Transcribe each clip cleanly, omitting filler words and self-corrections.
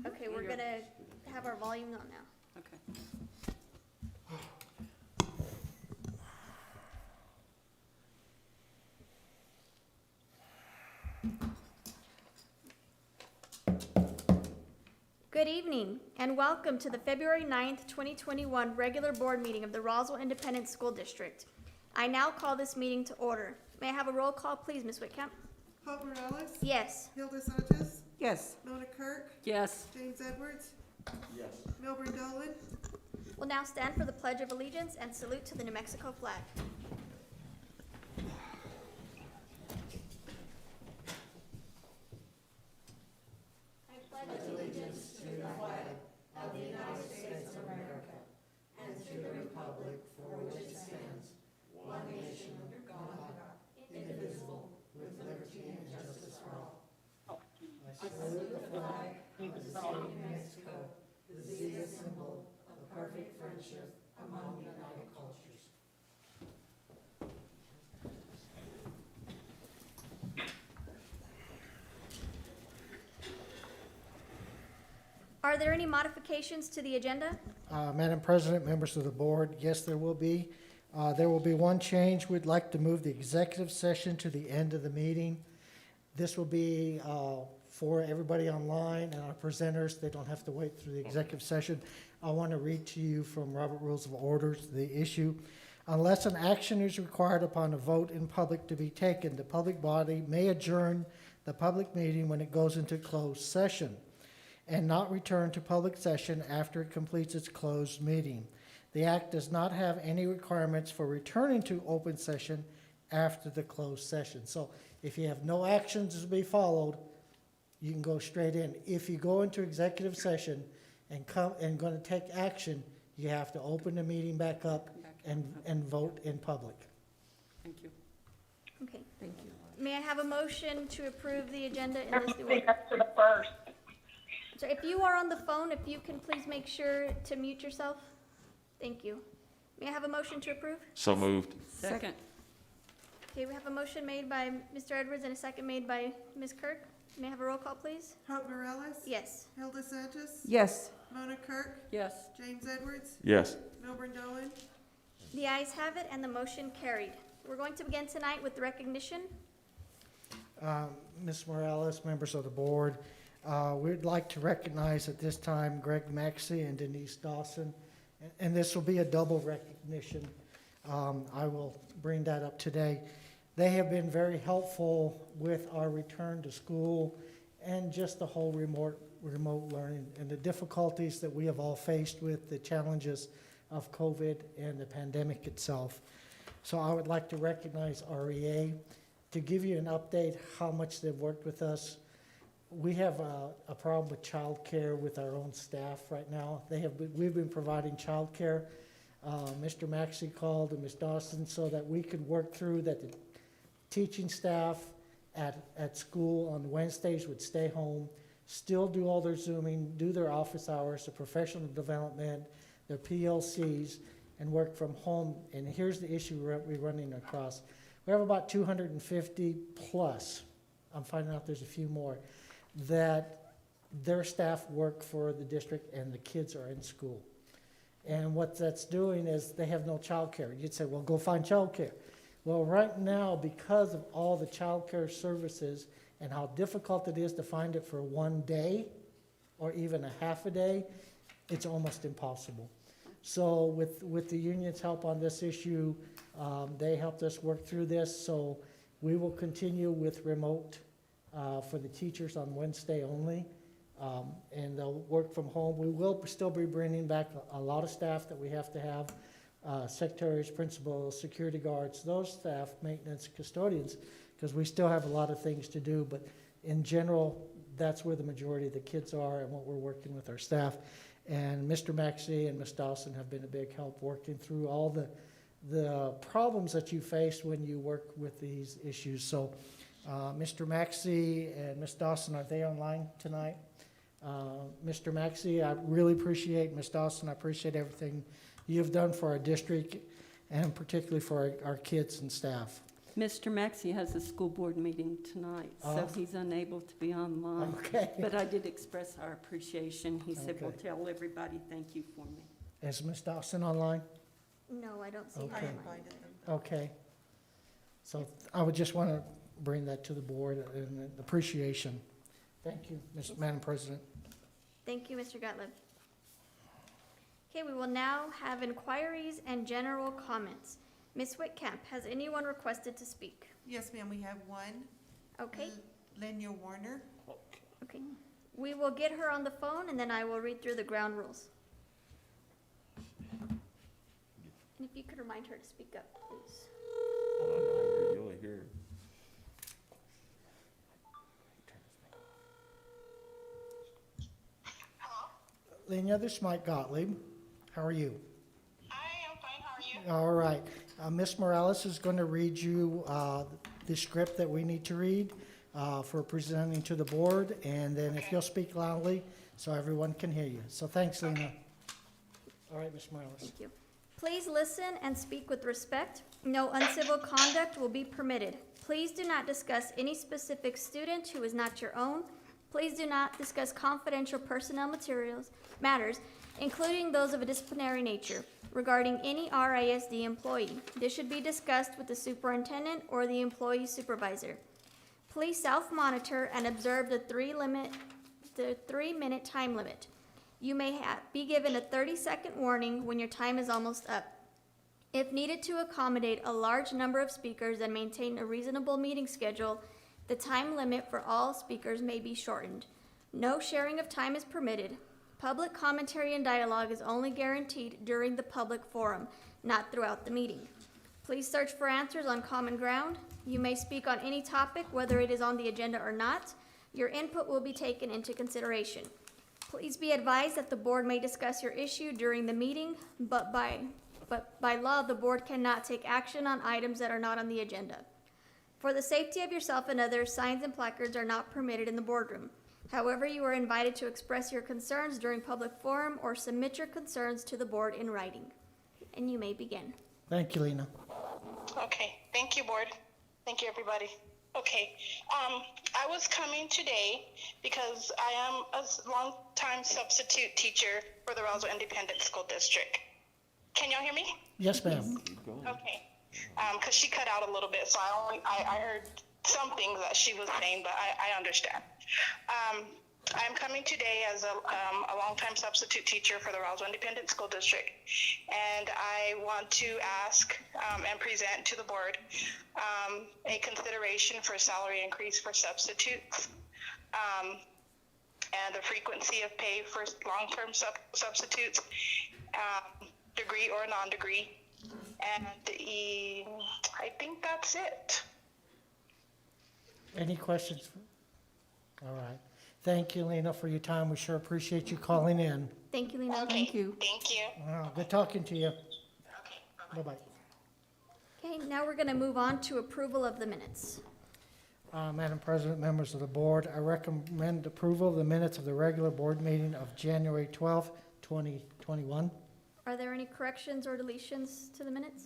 Okay, we're gonna have our volume on now. Okay. Good evening, and welcome to the February 9th, 2021 regular board meeting of the Roswell Independent School District. I now call this meeting to order. May I have a roll call, please, Ms. Whitcamp? Hope Morales? Yes. Hilda Sanchez? Yes. Mona Kirk? Yes. James Edwards? Yes. Milburn Dolan? We'll now stand for the Pledge of Allegiance and salute to the New Mexico flag. Are there any modifications to the agenda? Madam President, members of the board, yes, there will be. There will be one change. We'd like to move the executive session to the end of the meeting. This will be for everybody online and our presenters. They don't have to wait through the executive session. I want to read to you from Robert Rules of Orders the issue. Unless an action is required upon a vote in public to be taken, the public body may adjourn the public meeting when it goes into closed session and not return to public session after it completes its closed meeting. The act does not have any requirements for returning to open session after the closed session. So if you have no actions to be followed, you can go straight in. If you go into executive session and going to take action, you have to open the meeting back up and vote in public. Thank you. Okay. Thank you. May I have a motion to approve the agenda in this new Everything order? up to the first. So if you are on the phone, if you can please make sure to mute yourself. Thank you. May I have a motion to approve? So moved. Second. Okay, we have a motion made by Mr. Edwards and a second made by Ms. Kirk. May I have a roll call, please? Hope Morales? Yes. Hilda Sanchez? Yes. Mona Kirk? Yes. James Edwards? Yes. Milburn Dolan? The ayes have it and the motion carried. We're going to begin tonight with recognition. Ms. Morales, members of the board, we'd like to recognize at this time Greg Maxey and Denise Dawson, and this will be a double recognition. I will bring that up today. They have been very helpful with our return to school and just the whole remote learning and the difficulties that we have all faced with the challenges of COVID and the pandemic itself. So I would like to recognize REA to give you an update how much they've worked with us. We have a problem with childcare with our own staff right now. We've been providing childcare. Mr. Maxey called and Ms. Dawson so that we could work through that. The teaching staff at school on Wednesdays would stay home, still do all their Zooming, do their office hours, their professional development, their PLCs, and work from home. And here's the issue we're running across. We have about 250 plus, I'm finding out there's a few more, that their staff work for the district and the kids are in school. And what that's doing is they have no child care. You'd say, well, go find child care. Well, right now, because of all the child care services and how difficult it is to find it for one day or even a half a day, it's almost impossible. So with the union's help on this issue, they helped us work through this. So we will continue with remote for the teachers on Wednesday only, and they'll work from home. We will still be bringing back a lot of staff that we have to have, secretaries, principals, security guards, those staff, maintenance, custodians, because we still have a lot of things to do. But in general, that's where the majority of the kids are and what we're working with our staff. And Mr. Maxey and Ms. Dawson have been a big help working through all the problems that you face when you work with these issues. So Mr. Maxey and Ms. Dawson, are they online tonight? Mr. Maxey, I really appreciate, Ms. Dawson, I appreciate everything you've done for our district and particularly for our kids and staff. Mr. Maxey has a school board meeting tonight, so Oh. he's unable to be online. Okay. But I did express our appreciation. He said, "We'll Okay. tell everybody thank you for me." Is Ms. Dawson online? No, I don't see her I Okay. online. invited them. Okay. So I would just want to bring that to the board and appreciation. Thank you, Madam President. Thank you, Mr. Gottlieb. Okay, we will now have inquiries and general comments. Ms. Whitcamp, has anyone requested to speak? Yes, ma'am, we have one. Okay, Lenya Warner. okay. We will get her on the phone, and then I will read through the ground rules. And if you could remind her to speak up, please. You'll hear. Lenya, this is Mike Gottlieb. How are you? I am fine, how are you? All right. Ms. Morales is going to read you the script that we need to read for presenting to the board, and then if you'll speak loudly so everyone can hear you. So thanks, Lena. All right, Ms. Morales. Thank you. Please listen and speak with respect. No uncivil conduct will be permitted. Please do not discuss any specific student who is not your own. Please do not discuss confidential personnel matters, including those of a disciplinary nature, regarding any RISD employee. This should be discussed with the superintendent or the employee supervisor. Please self-monitor and observe the 3-minute time limit. You may be given a 30-second warning when your time is almost up. If needed to accommodate a large number of speakers and maintain a reasonable meeting schedule, the time limit for all speakers may be shortened. No sharing of time is permitted. Public commentary and dialogue is only guaranteed during the public forum, not throughout the meeting. Please search for answers on common ground. You may speak on any topic, whether it is on the agenda or not. Your input will be taken into consideration. Please be advised that the board may discuss your issue during the meeting, but by law, the board cannot take action on items that are not on the agenda. For the safety of yourself and others, signs and placards are not permitted in the boardroom. However, you are invited to express your concerns during public forum or submit your concerns to the board in writing. And you may begin. Thank you, Lena. Okay, thank you, board. Thank you, everybody. Okay, I was coming today because I am a long-time substitute teacher for the Roswell Independent School District. Can y'all hear me? Yes, ma'am. Keep going. Okay, because she cut out a little bit, so I heard some things that she was saying, but I understand. I'm coming today as a longtime substitute teacher for the Roswell Independent School District, and I want to ask and present to the board a consideration for salary increase for substitutes and the frequency of pay for long-term substitutes, degree or non-degree, and I think that's it. Any questions? All right. Thank you, Lena, for your time. We sure appreciate you calling in. Thank you, Lena. Okay, thank you. Wow, good talking to you. Okay, bye-bye. Bye-bye. Okay, now we're going to move on to approval of the minutes. Madam President, members of the board, I recommend approval of the minutes of the regular board meeting of January 12th, 2021. Are there any corrections or deletions to the minutes?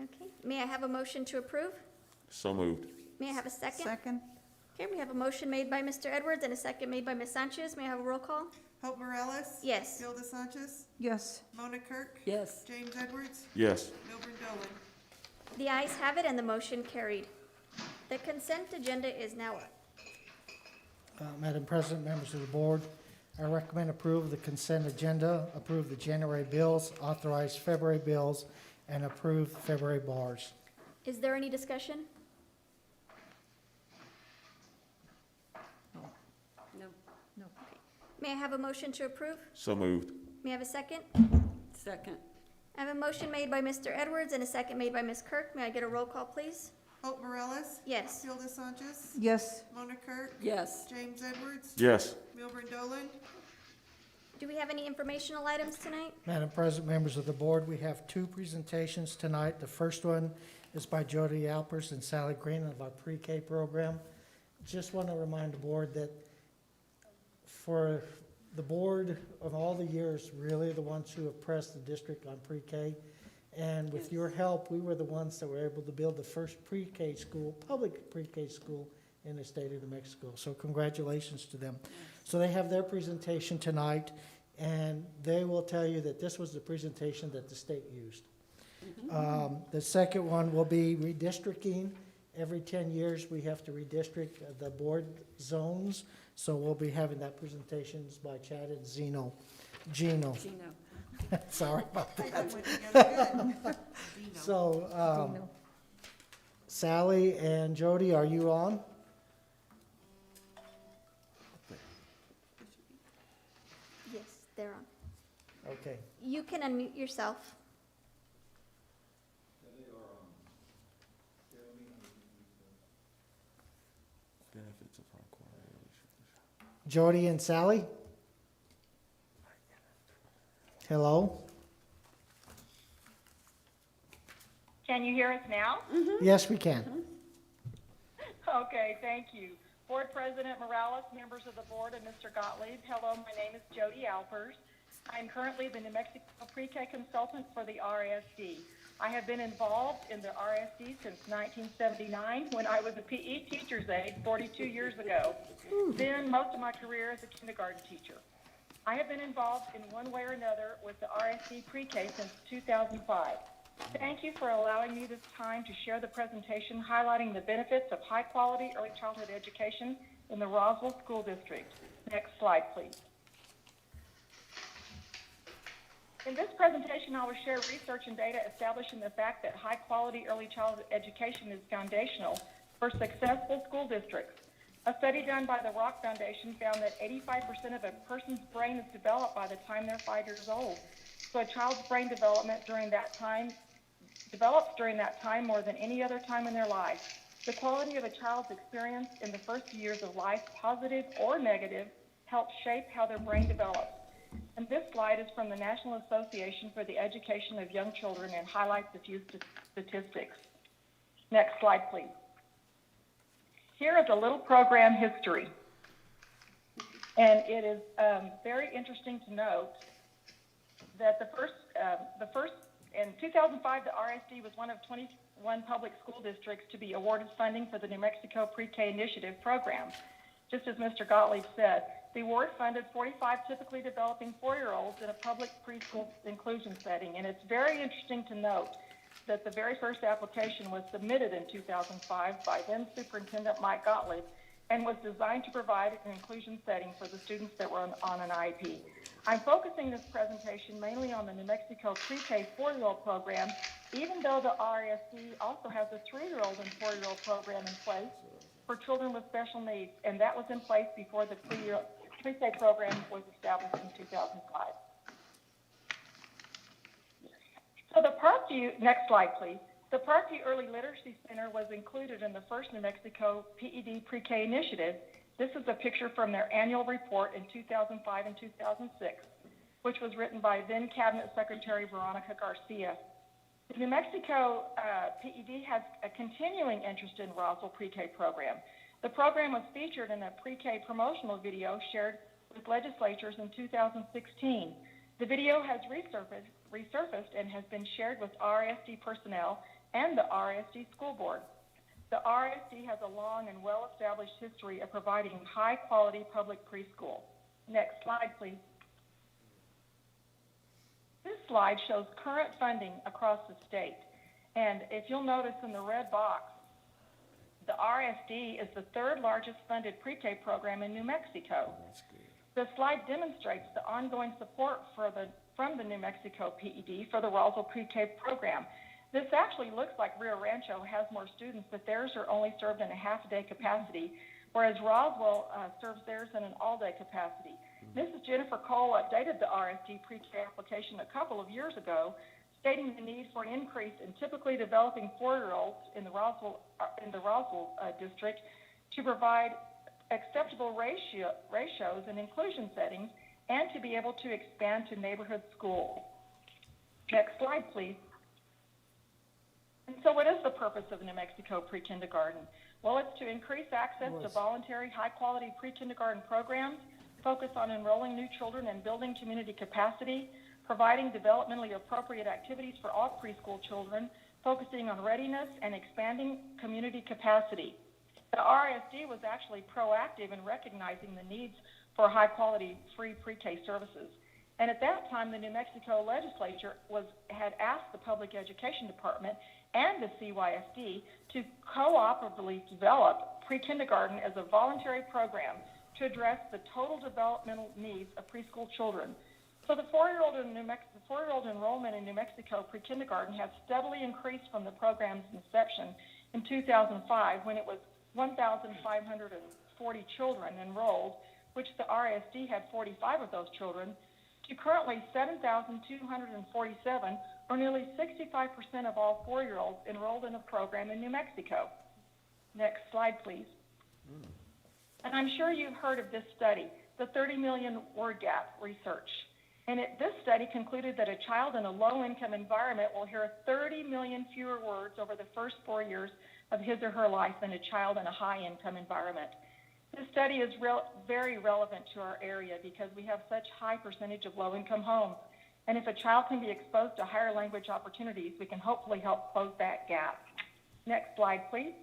Okay, may I have a motion to approve? So moved. May I have a second? Second. Okay, we have a motion made by Mr. Edwards and a second made by Ms. Sanchez. May I have a roll call? Hope Morales. Yes. Gilda Sanchez. Yes. Mona Kirk. Yes. James Edwards. Yes. Milburn Dolan. The ayes have it and the motion carried. The consent agenda is now up. Madam President, members of the board, I recommend approve the consent agenda, approve the January bills, authorize February bills, and approve February bars. Is there any discussion? No. May I have a motion to approve? So moved. May I have a second? Second. I have a motion made by Mr. Edwards and a second made by Ms. Kirk. May I get a roll call, please? Hope Morales. Yes. Gilda Sanchez. Yes. Mona Kirk. Yes. James Edwards. Yes. Milburn Dolan. Do we have any informational items tonight? Madam President, members of the board, we have two presentations tonight. The first one is by Jody Alpers and Sally Green of our pre-K program. Just want to remind the board that for the board of all the years, really the ones who have pressed the district on pre-K And with Yes. your help, we were the ones that were able to build the first pre-K school, public pre-K school in the state of New Mexico. So congratulations to them. So they have their presentation tonight, and they will tell you that this was the presentation that the state used. The second one will be redistricting. Every 10 years, we have to redistrict the board zones. So we'll be having that presentations by Chad and Gino. Gino. Sorry about that. That went together good. So, Sally and Jody, are you on? Yes, they're on. Okay. You can unmute yourself. Benefits of high quality relationship. Jody and Sally? Hello? Can you hear us now? Yes, we can. Okay, thank you. Board President Morales, members of the board, and Mr. Gottlieb, hello, my name is Jody Alpers. I'm currently the New Mexico Pre-K consultant for the RISD. I have been involved in the RISD since 1979 when I was a PE teacher's aide 42 years ago. Then most of my career as a kindergarten teacher. I have been involved in one way or another with the RISD Pre-K since 2005. Thank you for allowing me this time to share the presentation highlighting the benefits of high-quality early childhood education in the Roswell School District. Next slide, please. In this presentation, I will share research and data establishing the fact that high-quality early childhood education is foundational for successful school districts. A study done by the Rock Foundation found that 85% of a person's brain is developed by the time they're 5 years old. So a child's brain develops during that time more than any other time in their life. The quality of a child's experience in the first few years of life, positive or negative, helps shape how their brain develops. And this slide is from the National Association for the Education of Young Children and highlights a few statistics. Next slide, please. Here is a little program history. And it is very interesting to note that the first in 2005, the RISD was one of 21 public school districts to be awarded funding for the New Mexico Pre-K Initiative program. Just as Mr. Gottlieb said, the award funded 45 typically developing 4-year-olds in a public preschool inclusion setting. And it's very interesting to note that the very first application was submitted in 2005 by then Superintendent Mike Gottlieb and was designed to provide an inclusion setting for the students that were on an IEP. I'm focusing this presentation mainly on the New Mexico Pre-K 4-year-old program, even though the RISD also has a 3-year-old and 4-year-old program in place for children with special needs, and that was in place before the Pre-K program was established in 2005. So the Parkview, next slide please. The Parkview Early Literacy Center was included in the first New Mexico PED Pre-K initiative. This is a picture from their annual report in 2005 and 2006, which was written by then Cabinet Secretary Veronica Garcia. The New Mexico PED has a continuing interest in Roswell Pre-K program. The program was featured in a pre-K promotional video shared with legislatures in 2016. The video has resurfaced and has been shared with RISD personnel and the RISD School Board. The RISD has a long and well-established history of providing high-quality public preschool. Next slide, please. This slide shows current funding across the state. And if you'll notice in the red box, the RISD is the third largest funded pre-K program in New Mexico. The slide demonstrates the ongoing support from the New Mexico PED for the Roswell pre-K program. This actually looks like Rio Rancho has more students, but theirs are only served in a half-day capacity, whereas Roswell serves theirs in an all-day capacity. Mrs. Jennifer Cole updated the RISD pre-K application a couple of years ago, stating the need for an increase in typically developing 4-year-olds in the Roswell district to provide acceptable ratios and inclusion settings and to be able to expand to neighborhood schools. Next slide, please. And so what is the purpose of New Mexico Pre-Kindergarten? Well, it's to increase access to voluntary, high-quality pre-kindergarten programs, focus on enrolling new children and building community capacity, providing developmentally appropriate activities for all preschool children, focusing on readiness and expanding community capacity. The RISD was actually proactive in recognizing the needs for high-quality free pre-K services. And at that time, the New Mexico legislature had asked the Public Education Department and the CYSD to cooperatively develop pre-kindergarten as a voluntary program to address the total developmental needs of preschool children. So the four-year-old enrollment in New Mexico pre-kindergarten has steadily increased from the program's inception in 2005, when it was 1,540 children enrolled, which the RISD had 45 of those children, to currently 7,247, or nearly 65% of all four-year-olds enrolled in a program in New Mexico. Next slide, please. And I'm sure you've heard of this study, the 30 million word gap research. And this study concluded that a child in a low-income environment will hear 30 million fewer words over the first 4 years of his or her life than a child in a high-income environment. This study is very relevant to our area because we have such high percentage of low-income homes. And if a child can be exposed to higher language opportunities, we can hopefully help close that gap. Next slide, please.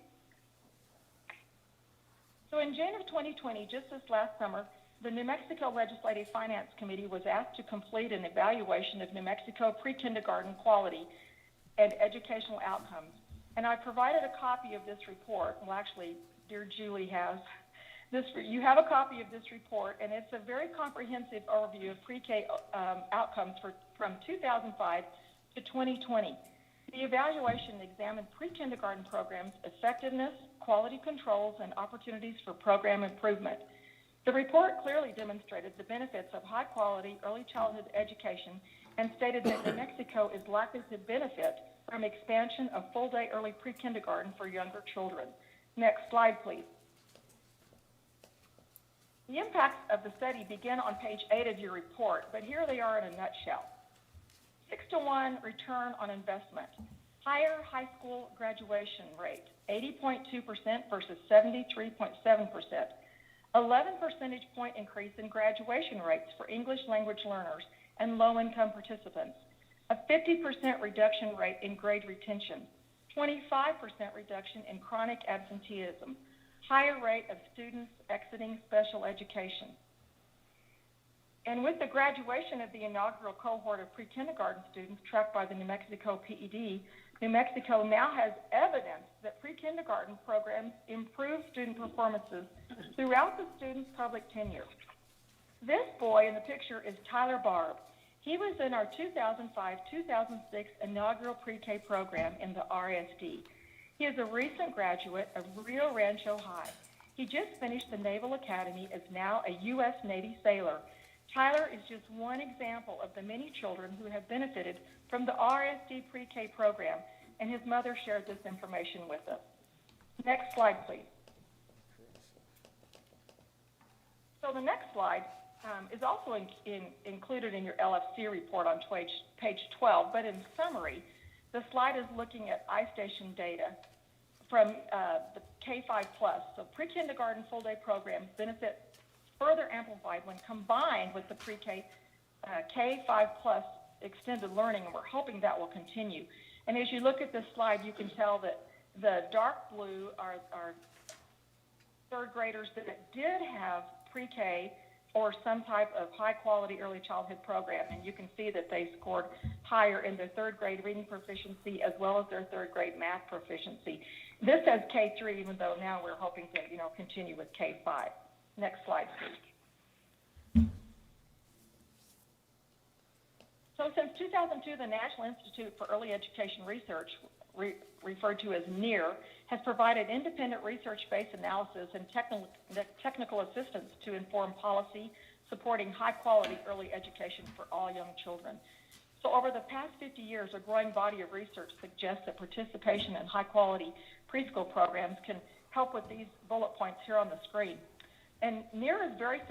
So in June of 2020, just this last summer, the New Mexico Legislative Finance Committee was asked to complete an evaluation of New Mexico pre-kindergarten quality and educational outcomes. And I provided a copy of this report. Well, actually, dear Julie has. You have a copy of this report, and it's a very comprehensive overview of pre-K outcomes from 2005 to 2020. The evaluation examined pre-kindergarten programs' effectiveness, quality controls, and opportunities for program improvement. The report clearly demonstrated the benefits of high-quality early childhood education and stated that New Mexico is likely to benefit from expansion of full-day early pre-kindergarten for younger children. Next slide, please. The impacts of the study begin on page 8 of your report, but here they are in a nutshell. 6-to-1 return on investment. Higher high school graduation rate, 80.2% versus 73.7%. 11 percentage point increase in graduation rates for English language learners and low-income participants. A 50% reduction rate in grade retention. 25% reduction in chronic absenteeism. Higher rate of students exiting special education. And with the graduation of the inaugural cohort of pre-kindergarten students tracked by the New Mexico PED, New Mexico now has evidence that pre-kindergarten programs improve student performances throughout the student's public tenure. This boy in the picture is Tyler Barb. He was in our 2005-2006 inaugural pre-K program in the RISD. He is a recent graduate of Rio Rancho High. He just finished the Naval Academy, is now a U.S. Navy sailor. Tyler is just one example of the many children who have benefited from the RISD pre-K program, and his mother shared this information with us. Next slide, please. So the next slide is also included in your LFC report on page 12, but in summary, the slide is looking at iStation data from the K-5+. So pre-kindergarten full-day programs benefit further amplified when combined with the pre-K K-5+ extended learning, and we're hoping that will continue. And as you look at this slide, you can tell that the dark blue are third graders that did have pre-K or some type of high-quality early childhood program, and you can see that they scored higher in their third grade reading proficiency as well as their third grade math proficiency. This says K3, even though now we're hoping to continue with K5. Next slide, please. So since 2002, the National Institute for Early Education Research, referred to as NEAR, has provided independent research-based analysis and technical assistance to inform policy supporting high-quality early education for all young children. So over the past 50 years, a growing body of research suggests that participation in high-quality preschool programs can help with these bullet points here on the screen. And NEAR is very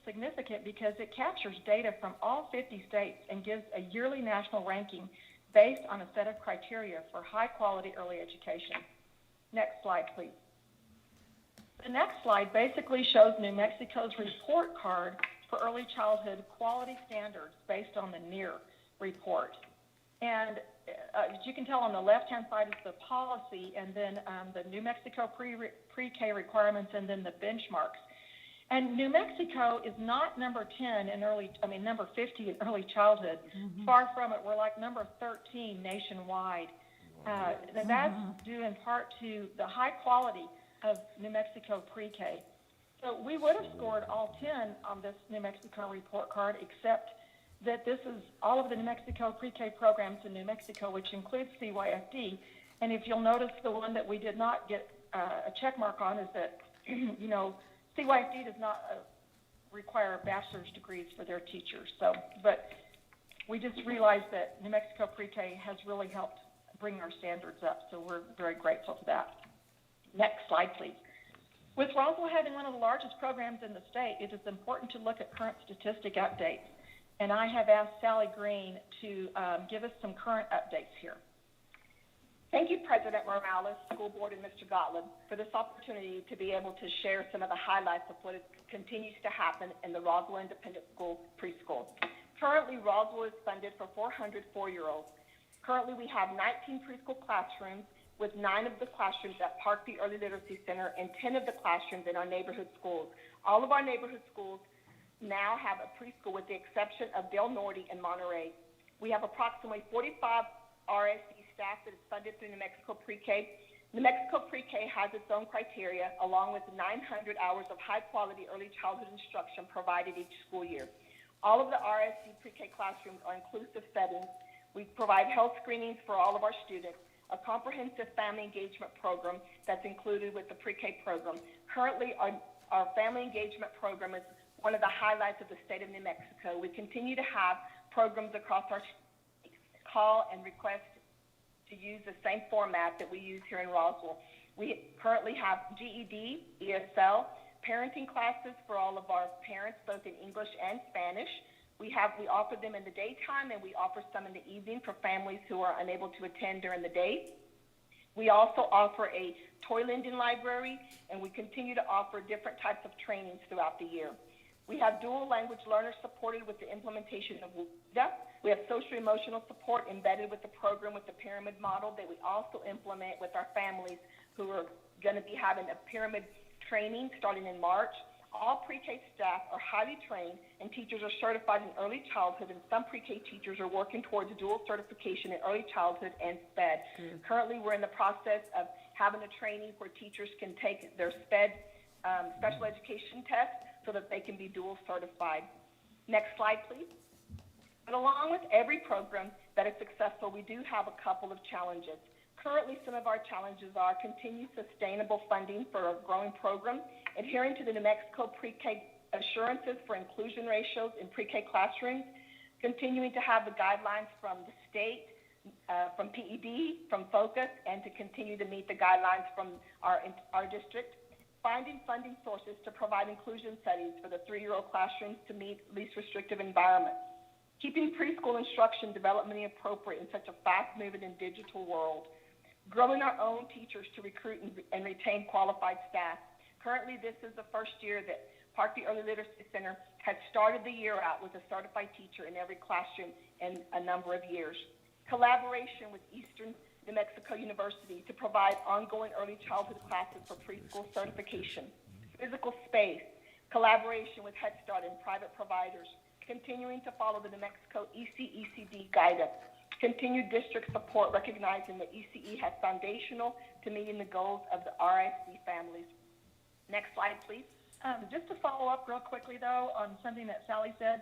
significant because it captures data from all 50 states and gives a yearly national ranking based on a set of criteria for high-quality early education. Next slide, please. The next slide basically shows New Mexico's report card for early childhood quality standards based on the NEAR report. And as you can tell, on the left-hand side is the policy, and then the New Mexico pre-K requirements, and then the benchmarks. And New Mexico is not number 10 in number 50 in early childhood. Far from it. We're like number 13 nationwide. That's due in part to the high quality of New Mexico pre-K. So we would have scored all 10 on this New Mexico report card, except that this is all of the New Mexico pre-K programs in New Mexico, which includes CYFD. And if you'll notice, the one that we did not get a check mark on is that, CYFD does not require bachelor's degrees for their teachers. So, but we just realized that New Mexico pre-K has really helped bring our standards up. So we're very grateful for that. Next slide, please. With Roswell having one of the largest programs in the state, it is important to look at current statistic updates. And I have asked Sally Green to give us some current updates here. Thank you, President Morales, School Board, and Mr. Gottlieb, for this opportunity to be able to share some of the highlights of what continues to happen in the Roswell Independent School preschool. Currently, Roswell is funded for 400 4-year-olds. Currently, we have 19 preschool classrooms, with 9 of the classrooms at Parkview Early Literacy Center and 10 of the classrooms in our neighborhood schools. All of our neighborhood schools now have a preschool, with the exception of Del Norte and Monterey. We have approximately 45 RISD staff that is funded through New Mexico Pre-K. New Mexico Pre-K has its own criteria, along with 900 hours of high-quality early childhood instruction provided each school year. All of the RISD Pre-K classrooms are inclusive settings. We provide health screenings for all of our students, a comprehensive family engagement program that's included with the Pre-K program. Currently, our family engagement program is one of the highlights of the state of New Mexico. We continue to have programs across our state, call and request to use the same format that we use here in Roswell. We currently have GED, ESL, parenting classes for all of our parents, both in English and Spanish. We offer them in the daytime, and we offer some in the evening for families who are unable to attend during the day. We also offer a toy lending library, and we continue to offer different types of trainings throughout the year. We have dual language learners supported with the implementation of WIDA. We have social-emotional support embedded with the program with the pyramid model that we also implement with our families who are going to be having a pyramid training starting in March. All pre-K staff are highly trained, and teachers are certified in early childhood, and some pre-K teachers are working towards dual certification in early childhood and SPED. Currently, we're in the process of having a training where teachers can take their SPED special education test so that they can be dual certified. Next slide, please. But along with every program that is successful, we do have a couple of challenges. Currently, some of our challenges are continued sustainable funding for a growing program, adhering to the New Mexico pre-K assurances for inclusion ratios in pre-K classrooms, continuing to have the guidelines from the state, from PED, from FOCUS, and to continue to meet the guidelines from our district, finding funding sources to provide inclusion settings for the 3-year-old classrooms to meet least restrictive environments, keeping preschool instruction developmentally appropriate in such a fast-moving and digital world, growing our own teachers to recruit and retain qualified staff. Currently, this is the first year that Parkview Early Literacy Center has started the year out with a certified teacher in every classroom in a number of years. Collaboration with Eastern New Mexico University to provide ongoing early childhood classes for preschool certification. Physical space, collaboration with Head Start and private providers, continuing to follow the New Mexico ECECD guidance, continued district support recognizing that ECE has foundational to meeting the goals of the RISD families. Next slide, please. Just to follow up real quickly, though, on something that Sally said.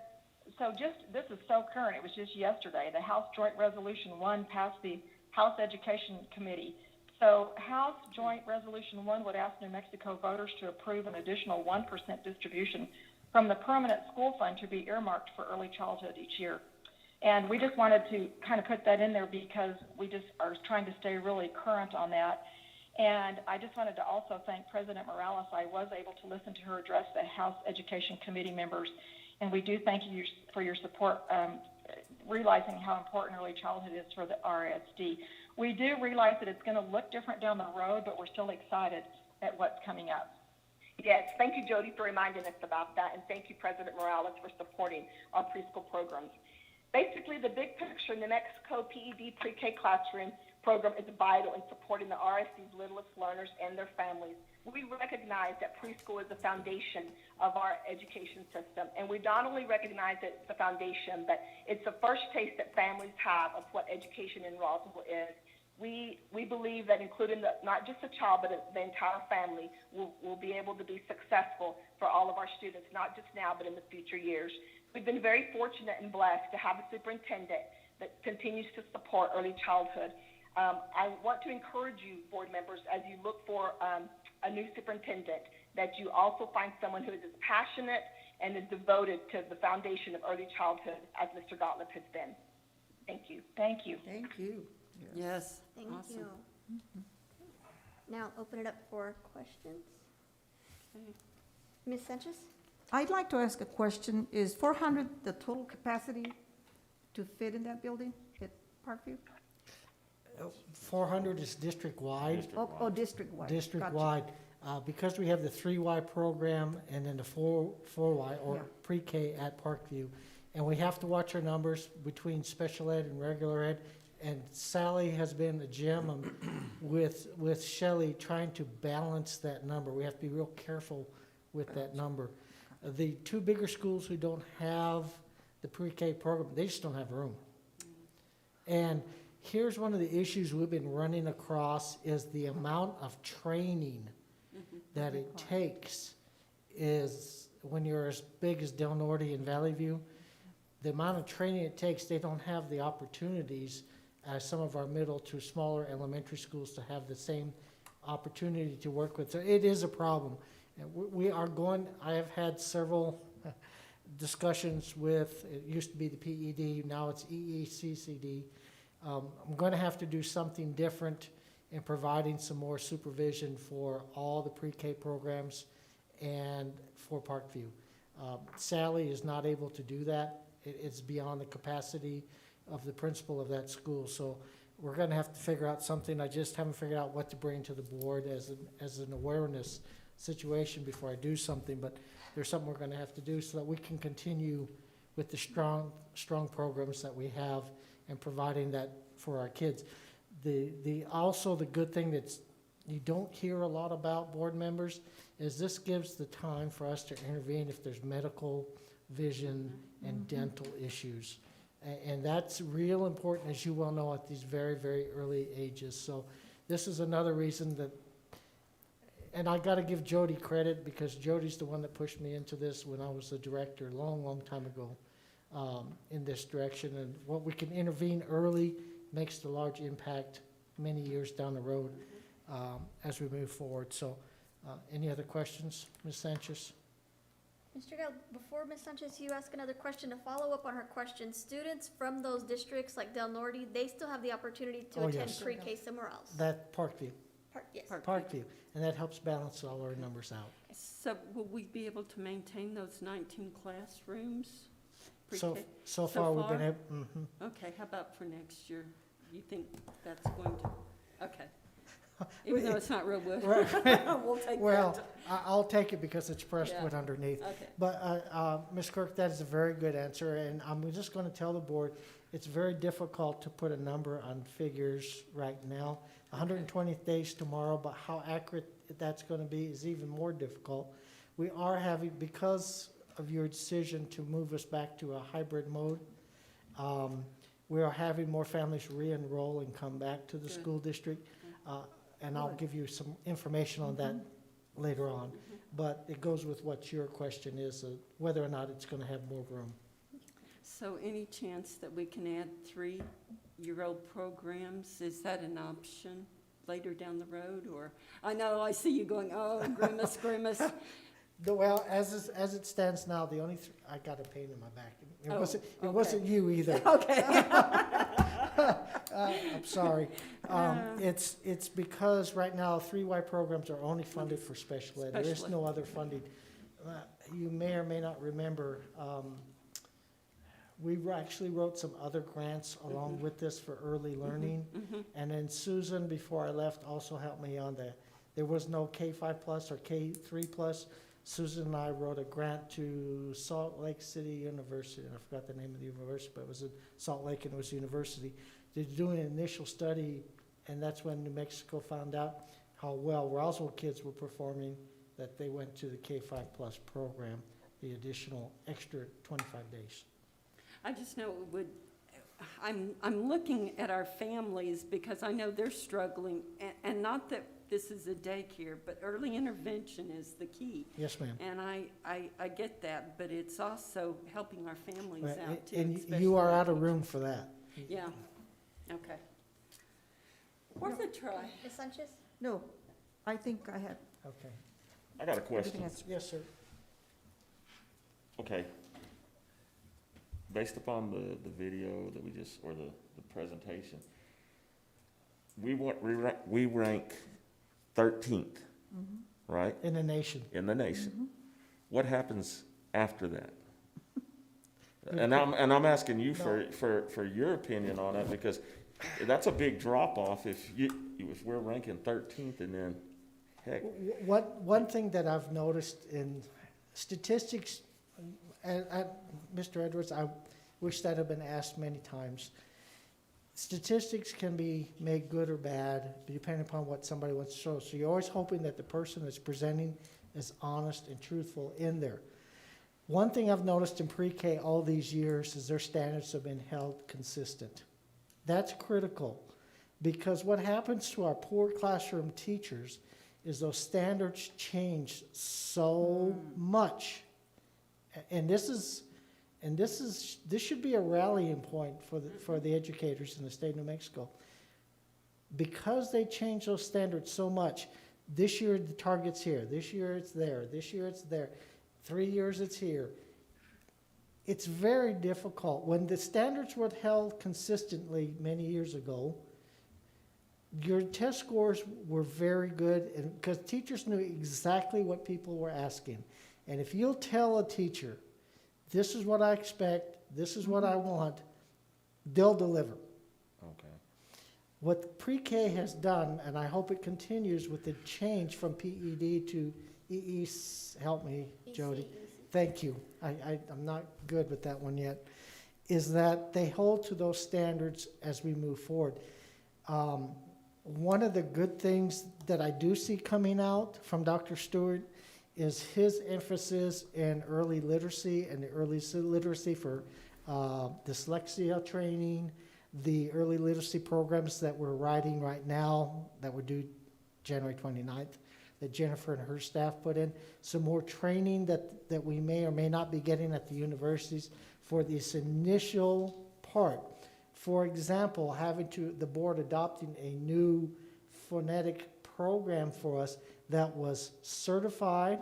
So this is so current. It was just yesterday. The House Joint Resolution 1 passed the House Education Committee. So House Joint Resolution 1 would ask New Mexico voters to approve an additional 1% distribution from the permanent school fund to be earmarked for early childhood each year. And we just wanted to kind of put that in there because we just are trying to stay really current on that. And I just wanted to also thank President Morales. I was able to listen to her address the House Education Committee members, and we do thank you for your support, realizing how important early childhood is for the RISD. We do realize that it's going to look different down the road, but we're still excited at what's coming up. Yes, thank you, Jody, for reminding us about that, and thank you, President Morales, for supporting our preschool programs. Basically, the big picture, New Mexico PED Pre-K Classroom program is vital in supporting the RISD's littlest learners and their families. We recognize that preschool is the foundation of our education system, and we not only recognize that it's the foundation, but it's the first taste that families have of what education in Roswell is. We believe that including not just the child, but the entire family will be able to be successful for all of our students, not just now, but in the future years. We've been very fortunate and blessed to have a superintendent that continues to support early childhood. I want to encourage you, board members, as you look for a new superintendent, that you also find someone who is as passionate and is devoted to the foundation of early childhood as Mr. Gottlieb has been. Thank you. Thank you. Thank you. Yes, Thank awesome. you. Now open it up for questions. Okay. Ms. Sanchez? I'd like to ask a question. Is 400 the total capacity to fit in that building at Parkview? 400 is district-wide. Oh, district-wide. Gotcha. District-wide. Because we have the 3Y program and then the 4Y or Yeah. pre-K at Parkview, and we have to watch our numbers between special ed and regular ed. And Sally has been a gem with Shelley trying to balance that number. We have to be real careful with that number. The two bigger schools who don't have the pre-K program, they just don't have room. And here's one of the issues we've been running across is the amount of training that it takes is when you're as big as Del Norte and Valley View, the amount of training it takes, they don't have the opportunities as some of our middle to smaller elementary schools to have the same opportunity to work with. So it is a problem. And we are going, I have had several discussions with, it used to be the PED, now it's EECCD. I'm going to have to do something different in providing some more supervision for all the pre-K programs and for Parkview. Sally is not able to do that. It's beyond the capacity of the principal of that school. So we're going to have to figure out something. I just haven't figured out what to bring to the board as an awareness situation before I do something. But there's something we're going to have to do so that we can continue with the strong programs that we have and providing that for our kids. Also the good thing that's you don't hear a lot about, board members, is this gives the time for us to intervene if there's medical, vision, and dental issues. And that's real important, as you well know, at these very, very early ages. So this is another reason that, and I got to give Jody credit because Jody's the one that pushed me into this when I was the director a long, long time ago in this direction. And what we can intervene early makes the large impact many years down the road as we move forward. So any other questions, Ms. Sanchez? Mr. Gale, before Ms. Sanchez, you ask another question to follow up on her question. Students from those districts like Del Norte, they still have the opportunity to Oh, attend yes. pre-K somewhere else. That Parkview, Yes. Parkview, and that helps balance all our numbers out. So will we be able to maintain those 19 classrooms? So Pre-K? far we've been far? able, Okay, how about for next year? You think that's going to, okay. Even though it's not real wood, we'll take well, that. I'll take it because it's pressed Yeah. wood underneath. Okay, But, Ms. Kirk, that is a very good answer, and I'm just going to tell the board, it's very difficult to put a number on figures right now. 120th days tomorrow, but how accurate that's going to be is even more difficult. We are having, because of your decision to move us back to a hybrid mode, we are having more families re-enroll and come back to the Good. school district. And I'll Good. give you some information on that later on. But it goes with what your question is, whether or not it's going to have more room. so any chance that we can add 3-year-old programs? Is that an option later down the road, or? I know, I see you going, oh, grimace, grimace. Well, as it stands now, the only, I got a pain in my back. It Oh, wasn't, it okay. wasn't you either. Okay. I'm sorry. It's because right now 3Y programs are only funded for special ed. There is Special no other funding. You may or may not remember, we actually wrote some other grants along with this for early learning. And then Susan, before I left, also helped me on the there was no K-5 plus or K-3 plus. Susan and I wrote a grant to Salt Lake City University, and I forgot the name of the university, but it was in Salt Lake and it was a university. They're doing an initial study, and that's when New Mexico found out how well Roswell kids were performing, that they went to the K-5 plus program, the additional extra 25 days. I just know it would, I'm looking at our families because I know they're struggling, and not that this is a daycare, but early intervention is the key. Yes, ma'am. And I get that, but it's also helping our families Right, out too. and especially you are the out of teachers. room for that. Yeah, okay. Worth a try. Ms. Sanchez? No, I think I had Okay. I got a everything question. answered. Yes, sir. Okay. Based upon the video that we just, or the presentation, we rank 13th, right, In the nation. in the nation. What happens after that? Good And I'm asking you for your opinion on it, because that's a big drop off if we're ranking 13th and then, heck, One thing that I've noticed in statistics, and Mr. Edwards, I wish that had been asked many times. Statistics can be made good or bad, depending upon what somebody wants to show. So you're always hoping that the person that's presenting is honest and truthful in there. One thing I've noticed in pre-K all these years is their standards have been held consistent. That's critical, because what happens to our poor classroom teachers is those standards change so much. And this should be a rallying point for the educators in the state of New Mexico. Because they change those standards so much, this year the target's here, this year it's there, this year it's there, 3 years it's here. It's very difficult. When the standards were held consistently many years ago, your test scores were very good, and because teachers knew exactly what people were asking. And if you'll tell a teacher, this is what I expect, this is what I want, they'll deliver. okay. What pre-K has done, and I hope it continues with the change from PED to help me, Jody. Thank you. I'm not good with that one yet, is that they hold to those standards as we move forward. One of the good things that I do see coming out from Dr. Stewart is his emphasis in early literacy and the early literacy for dyslexia training, the early literacy programs that we're writing right now that were due January 29th, that Jennifer and her staff put in, some more training that we may or may not be getting at the universities for this initial part. For example, the board adopting a new phonetic program for us that was certified,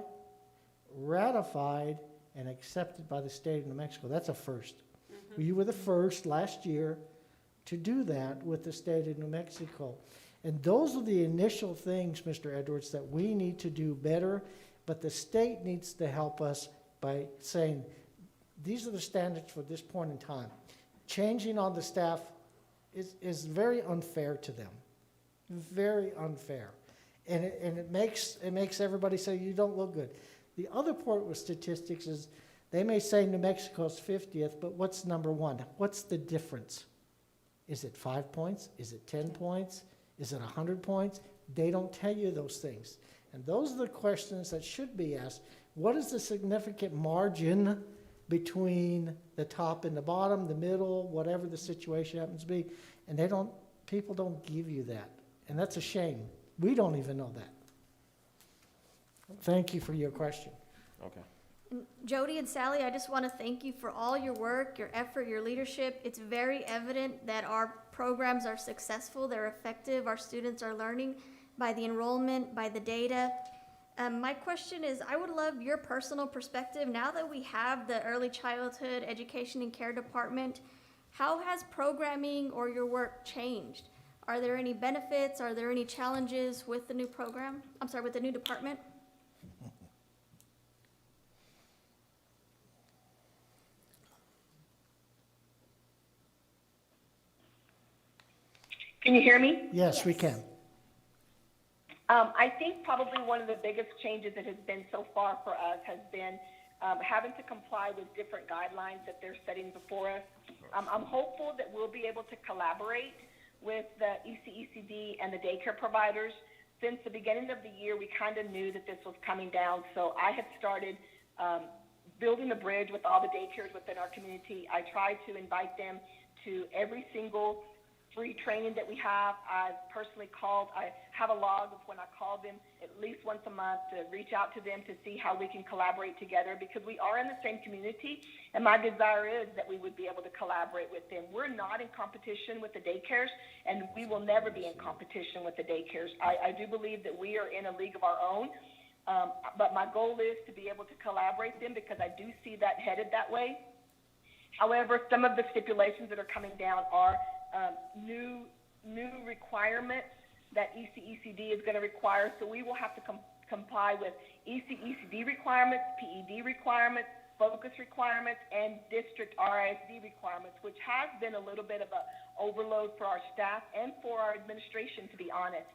ratified, and accepted by the state of New Mexico. That's a first. We were the first last year to do that with the state of New Mexico. And those are the initial things, Mr. Edwards, that we need to do better, but the state needs to help us by saying, these are the standards for this point in time. Changing on the staff is very unfair to them, very unfair. And it makes everybody say, you don't look good. The other part with statistics is they may say New Mexico's 50th, but what's number one? What's the difference? Is it 5 points? Is it 10 points? Is it 100 points? They don't tell you those things. And those are the questions that should be asked. What is the significant margin between the top and the bottom, the middle, whatever the situation happens to be? And people don't give you that. And that's a shame. We don't even know that. Thank you for your question. Okay. Jody and Sally, I just want to thank you for all your work, your effort, your leadership. It's very evident that our programs are successful, they're effective, our students are learning by the enrollment, by the data. My question is, I would love your personal perspective. Now that we have the early childhood education and care department, how has programming or your work changed? Are there any benefits? Are there any challenges with the new program? With the new department? Can you hear me? Yes, we can. I think probably one of the biggest changes that has been so far for us has been having to comply with different guidelines that they're setting before us. I'm hopeful that we'll be able to collaborate with the ECECD and the daycare providers. Since the beginning of the year, we kind of knew that this was coming down, so I have started building a bridge with all the daycares within our community. I try to invite them to every single free training that we have. I've personally called. I have a log of when I call them at least once a month to reach out to them to see how we can collaborate together, because we are in the same community, and my desire is that we would be able to collaborate with them. We're not in competition with the daycares, and we will never be in competition with the daycares. I do believe that we are in a league of our own, but my goal is to be able to collaborate them, because I do see that headed that way. However, some of the stipulations that are coming down are new requirements that ECECD is going to require. So we will have to comply with ECECD requirements, PED requirements, focus requirements, and district RISD requirements, which has been a little bit of an overload for our staff and for our administration, to be honest.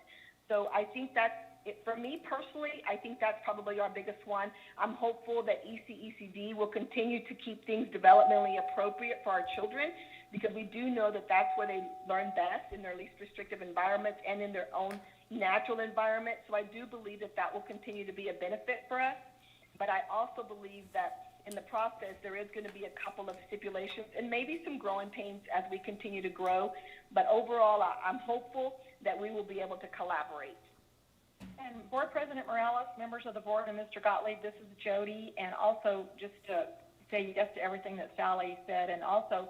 So I think that's it. For me personally, I think that's probably our biggest one. I'm hopeful that ECECD will continue to keep things developmentally appropriate for our children, because we do know that that's where they learn best, in their least restrictive environments and in their own natural environment. So I do believe that that will continue to be a benefit for us. But I also believe that in the process, there is going to be a couple of stipulations and maybe some growing pains as we continue to grow. But overall, I'm hopeful that we will be able to collaborate. And Board President Morales, members of the board, and Mr. Gottlieb, this is Jody. And also just to say yes to everything that Sally said, and also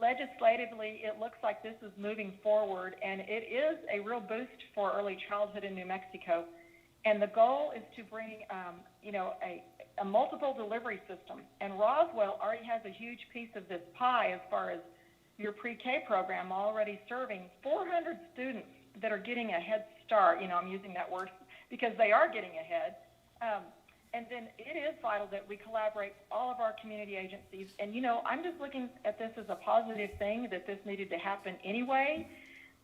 legislatively, it looks like this is moving forward, and it is a real boost for early childhood in New Mexico. And the goal is to bring, a multiple delivery system. And Roswell already has a huge piece of this pie as far as your pre-K program, already serving 400 students that are getting a head start. I'm using that word because they are getting ahead. And then it is vital that we collaborate all of our community agencies. And, I'm just looking at this as a positive thing, that this needed to happen anyway,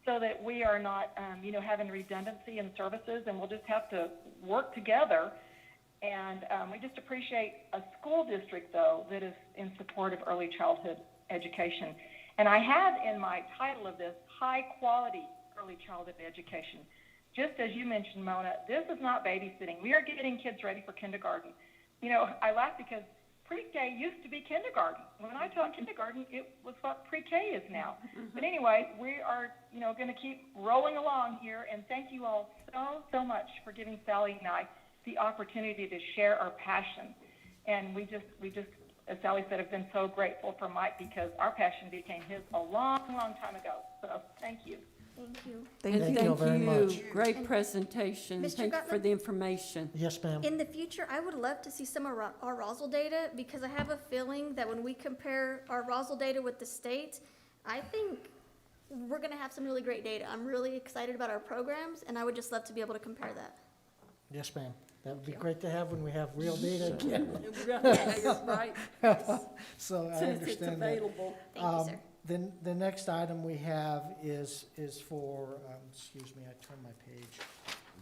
so that we are not, having redundancy in services, and we'll just have to work together. And we just appreciate a school district, though, that is in support of early childhood education. And I have in my title of this, high-quality early childhood education. Just as you mentioned, Mona, this is not babysitting. We are getting kids ready for kindergarten. I laugh because pre-K used to be kindergarten. When I taught kindergarten, it was what pre-K is now. But anyway, we are, going to keep rolling along here. And thank you all so much for giving Sally and I the opportunity to share our passion. And we just, as Sally said, have been so grateful for Mike, because our passion became his a long time ago. So thank you. Thank you. Thank you very much. Great And presentation. Mr. Thank you for Gottlieb? the information. Yes, ma'am. In the future, I would love to see some of our Roswell data, because I have a feeling that when we compare our Roswell data with the state, I think we're going to have some really great data. I'm really excited about our programs, and I would just love to be able to compare that. Yes, ma'am. That would be great to have when we have real data again. Right. So I Since it's understand that. available. Thank you, sir. Then the next item we have is for, excuse me, I turned my page.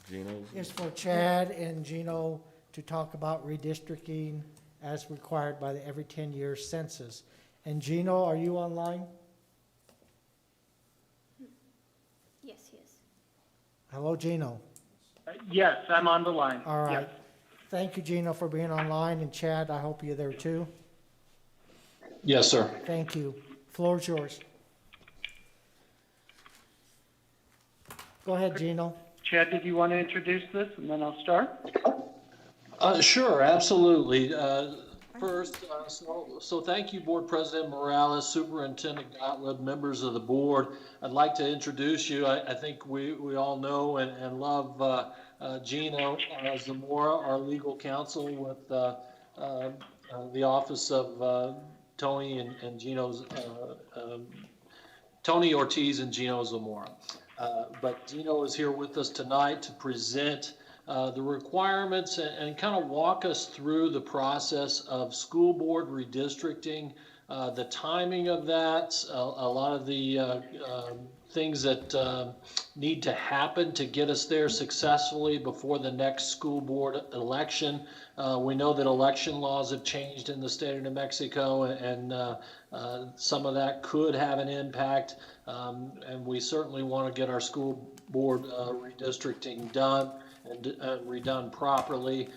Gino's? Is for Chad and Gino to talk about redistricting as required by the every 10-year census. And Gino, are you online? Yes, he is. Hello, Gino. Yes, I'm on the line. All right. Yes. Thank you, Gino, for being online. And Chad, I hope you're there too. Yes, sir. Thank you. Floor is yours. Go ahead, Gino. Chad, did you want to introduce this and then I'll start? Sure, absolutely. First, so thank you, Board President Morales, Superintendent Gottlieb, members of the board. I'd like to introduce you. I think we all know and love Gino Zamora, our legal counsel with the office of Tony and Gino's Tony Ortiz and Gino Zamora. But Gino is here with us tonight to present the requirements and kind of walk us through the process of school board redistricting, the timing of that, a lot of the things that need to happen to get us there successfully before the next school board election. We know that election laws have changed in the state of New Mexico, and some of that could have an impact. And we certainly want to get our school board redistricting done and redone properly.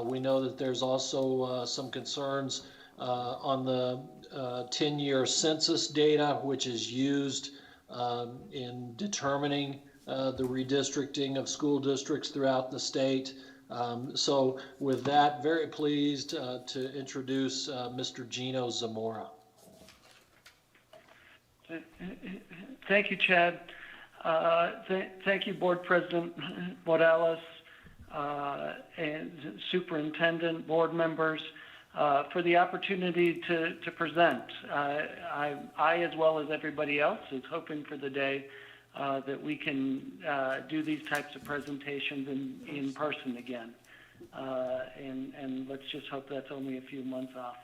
We know that there's also some concerns on the 10-year census data, which is used in determining the redistricting of school districts throughout the state. So with that, very pleased to introduce Mr. Gino Zamora. Thank you, Chad. Thank you, Board President Morales, and Superintendent, board members, for the opportunity to present. I, as well as everybody else, is hoping for the day that we can do these types of presentations in person again. And let's just hope that's only a few months off.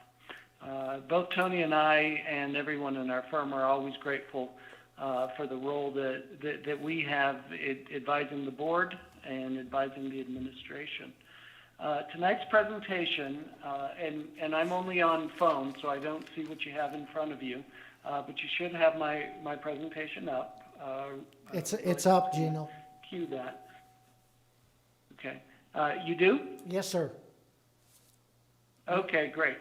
Both Tony and I and everyone in our firm are always grateful for the role that we have advising the board and advising the administration. Tonight's presentation, and I'm only on phone, so I don't see what you have in front of you, but you should have my presentation up. It's up, Gino. Cue that. Okay. You do? Yes, sir. Okay, great.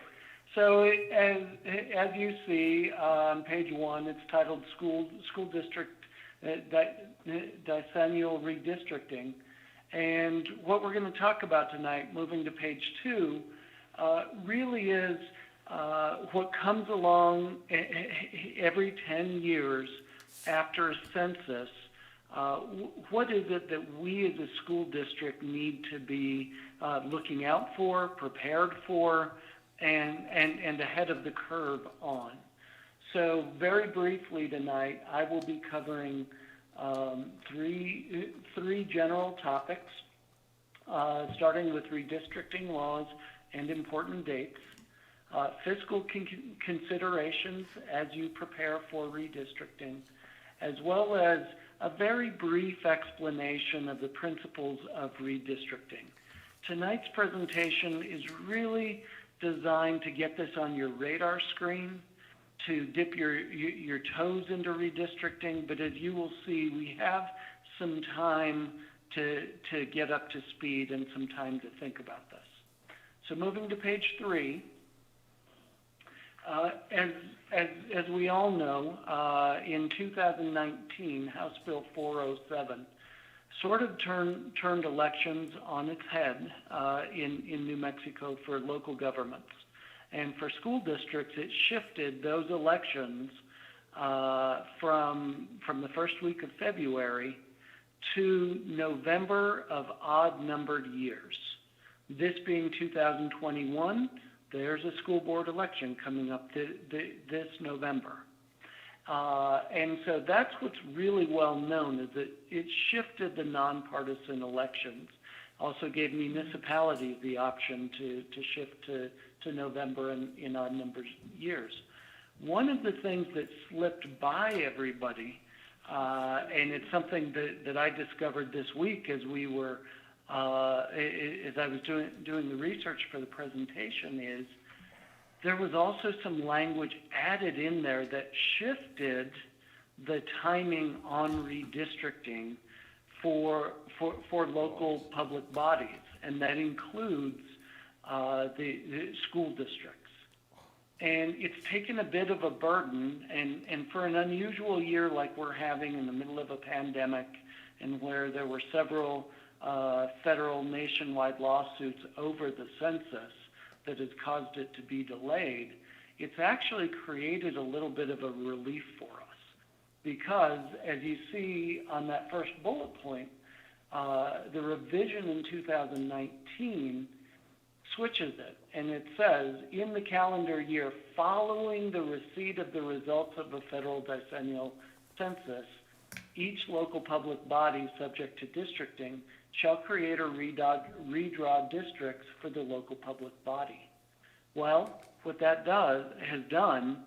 So as you see on page 1, it's titled School District Decennial Redistricting. And what we're going to talk about tonight, moving to page 2, really is what comes along every 10 years after a census. What is it that we as a school district need to be looking out for, prepared for, and ahead of the curve on? So very briefly tonight, I will be covering three general topics, starting with redistricting laws and important dates, fiscal considerations as you prepare for redistricting, as well as a very brief explanation of the principles of redistricting. Tonight's presentation is really designed to get this on your radar screen, to dip your toes into redistricting, but as you will see, we have some time to get up to speed and some time to think about this. So moving to page 3, as we all know, in 2019, House Bill 407 sort of turned elections on its head in New Mexico for local governments. And for school districts, it shifted those elections from the first week of February to November of odd-numbered years. This being 2021, there's a school board election coming up this November. And so that's what's really well known, is that it shifted the nonpartisan elections, also gave municipalities the option to shift to November in odd numbered years. One of the things that slipped by everybody, and it's something that I discovered this week as we were, as I was doing the research for the presentation, is there was also some language added in there that shifted the timing on redistricting for local public bodies, and that includes the school districts. And it's taken a bit of a burden, and for an unusual year like we're having in the middle of a pandemic, and where there were several federal nationwide lawsuits over the census that has caused it to be delayed, it's actually created a little bit of a relief for us. Because as you see on that first bullet point, the revision in 2019 switches it, and it says, in the calendar year following the receipt of the results of a federal decennial census, each local public body subject to districting shall create or redraw districts for the local public body. Well, what that has done,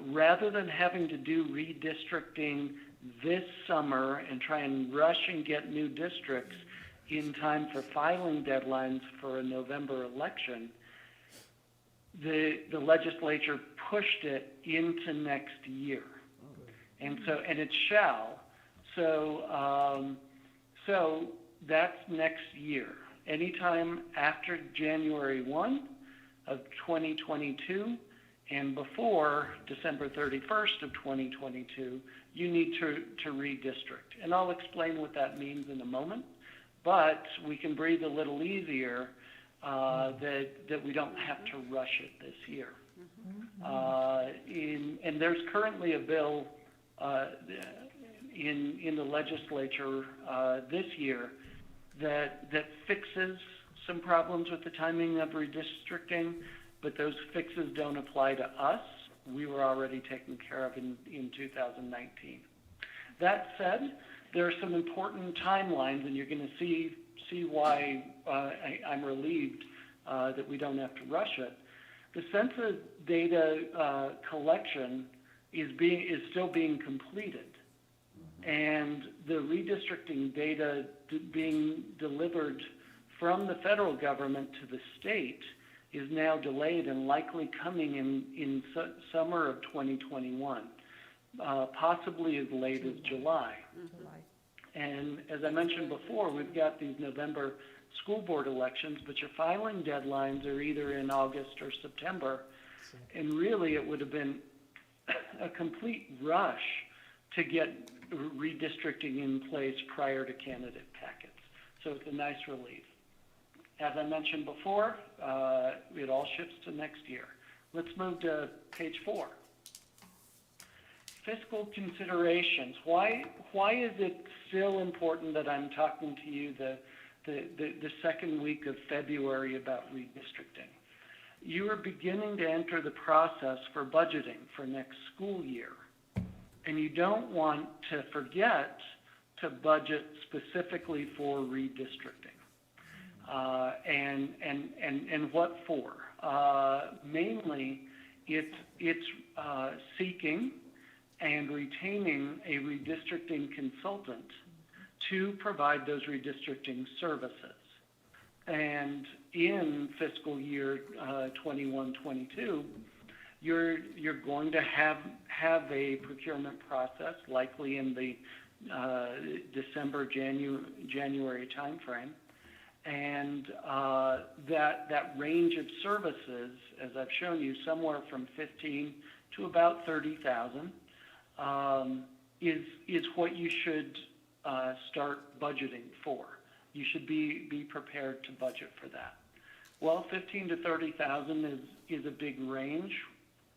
rather than having to do redistricting this summer and try and rush and get new districts in time for filing deadlines for a November election, the legislature pushed it into next year. And it shall. So that's next year. Anytime after January 1 of 2022 and before December 31st of 2022, you need to redistrict. And I'll explain what that means in a moment, but we can breathe a little easier that we don't have to rush it this year. And there's currently a bill in the legislature this year that fixes some problems with the timing of redistricting, but those fixes don't apply to us. We were already taken care of in 2019. That said, there are some important timelines, and you're going to see why I'm relieved that we don't have to rush it. The census data collection is still being completed, and the redistricting data being delivered from the federal government to the state is now delayed and likely coming in summer of 2021, possibly as late as July. And as I mentioned before, we've got these November school board elections, but your filing deadlines are either in August or September, and really it would have been a complete rush to get redistricting in place prior to candidate packets. So it's a nice relief. As I mentioned before, it all shifts to next year. Let's move to page 4. Fiscal considerations. Why is it still important that I'm talking to you the second week of February about redistricting? You are beginning to enter the process for budgeting for next school year, and you don't want to forget to budget specifically for redistricting. And what for? Mainly, it's seeking and retaining a redistricting consultant to provide those redistricting services. And in fiscal year 21-22, you're going to have a procurement process, likely in the December, January timeframe. And that range of services, as I've shown you, somewhere from 15 to about 30,000, is what you should start budgeting for. You should be prepared to budget for that. Well, 15 to 30,000 is a big range.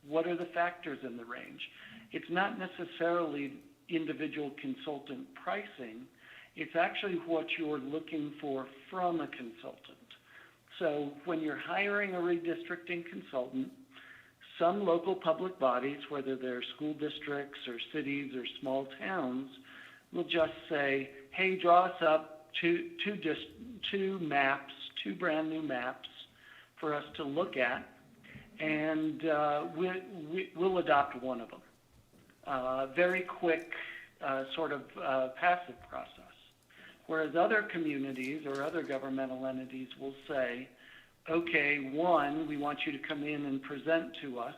What are the factors in the range? It's not necessarily individual consultant pricing. It's actually what you're looking for from a consultant. So when you're hiring a redistricting consultant, some local public bodies, whether they're school districts or cities or small towns, will just say, hey, draw us up two maps, 2 brand new maps for us to look at, and we'll adopt one of them. Very quick sort of passive process. Whereas other communities or other governmental entities will say, okay, 1, we want you to come in and present to us.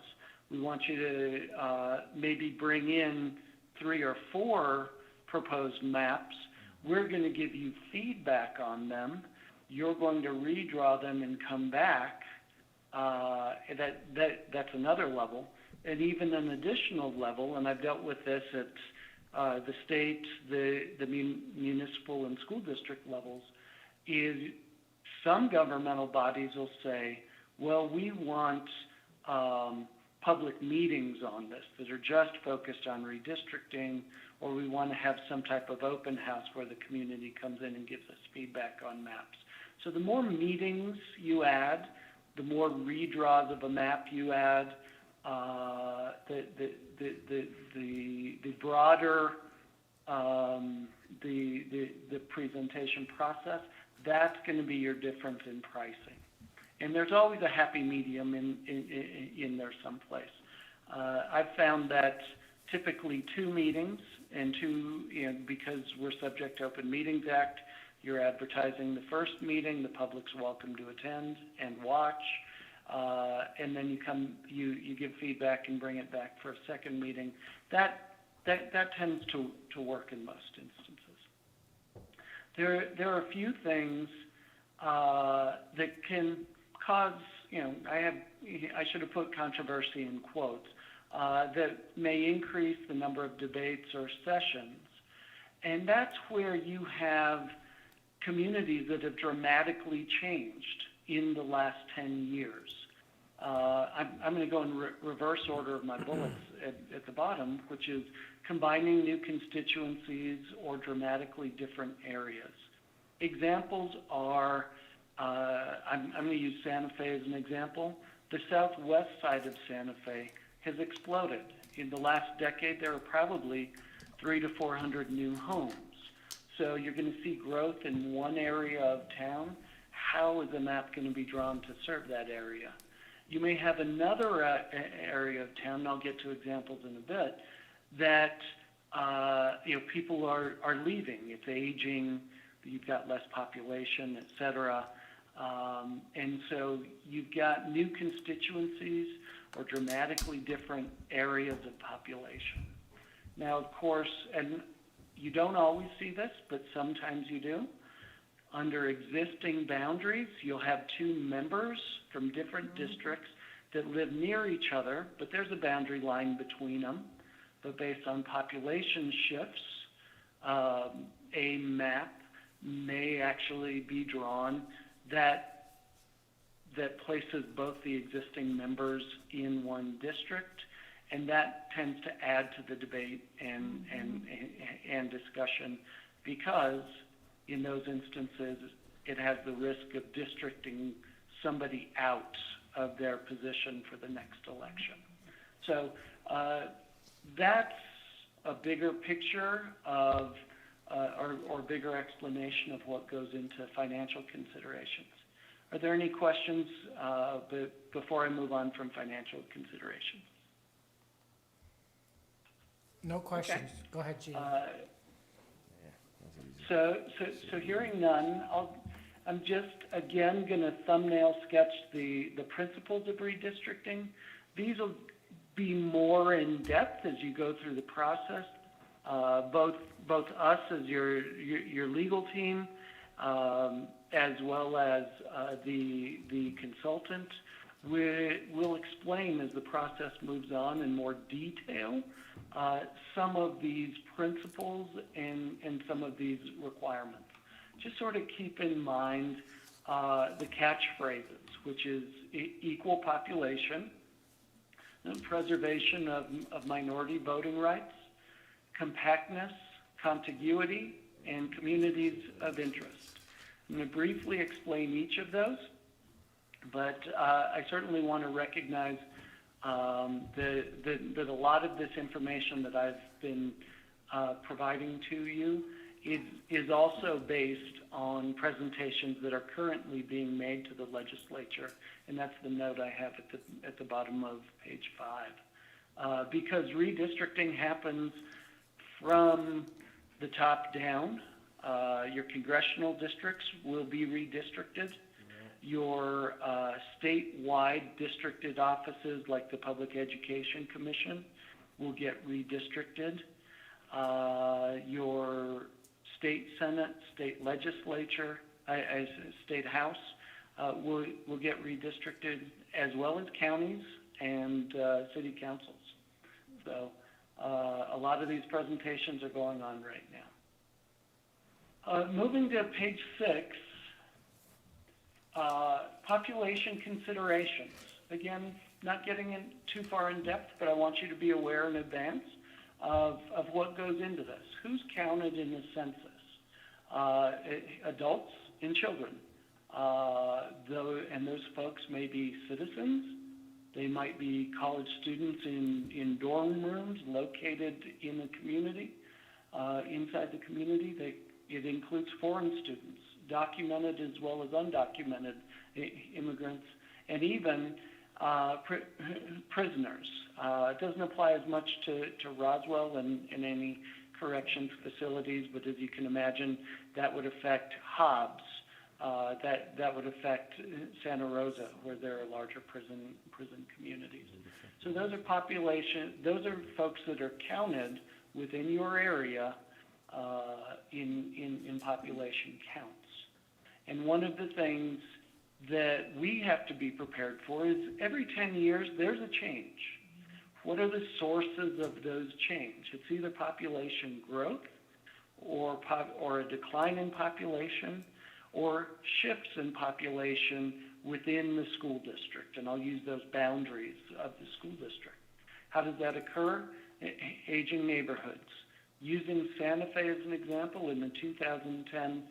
We want you to maybe bring in 3 or 4 proposed maps. We're going to give you feedback on them. You're going to redraw them and come back. That's another level. And even an additional level, and I've dealt with this at the state, the municipal and school district levels, is some governmental bodies will say, well, we want public meetings on this that are just focused on redistricting, or we want to have some type of open house where the community comes in and gives us feedback on maps. So the more meetings you add, the more redraws of a map you add, the broader the presentation process, that's going to be your difference in pricing. And there's always a happy medium in there someplace. I've found that typically 2 meetings, and because we're subject to Open Meetings Act, you're advertising the first meeting, the public's welcome to attend and watch, and then you give feedback and bring it back for a second meeting. That tends to work in most instances. There are a few things that can cause, I should have put controversy in quotes, that may increase the number of debates or sessions. And that's where you have communities that have dramatically changed in the last 10 years. I'm going to go in reverse order of my bullets at the bottom, which is combining new constituencies or dramatically different areas. Examples are, I'm going to use Santa Fe as an example. The southwest side of Santa Fe has exploded. In the last decade, there are probably 300 to 400 new homes. So you're going to see growth in one area of town. How is the map going to be drawn to serve that area? You may have another area of town, and I'll get to examples in a bit, that people are leaving. It's aging, you've got less population, et cetera. And so you've got new constituencies or dramatically different areas of population. Now, of course, and you don't always see this, but sometimes you do. Under existing boundaries, you'll have 2 members from different districts that live near each other, but there's a boundary line between them. But based on population shifts, a map may actually be drawn that places both the existing members in one district, and that tends to add to the debate and discussion, because in those instances it has the risk of districting somebody out of their position for the next election. So that's a bigger picture of or bigger explanation of what goes into financial considerations. Are there any questions before I move on from financial considerations? No questions. Okay. Go ahead, Gene. So hearing none, I'm just again going to thumbnail sketch the principles of redistricting. These will be more in depth as you go through the process. Both us as your legal team, as well as the consultant, will explain as the process moves on in more detail some of these principles and some of these requirements. Just sort of keep in mind the catchphrases, which is equal population, preservation of minority voting rights, compactness, contiguity, and communities of interest. I'm going to briefly explain each of those, but I certainly want to recognize that a lot of this information that I've been providing to you is also based on presentations that are currently being made to the legislature, and that's the note I have at the bottom of page 5. Because redistricting happens from the top down, your congressional districts will be redistricted. Your statewide districted offices, like the Public Education Commission, will get redistricted. Your state senate, state legislature, state house will get redistricted, as well as counties and city councils. So a lot of these presentations are going on right now. Moving to page 6, population considerations. Again, not getting in too far in depth, but I want you to be aware in advance of what goes into this. Who's counted in the census? Adults and children. And those folks may be citizens. They might be college students in dorm rooms located in the community. Inside the community, it includes foreign students, documented as well as undocumented immigrants, and even prisoners. It doesn't apply as much to Roswell and any corrections facilities, but as you can imagine, that would affect Hobbs. That would affect Santa Rosa, where there are larger prison communities. So those are folks that are counted within your area in population counts. And one of the things that we have to be prepared for is every 10 years there's a change. What are the sources of those change? It's either population growth or a decline in population or shifts in population within the school district. And I'll use those boundaries of the school district. How does that occur? Aging neighborhoods. Using Santa Fe as an example, in the 2010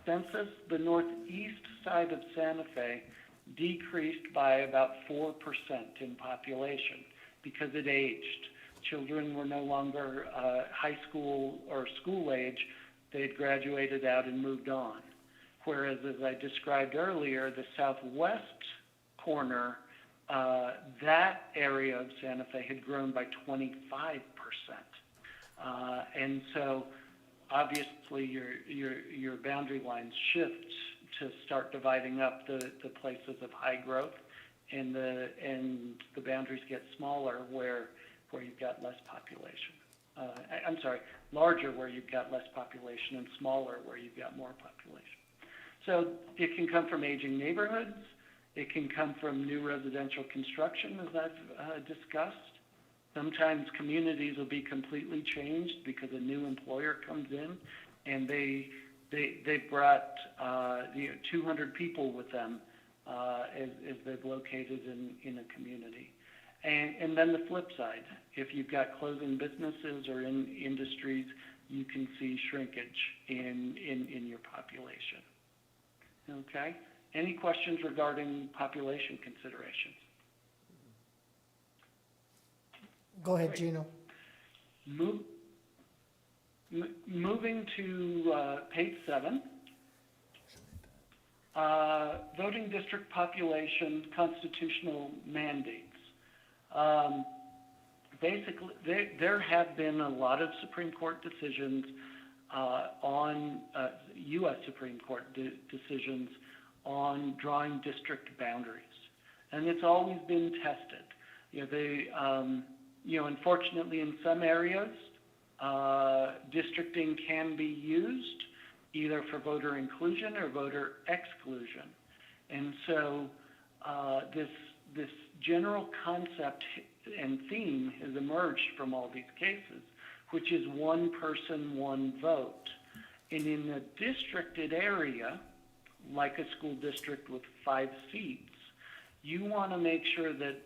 census, the northeast side of Santa Fe decreased by about 4% in population because it aged. Children were no longer high school or school age. They had graduated out and moved on. Whereas, as I described earlier, the southwest corner, that area of Santa Fe had grown by 25%. And so obviously your boundary lines shift to start dividing up the places of high growth, and the boundaries get smaller where you've got less population. I'm sorry, larger where you've got less population and smaller where you've got more population. So it can come from aging neighborhoods. It can come from new residential construction, as I've discussed. Sometimes communities will be completely changed because a new employer comes in and they've brought 200 people with them as they've located in a community. And then the flip side, if you've got closing businesses or in industries, you can see shrinkage in your population. Okay? Any questions regarding population considerations? Go ahead, Gino. Moving to page 7, voting district population constitutional mandates. Basically, there have been a lot of Supreme Court decisions on U.S. Supreme Court decisions on drawing district boundaries, and it's always been tested. Unfortunately, in some areas, districting can be used either for voter inclusion or voter exclusion. And so this general concept and theme has emerged from all these cases, which is one person, one vote. And in a districted area, like a school district with 5 seats, you want to make sure that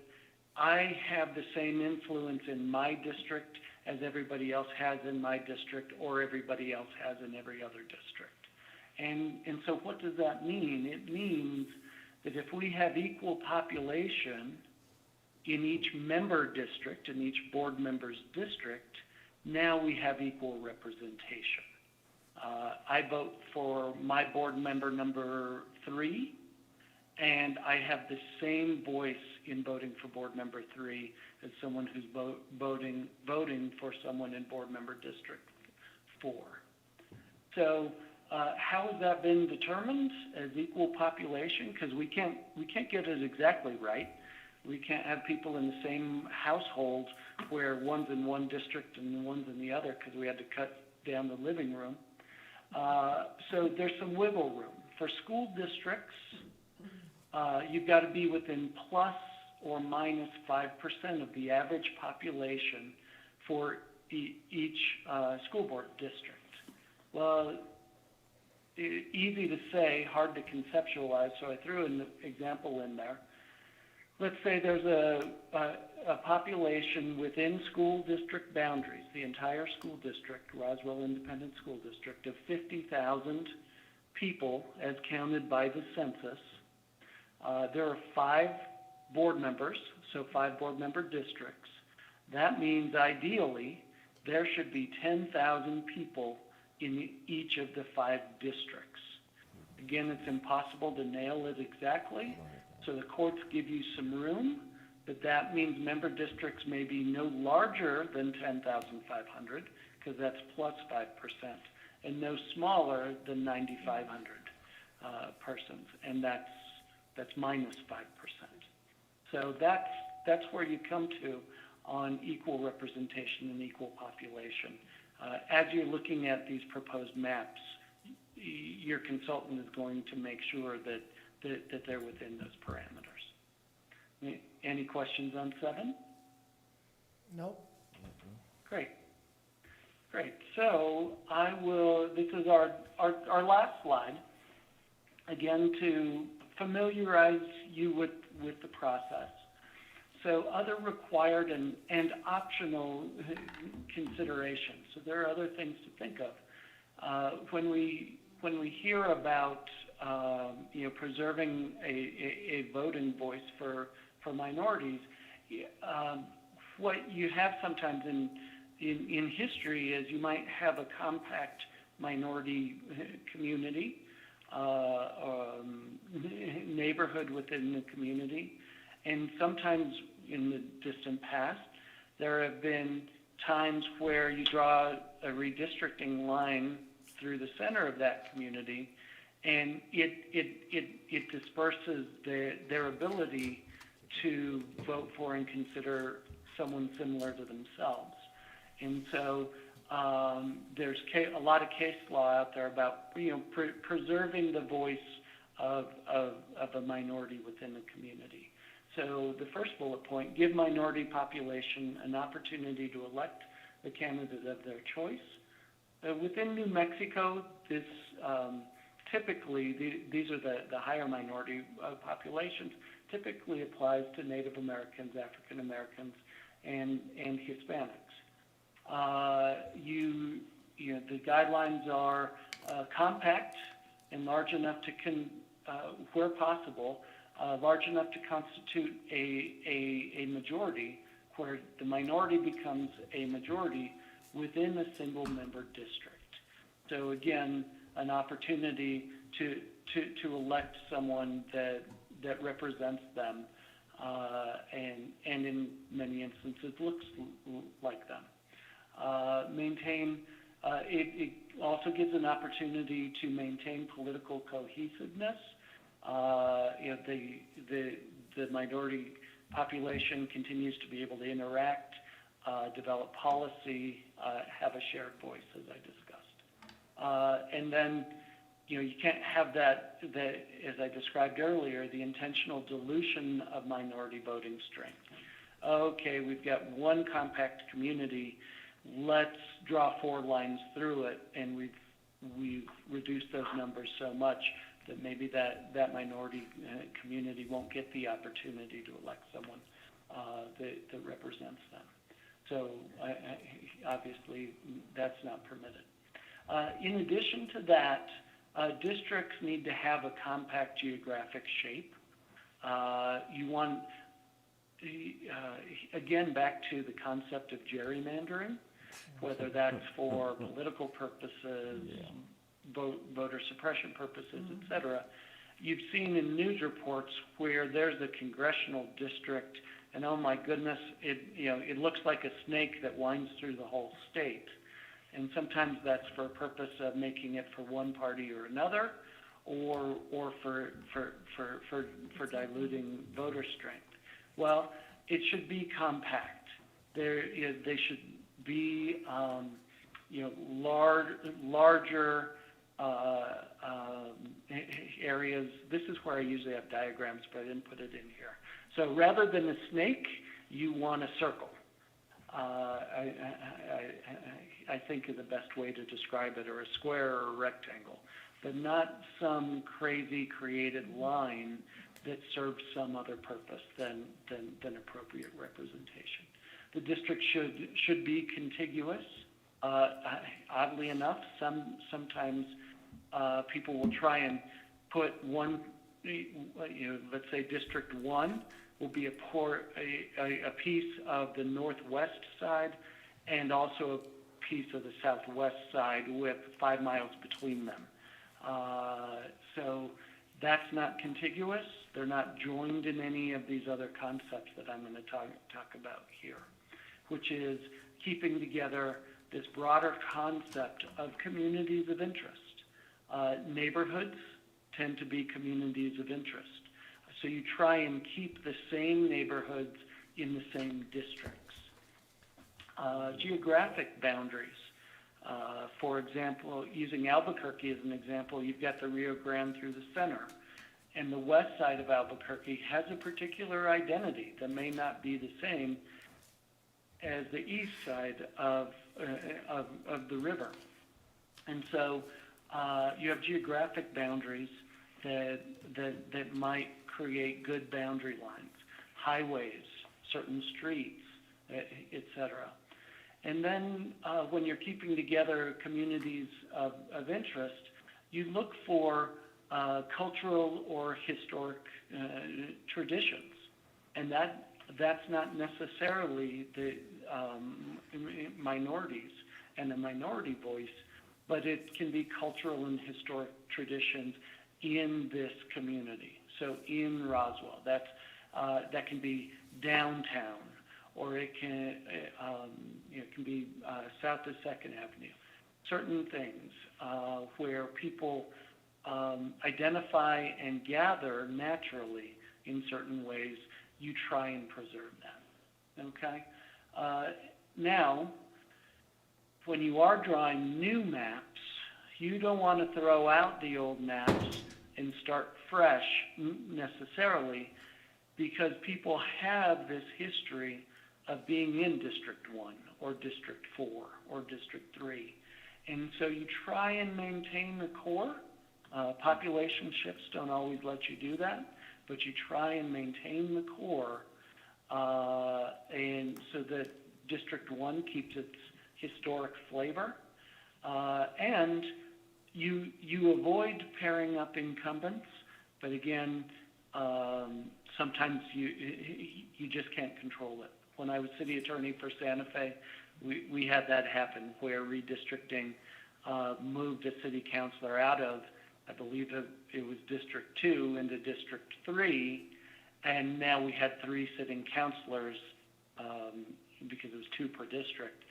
I have the same influence in my district as everybody else has in my district or everybody else has in every other district. And so what does that mean? It means that if we have equal population in each member district, in each board member's district, now we have equal representation. I vote for my board member number 3, and I have the same voice in voting for board member 3 as someone who's voting for someone in board member district 4. So how has that been determined as equal population? Because we can't get it exactly right. We can't have people in the same household where one's in one district and one's in the other because we had to cut down the living room. So there's some wiggle room. For school districts, you've got to be within plus or minus 5% of the average population for each school board district. Well, easy to say, hard to conceptualize, so I threw an example in there. Let's say there's a population within school district boundaries, the entire school district, Roswell Independent School District, of 50,000 people as counted by the census. There are 5 board members, so 5 board member districts. That means ideally there should be 10,000 people in each of the 5 districts. Again, it's impossible to nail it exactly, So the courts give you some room, but that means member districts may be no larger than 10,500, because that's plus 5%, and no smaller than 9,500 persons, and that's minus 5%. So that's where you come to on equal representation and equal population. As you're looking at these proposed maps, your consultant is going to make sure that they're within those parameters. Any questions on 7? Nope. Great. So this is our last slide, again, to familiarize you with the process. So other required and optional considerations. So there are other things to think of. When we hear about preserving a voting voice for minorities, what you have sometimes in history is you might have a compact minority community, neighborhood within the community, and sometimes in the distant past, there have been times where you draw a redistricting line through the center of that community, and it disperses their ability to vote for and consider someone similar to themselves. And so there's a lot of case law out there about preserving the voice of a minority within the community. So the first bullet point: give minority population an opportunity to elect the candidate of their choice. Within New Mexico, this typically these are the higher minority populations. Typically applies to Native Americans, African Americans, and Hispanics. The guidelines are compact and large enough to, where possible, large enough to constitute a majority, where the minority becomes a majority within a single member district. So again, an opportunity to elect someone that represents them, and in many instances looks like them. It also gives an opportunity to maintain political cohesiveness. The minority population continues to be able to interact, develop policy, have a shared voice, as I discussed. And then, you can't have that, as I described earlier, the intentional dilution of minority voting strength. Okay, we've got one compact community, let's draw 4 lines through it, and we've reduced those numbers so much that maybe that minority community won't get the opportunity to elect someone that represents them. So obviously that's not permitted. In addition to that, districts need to have a compact geographic shape. You want, again, back to the concept of gerrymandering, whether that's for political purposes, voter suppression purposes, et cetera. You've seen in news reports where there's a congressional district, and oh my goodness, it looks like a snake that winds through the whole state. And sometimes that's for a purpose of making it for one party or another, or for diluting voter strength. Well, it should be compact. They should be larger areas. This is where I usually have diagrams, but I didn't put it in here. So rather than a snake, you want a circle. I think is the best way to describe it, or a square or a rectangle, but not some crazy created line that serves some other purpose than appropriate representation. The district should be contiguous. Oddly enough, sometimes people will try and put one, let's say District 1 will be a piece of the northwest side and also a piece of the southwest side with 5 miles between them. So That's not contiguous. They're not joined in any of these other concepts that I'm going to talk about here, which is keeping together this broader concept of communities of interest. Neighborhoods tend to be communities of interest. So you try and keep the same neighborhoods in the same districts. Geographic boundaries. For example, using Albuquerque as an example, you've got the Rio Grande through the center. And the west side of Albuquerque has a particular identity that may not be the same as the east side of the river. And so you have geographic boundaries that might create good boundary lines, highways, certain streets, et cetera. And then when you're keeping together communities of interest, you look for cultural or historic traditions. And that's not necessarily the minorities and a minority voice, but it can be cultural and historic traditions in this community. So in Roswell, that can be downtown, or it can be south of 2nd Avenue. Certain things where people identify and gather naturally in certain ways, you try and preserve that. Okay? Now, when you are drawing new maps, you don't want to throw out the old maps and start fresh necessarily, because people have this history of being in District 1 or District 4 or District 3. And so you try and maintain the core. Population shifts don't always let you do that, but you try and maintain the core, and so that District 1 keeps its historic flavor, and you avoid pairing up incumbents, but again, sometimes you just can't control it. When I was city attorney for Santa Fe, we had that happen where redistricting moved a city councilor out of, I believe it was District 2 into District 3, and now we had 3 sitting councilors because it was 2 per district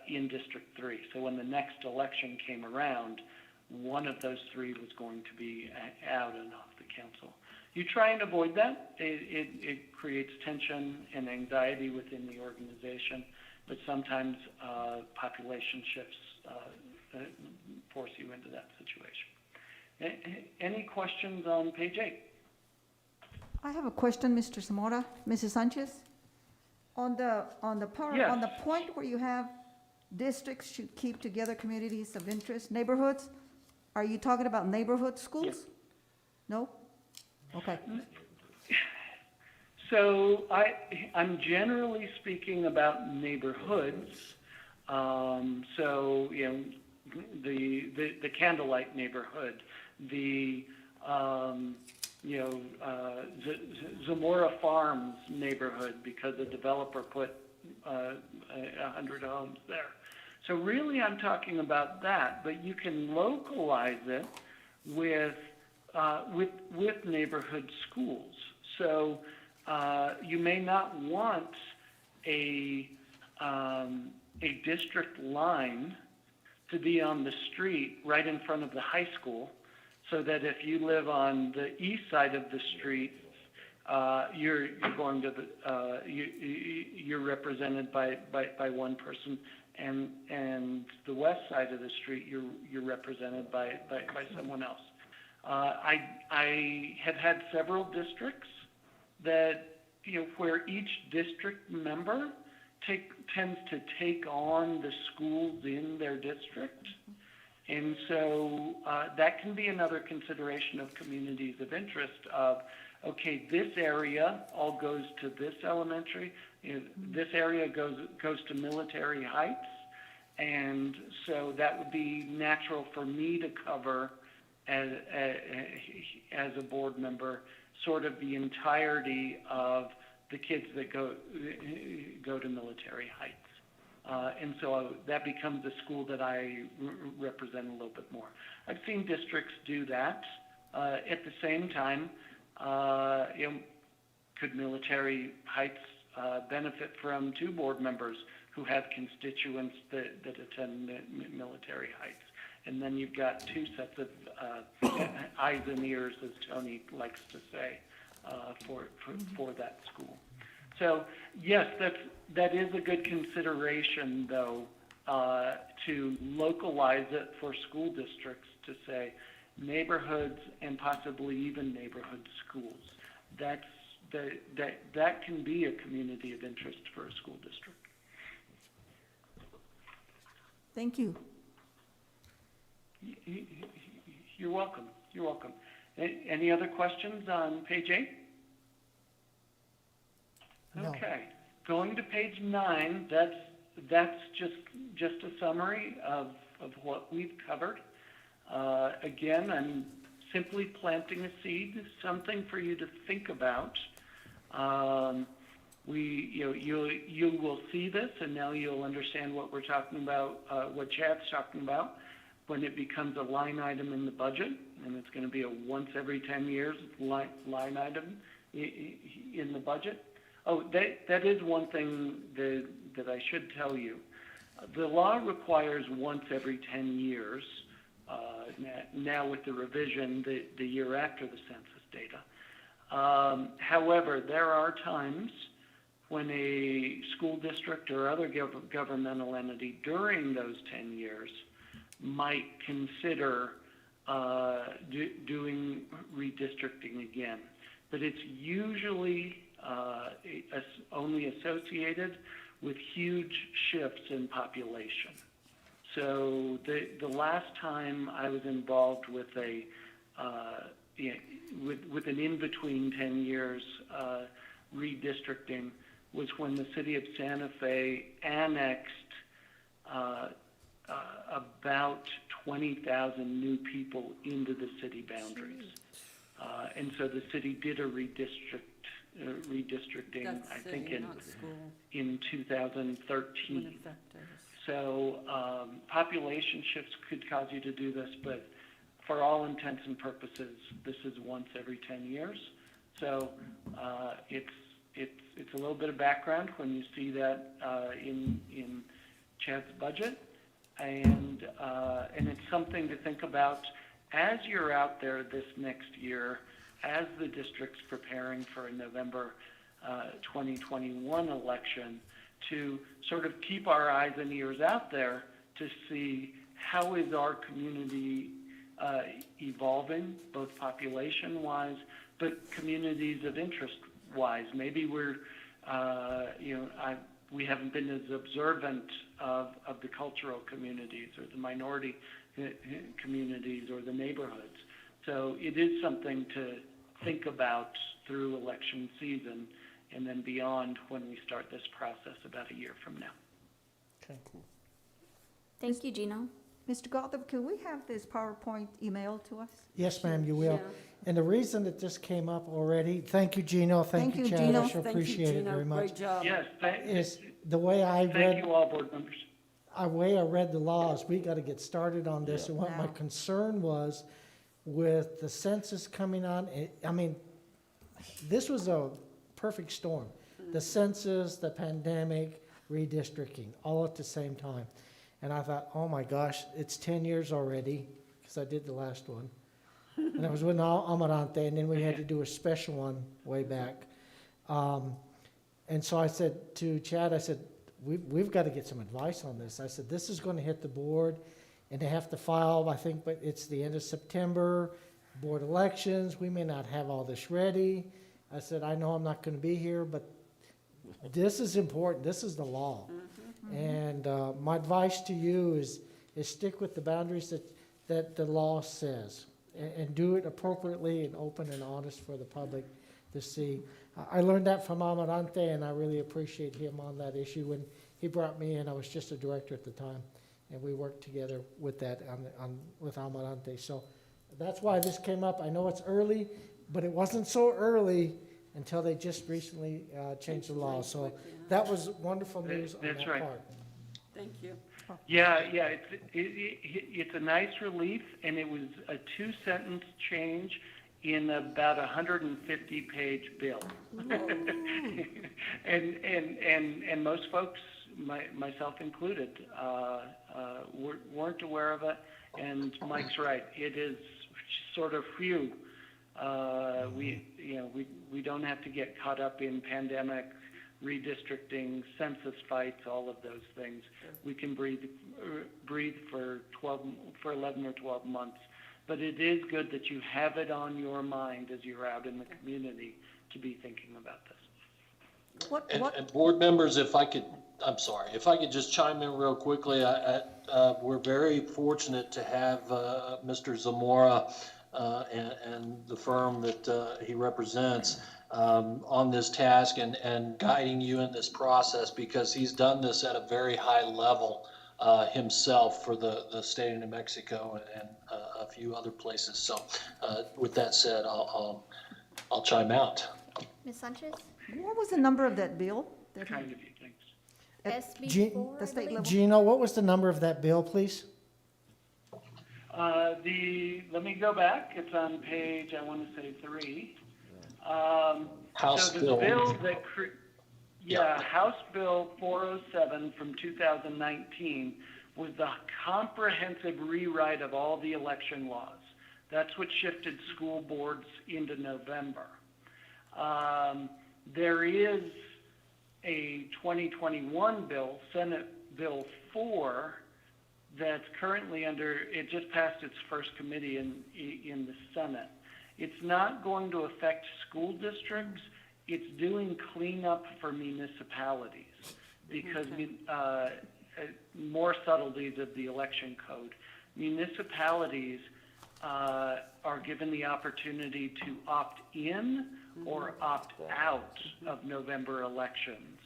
in District 3. So when the next election came around, one of those 3 was going to be out and off the council. You try and avoid that. It creates tension and anxiety within the organization, but sometimes population shifts force you into that situation. Any questions on page 8? I have a question, Mr. Zamora. Mrs. Sanchez? On the part, Yes. on the point where you have districts should keep together communities of interest, neighborhoods, are you talking about neighborhood schools? No? Okay. So I'm generally speaking about neighborhoods. So, the Candlelight neighborhood, the, Zamora Farms neighborhood, because the developer put 100 homes there. So really I'm talking about that, but you can localize it with neighborhood schools. So you may not want a district line to be on the street right in front of the high school, so that if you live on the east side of the street, you're going to you're represented by one person, and the west side of the street you're represented by someone else. I have had several districts that, where each district member tends to take on the schools in their district. And so that can be another consideration of communities of interest of, okay, this area all goes to this elementary, this area goes to Military Heights, and so that would be natural for me to cover as a board member, sort of the entirety of the kids that go to Military Heights. And so that becomes a school that I represent a little bit more. I've seen districts do that, At the same time, could Military Heights benefit from 2 board members who have constituents that attend Military Heights? And then you've got 2 sets of eyes and ears, as Tony likes to say, for that school. So yes, that is a good consideration, though, to localize it for school districts to say neighborhoods and possibly even neighborhood schools. That can be a community of interest for a school district. Thank you. You're welcome. You're welcome. Any other questions on page 8? No. Okay. Going to page 9, that's just a summary of what we've covered. Again, I'm simply planting a seed, something for you to think about. You will see this, and now you'll understand what we're talking about, what Chad's talking about, when it becomes a line item in the budget, and it's going to be a once every 10 years line item in the budget. Oh, that is one thing that I should tell you. The law requires once every 10 years. Now with the revision, the year after the census data. However, there are times when a school district or other governmental entity during those 10 years might consider doing redistricting again. But it's usually only associated with huge shifts in population. So the last time I was involved with with an in-between 10 years redistricting was when the city of Santa Fe annexed about 20,000 new people into the city boundaries. And so the city did a redistricting, That's I think, city, not school. in 2013. Wouldn't affect us. So population shifts could cause you to do this, but for all intents and purposes, this is once every 10 years. So it's a little bit of background when you see that in Chad's budget, and it's something to think about as you're out there this next year, as the district's preparing for a November 2021 election, to sort of keep our eyes and ears out there to see how is our community evolving, both population-wise, but communities of interest-wise. Maybe we're, we haven't been as observant of the cultural communities or the minority communities or the neighborhoods. So it is something to think about through election season and then beyond when we start this process about a year from now. Okay. Thank you, Gino. Mr. Gottlieb, can we have this PowerPoint emailed to us? Yes, ma'am, you will. Yeah. And the reason that this came up already, thank you, Gino, thank you, Chad, Gino. I sure Thank you, appreciate it Gino. very much. Great job. Yes, Is the way I thank read, you all, board members. the way I read the laws, we got to get started on this. And what my Now. concern was with the census coming on, this was a perfect storm. The census, the pandemic, redistricting, all at the same time. And I thought, oh my gosh, it's 10 years already, because I did the last one. And I was with Amarante, and then we had to do a special one way back. And so I said to Chad, I said, we've got to get some advice on this. I said, this is going to hit the board, and they have to file, I think, but it's the end of September, board elections. We may not have all this ready. I said, I know I'm not going to be here, but this is important. This is the law. And my advice to you is stick with the boundaries that the law says, and do it appropriately and open and honest for the public to see. I learned that from Amarante, and I really appreciate him on that issue. When he brought me in, I was just a director at the time, and we worked together with that with Amarante. So that's why this came up. I know it's early, but it wasn't so early until they just recently changed the law. So that was wonderful news on That's that right. part. Thank you. Yeah, it's a nice relief, and it was a 2-sentence change in about 150-page bill. and most folks, myself included, weren't aware of it. And Mike's right; it is sort of few. We don't have to get caught up in pandemic, redistricting, census fights, all of those things. We can breathe for 11 or 12 months. But it is good that you have it on your mind as you're out in the community to be thinking about this. And board members, if I could just chime in real quickly. We're very fortunate to have Mr. Zamora and the firm that he represents on this task and guiding you in this process, because he's done this at a very high level himself for the state of New Mexico and a few other places. So with that said, I'll chime out. Ms. Sanchez? What was the number of that bill? Kind of you, thanks. SB 4, the I state believe? level? Gino, what was the number of that bill, please? Let me go back. It's on page, I want to say 3. House so the bill. bill that, House Bill 407 from 2019 was the comprehensive rewrite of all the election laws. That's what shifted school boards into November. There is a 2021 bill, Senate Bill 4, that's currently it just passed its first committee in the Senate. It's not going to affect school districts. It's doing cleanup for municipalities because more subtleties of the election code. Municipalities are given the opportunity to opt in or opt out of November elections.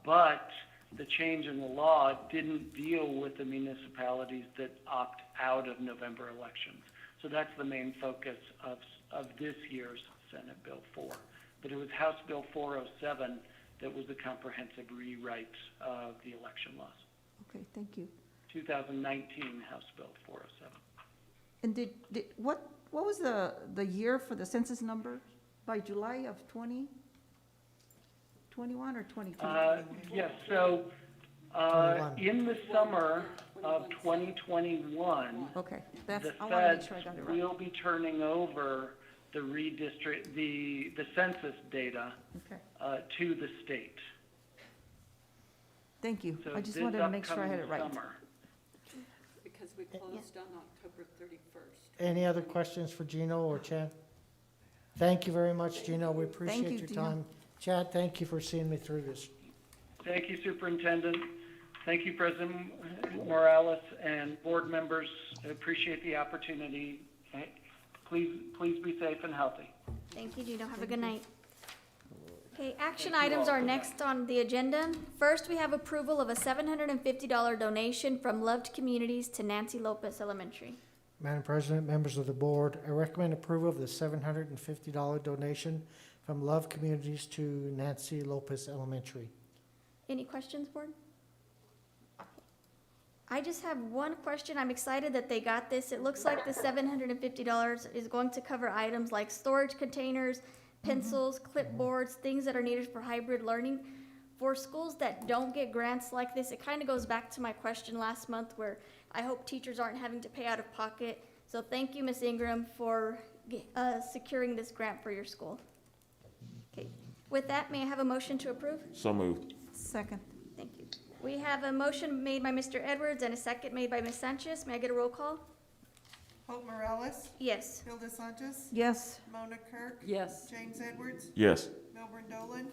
But the change in the law didn't deal with the municipalities that opt out of November elections. So that's the main focus of this year's Senate Bill 4. But it was House Bill 407 that was the comprehensive rewrite of the election laws. Okay, thank you. 2019 House Bill 407. And what was the year for the census number? By July of 2021 or 2022? Yes, so 21. in the summer of 2021, Okay, the I want to make feds sure I got it right. will be turning over the the census data Okay, to the state. thank you. So I just this wanted to make sure I had it upcoming right. summer. Because we closed on October 31st. Any other questions for Gino or Chad? Thank you very much, Gino. We appreciate you, your Gino. time. Chad, thank you for seeing me through this. Thank you, Superintendent. Thank you, President Morales and board members. I appreciate the opportunity. Please be safe and healthy. Thank you, Gino. Have a good night. Okay, action items are next on the agenda. First, we have approval of a $750 donation from Loved Communities to Nancy Lopez Elementary. Madam President, members of the board, I recommend approval of the $750 donation from Love Communities to Nancy Lopez Elementary. Any questions, board? I just have one question. I'm excited that they got this. It looks like the $750 is going to cover items like storage containers, pencils, clipboards, things that are needed for hybrid learning. For schools that don't get grants like this, it kind of goes back to my question last month where I hope teachers aren't having to pay out of pocket. So thank you, Ms. Ingram, for securing this grant for your school. Okay, with that, may I have a motion to approve? So moved. Second. Thank you. We have a motion made by Mr. Edwards and a second made by Ms. Sanchez. May I get a roll call? Hope Morales, Yes. Hilda Sanchez, Yes, Mona Kirk, Yes. James Edwards, Yes. Milburn Dolan,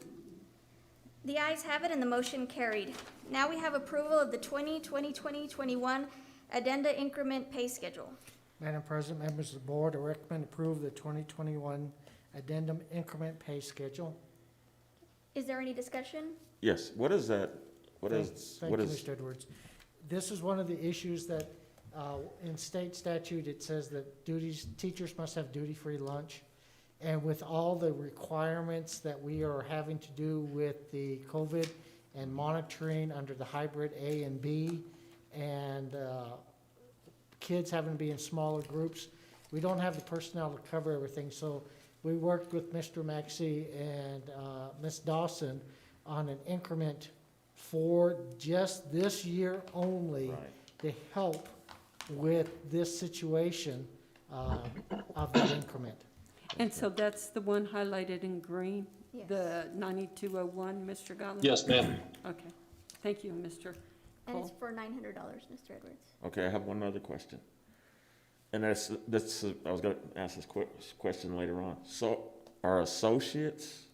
The ayes have it and the motion carried. Now we have approval of the 2020-2021 addenda increment pay schedule. Madam President, members of the board, I recommend approval of the 2021 addendum increment pay schedule. Is there any discussion? Yes. What is that? What Thank is, you, what is, Mr. Edwards. This is one of the issues that, in state statute, it says that teachers must have duty-free lunch. And with all the requirements that we are having to do with the COVID and monitoring under the hybrid A and B, and kids having to be in smaller groups. We don't have the personnel to cover everything, so we worked with Mr. Maxey and Ms. Dawson on an increment for just this year only Right. to help with this situation of that increment. And so that's the one highlighted in green? Yes. The 9201, Mr. Gottlieb? Yes, ma'am. Okay. Thank you, Mr. And it's Cole. for $900, Mr. Edwards. Okay, I have one other question. And that's, I was gonna ask this question later on. So are associates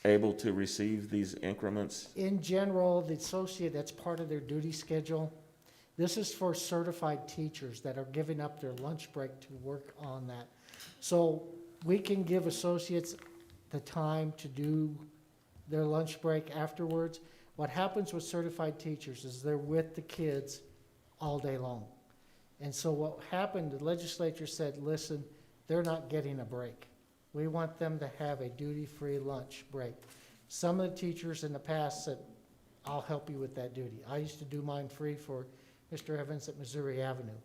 able to receive these increments? In general, the associate, that's part of their duty schedule. This is for certified teachers that are giving up their lunch break to work on that. So we can give associates the time to do their lunch break afterwards. What happens with certified teachers is they're with the kids all day long. And so what happened, the legislature said, listen, they're not getting a break. We want them to have a duty-free lunch break. Some of the teachers in the past said, I'll help you with that duty. I used to do mine free for Mr. Evans at Missouri Avenue,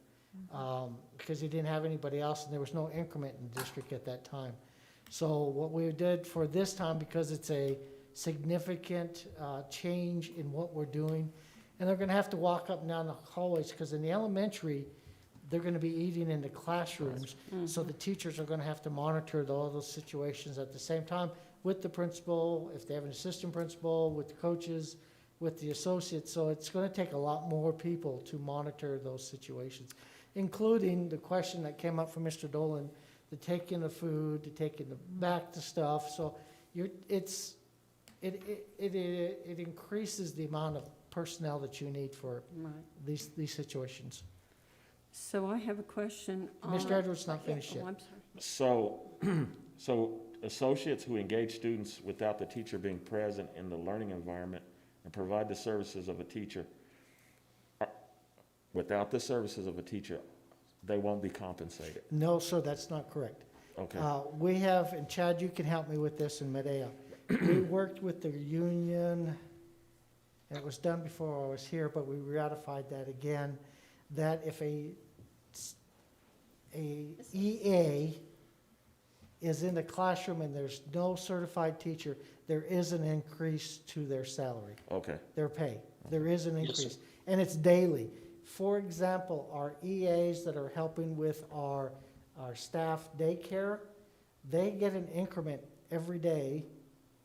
because he didn't have anybody else, and there was no increment in the district at that time. So what we did for this time, because it's a significant change in what we're doing, and they're gonna have to walk up and down the hallways, because in the elementary, they're gonna be eating in the classrooms, so the teachers are gonna have to monitor all those situations at the same time with the principal, if they have an assistant principal, with the coaches, with the associates. So it's gonna take a lot more people to monitor those situations, including the question that came up from Mr. Dolan, the taking the food, the taking the back the stuff. So it increases the amount of personnel that you need for Right. these situations. So I have a question on. Mr. Edwards not finished Oh, yet. I'm sorry. So associates who engage students without the teacher being present in the learning environment and provide the services of a teacher, without the services of a teacher, they won't be compensated. No, sir, that's not correct. Okay, We have, and Chad, you can help me with this in Medea. We worked with the union, and it was done before I was here, but we ratified that again, that if a EA is in the classroom and there's no certified teacher, there is an increase to their salary, okay, their pay. There is an Yes, sir. increase, and it's daily. For example, our EAs that are helping with our staff daycare, they get an increment every day,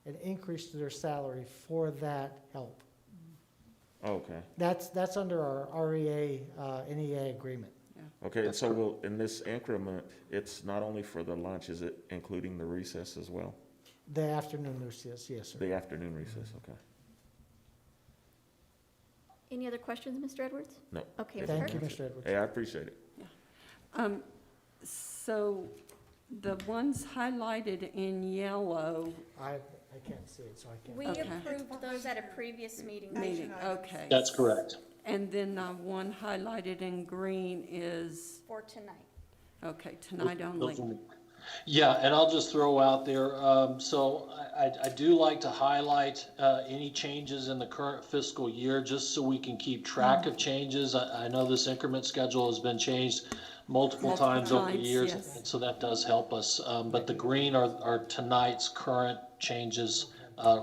an increase to their salary for that help. okay. That's under our REA, NEA agreement. Okay, and so in this increment, it's not only for the lunch, is it including the recess as well? The afternoon recess, yes, sir. The afternoon recess, okay. Any other questions, Mr. Edwards? No. Okay, Ms. Thank Kirk? you, Mr. Edwards. Hey, I appreciate it. So the ones highlighted in yellow I can't see it, so I can't. We Okay. approved those at a previous meeting. meeting, items. okay. That's correct. And then one highlighted in green is, For tonight. okay, tonight only. Yeah, and I'll just throw out there, so I do like to highlight any changes in the current fiscal year, just so we can keep track of changes. I know this increment schedule has been changed multiple times over the times, years, yes. and so that does help us. But the green are tonight's current changes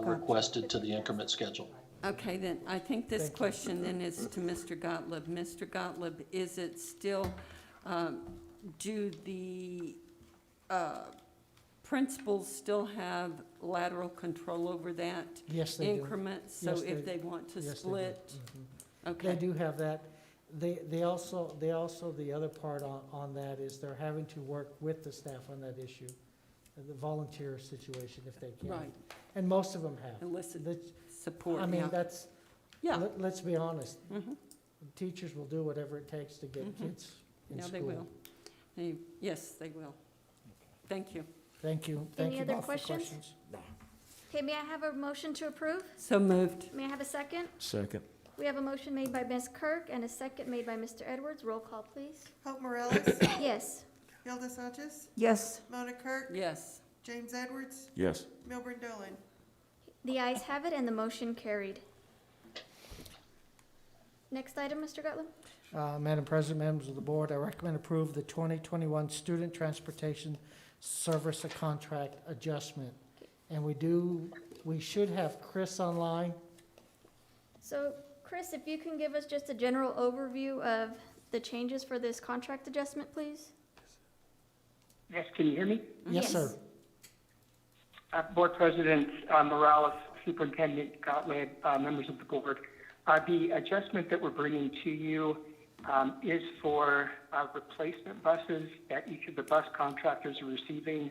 requested to the increment schedule. Okay, then, I think this question then is to Mr. Gottlieb. Mr. Gottlieb, is it still, do the principals still have lateral control over that Yes, they do. increment? So Yes, if they- they want to Yes, they do. split? They Okay, do have that. They also, the other part on that is they're having to work with the staff on that issue, the volunteer situation if they can. right, And most of them have. elicit That's- support, I mean, yeah. that's, Yeah, let's be honest, mhm. teachers will do whatever it takes to get Mhm. kids in Yeah, school. they will. Yes, they will. Thank you. Thank you. Thank Any you other both for questions? Okay, may I have a motion to approve? So moved. May I have a second? Second. We have a motion made by Ms. Kirk and a second made by Mr. Edwards. Roll call, please. Hope Morales, Yes. Hilda Sanchez, Yes. Mona Kirk, Yes. James Edwards, Yes. Milburn Dolan. The ayes have it and the motion carried. Next item, Mr. Gottlieb? Madam President, members of the board, I recommend approve the 2021 Student Transportation Service Contract Adjustment. And we should have Chris online. So, Chris, if you can give us just a general overview of the changes for this contract adjustment, please? Yes, can you hear me? Yes, sir. Board President Morales, Superintendent Gottlieb, members of the board. The adjustment that we're bringing to you is for replacement buses that each of the bus contractors are receiving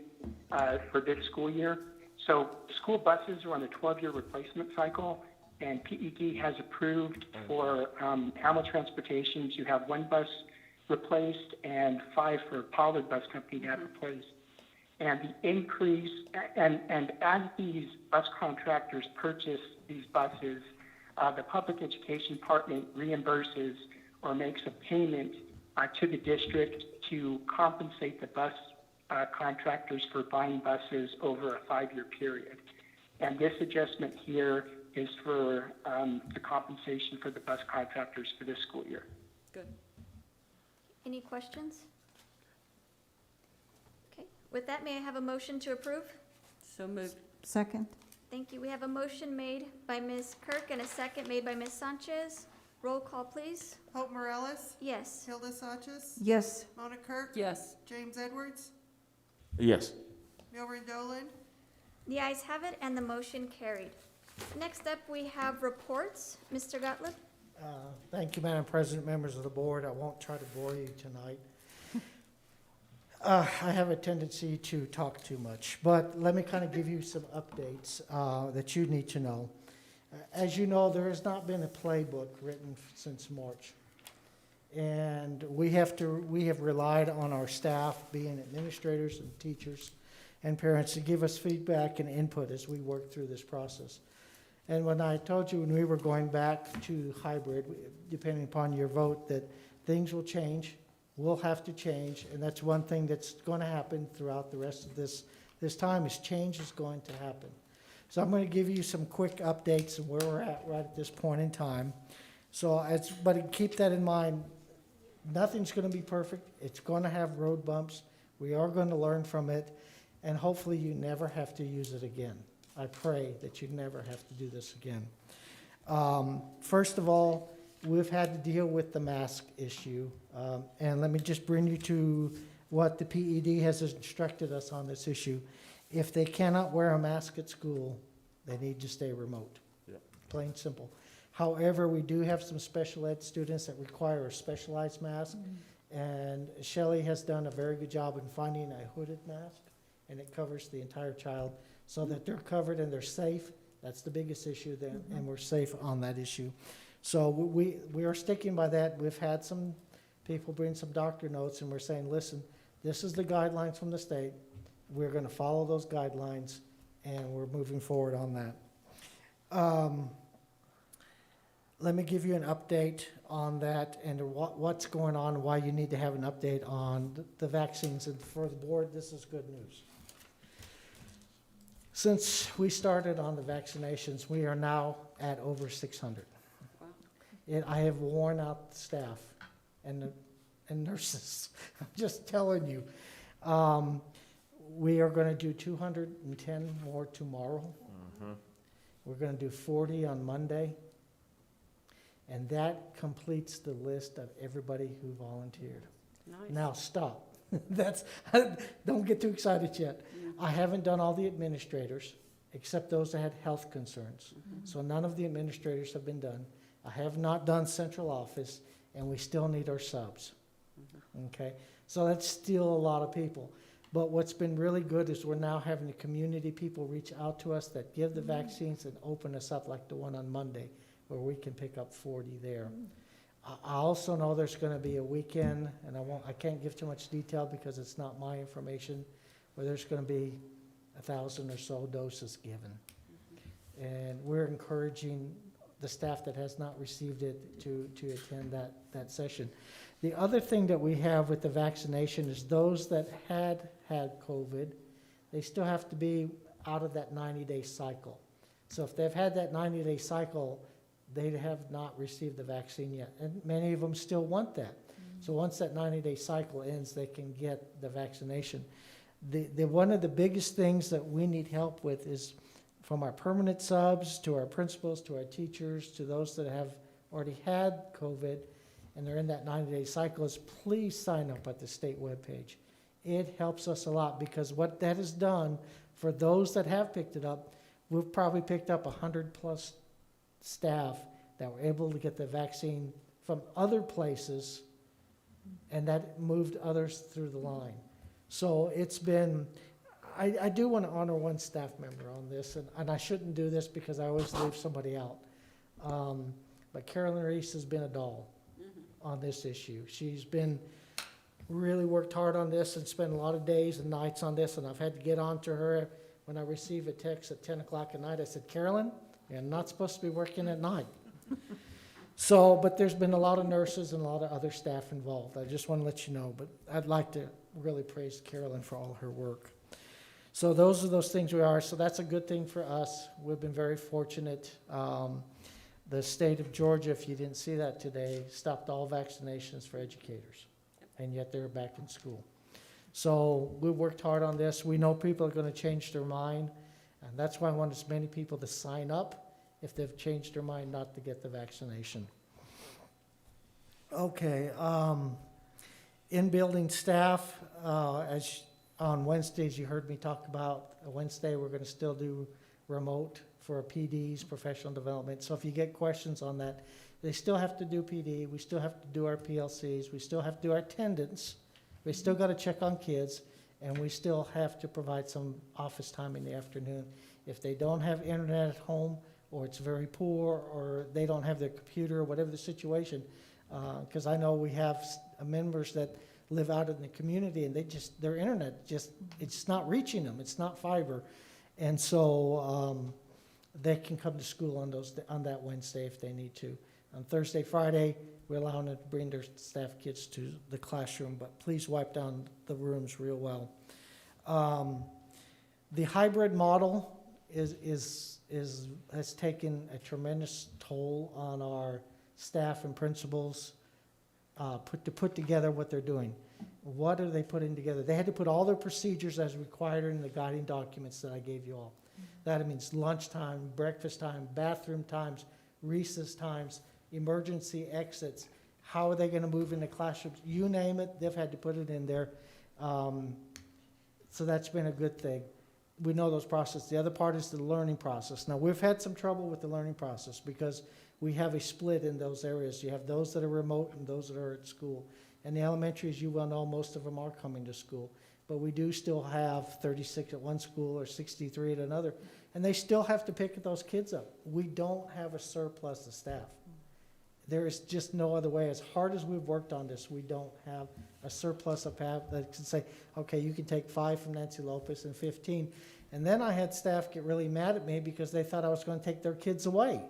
for this school year. So school buses are on a 12-year replacement cycle, and PED has approved for Hamel Transportation to have 1 bus replaced and 5 for Pollard Bus Company to have replaced. And the increase, and as these bus contractors purchase these buses, the public education department reimburses or makes a payment to the district to compensate the bus contractors for buying buses over a 5-year period. And this adjustment here is for the compensation for the bus contractors for this school year. Good. Any questions? Okay, with that, may I have a motion to approve? So moved. Second? Thank you. We have a motion made by Ms. Kirk and a second made by Ms. Sanchez. Roll call, please. Hope Morales, Yes. Hilda Sanchez, Yes. Mona Kirk, Yes. James Edwards, Yes. Milburn Dolan, The ayes have it and the motion carried. Next up, we have reports. Mr. Gottlieb? Thank you, Madam President, members of the board. I won't try to bore you tonight. I have a tendency to talk too much, but let me kind of give you some updates that you need to know. As you know, there has not been a playbook written since March. And we have relied on our staff, being administrators and teachers and parents, to give us feedback and input as we work through this process. And when I told you when we were going back to hybrid, depending upon your vote, that things will change, we'll have to change, and that's one thing that's going to happen throughout the rest of this time, is change is going to happen. So I'm going to give you some quick updates of where we're at right at this point in time. But keep that in mind, nothing's going to be perfect. It's going to have road bumps. We are going to learn from it, and hopefully you never have to use it again. I pray that you never have to do this again. First of all, we've had to deal with the mask issue, and let me just bring you to what the PED has instructed us on this issue. If they cannot wear a mask at school, they need to stay remote. Yep. Plain simple. However, we do have some special ed students that require a specialized mask, and Shelley has done a very good job in finding a hooded mask, and it covers the entire child so that they're covered and they're safe. That's the biggest issue then, and we're safe on that issue. So we are sticking by that. We've had some people bring some doctor notes, and we're saying, listen, this is the guidelines from the state. We're going to follow those guidelines, and we're moving forward on that. Let me give you an update on that and what's going on, why you need to have an update on the vaccines. And for the board, this is good news. Since we started on the vaccinations, we are now at over 600. Wow. I have worn out the staff and nurses. I'm just telling you. We are going to do 210 more tomorrow. We're going to do 40 on Monday. And that completes the list of everybody who volunteered. Nice. Now, stop. Don't get too excited yet. I haven't done all the administrators, except those that had health concerns. So none of the administrators have been done. I have not done central office, and we still need our subs. Okay? So that's still a lot of people. But what's been really good is we're now having the community people reach out to us that give the vaccines and open us up, like the one on Monday, where we can pick up 40 there. I also know there's going to be a weekend, and I can't give too much detail because it's not my information, where there's going to be 1,000 or so doses given. And we're encouraging the staff that has not received it to attend that session. The other thing that we have with the vaccination is those that had COVID, they still have to be out of that 90-day cycle. So if they've had that 90-day cycle, they have not received the vaccine yet. And many of them still want that. So once that 90-day cycle ends, they can get the vaccination. One of the biggest things that we need help with is from our permanent subs to our principals to our teachers to those that have already had COVID and they're in that 90-day cycle is please sign up at the state webpage. It helps us a lot because what that has done for those that have picked it up, we've probably picked up 100+ staff that were able to get the vaccine from other places, and that moved others through the line. So it's been, I do want to honor one staff member on this, and I shouldn't do this because I always leave somebody out. But Carolyn Reese has been a doll on this issue. She's been really worked hard on this and spent a lot of days and nights on this, and I've had to get on to her when I receive a text at 10 o'clock at night. I said, Carolyn, you're not supposed to be working at night. So, but there's been a lot of nurses and a lot of other staff involved. I just want to let you know, but I'd like to really praise Carolyn for all her work. So those are those things we are. So that's a good thing for us. We've been very fortunate. The state of Georgia, if you didn't see that today, stopped all vaccinations for educators, and yet they're back in school. So we worked hard on this. We know people are going to change their mind, and that's why I want as many people to sign up if they've changed their mind not to get the vaccination. Okay, in-building staff, as on Wednesdays you heard me talk about, Wednesday we're going to still do remote for PDs, professional development. So if you get questions on that, they still have to do PD, we still have to do our PLCs, we still have to do our attendance, we still got to check on kids, and we still have to provide some office time in the afternoon. If they don't have internet at home, or it's very poor, or they don't have their computer, or whatever the situation, because I know we have members that live out in the community and their internet it's not reaching them, it's not fiber. And so they can come to school on that Wednesday if they need to. On Thursday, Friday, we allow them to bring their staff kids to the classroom, but please wipe down the rooms real well. The hybrid model has taken a tremendous toll on our staff and principals to put together what they're doing. What are they putting together? They had to put all their procedures as required in the guiding documents that I gave you all. That means lunchtime, breakfast time, bathroom times, recess times, emergency exits. How are they going to move into classrooms? You name it, they've had to put it in there. So that's been a good thing. We know those processes. The other part is the learning process. Now, we've had some trouble with the learning process because we have a split in those areas. You have those that are remote and those that are at school. And the elementary, as you well know, most of them are coming to school. But we do still have 36 at one school or 63 at another. And they still have to pick those kids up. We don't have a surplus of staff. There is just no other way. As hard as we've worked on this, we don't have a surplus of staff that can say, okay, you can take 5 from Nancy Lopez and 15. And then I had staff get really mad at me because they thought I was going to take their kids away.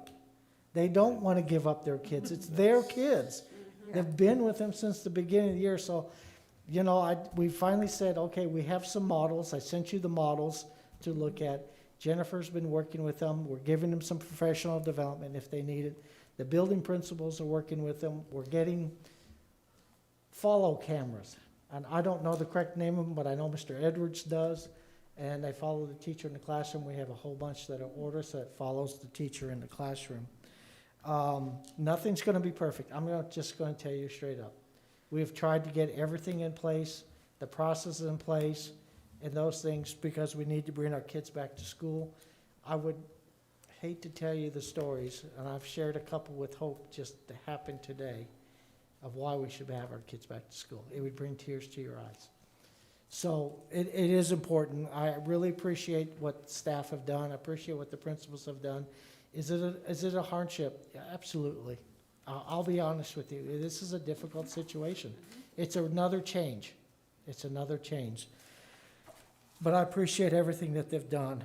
They don't want to give up their kids. It's their kids. They've been with them since the beginning of the year. So, you know, we finally said, okay, we have some models. I sent you the models to look at. Jennifer's been working with them. We're giving them some professional development if they need it. The building principals are working with them. We're getting follow cameras. And I don't know the correct name of them, but I know Mr. Edwards does. And they follow the teacher in the classroom. We have a whole bunch that are ordered, so it follows the teacher in the classroom. Nothing's going to be perfect. I'm just going to tell you straight up. We've tried to get everything in place, the process in place, and those things because we need to bring our kids back to school. I would hate to tell you the stories, and I've shared a couple with Hope just to happen today of why we should have our kids back to school. It would bring tears to your eyes. So it is important. I really appreciate what staff have done. I appreciate what the principals have done. Is it a hardship? Yeah, absolutely. I'll be honest with you. This is a difficult situation. It's another change. It's another change. But I appreciate everything that they've done.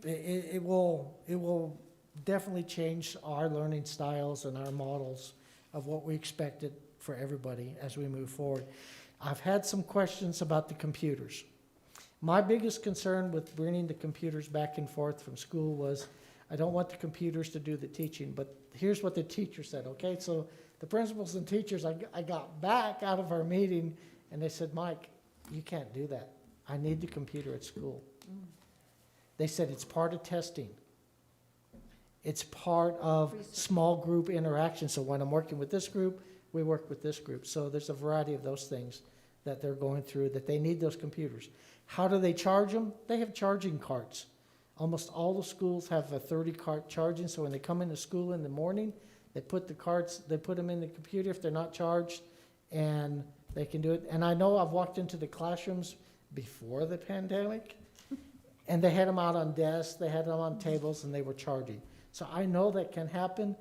It will definitely change our learning styles and our models of what we expected for everybody as we move forward. I've had some questions about the computers. My biggest concern with bringing the computers back and forth from school was, I don't want the computers to do the teaching, but here's what the teacher said, okay? So the principals and teachers, I got back out of our meeting, and they said, Mike, you can't do that. I need the computer at school. They said it's part of testing. It's part of small group interaction. So when I'm working with this group, we work with this group. So there's a variety of those things that they're going through, that they need those computers. How do they charge them? They have charging carts. Almost all the schools have a 30-cart charging, so when they come into school in the morning, they put them in the computer if they're not charged, and they can do it. And I know I've walked into the classrooms before the pandemic, and they had them out on desks, they had them on tables, and they were charging. So I know that can happen.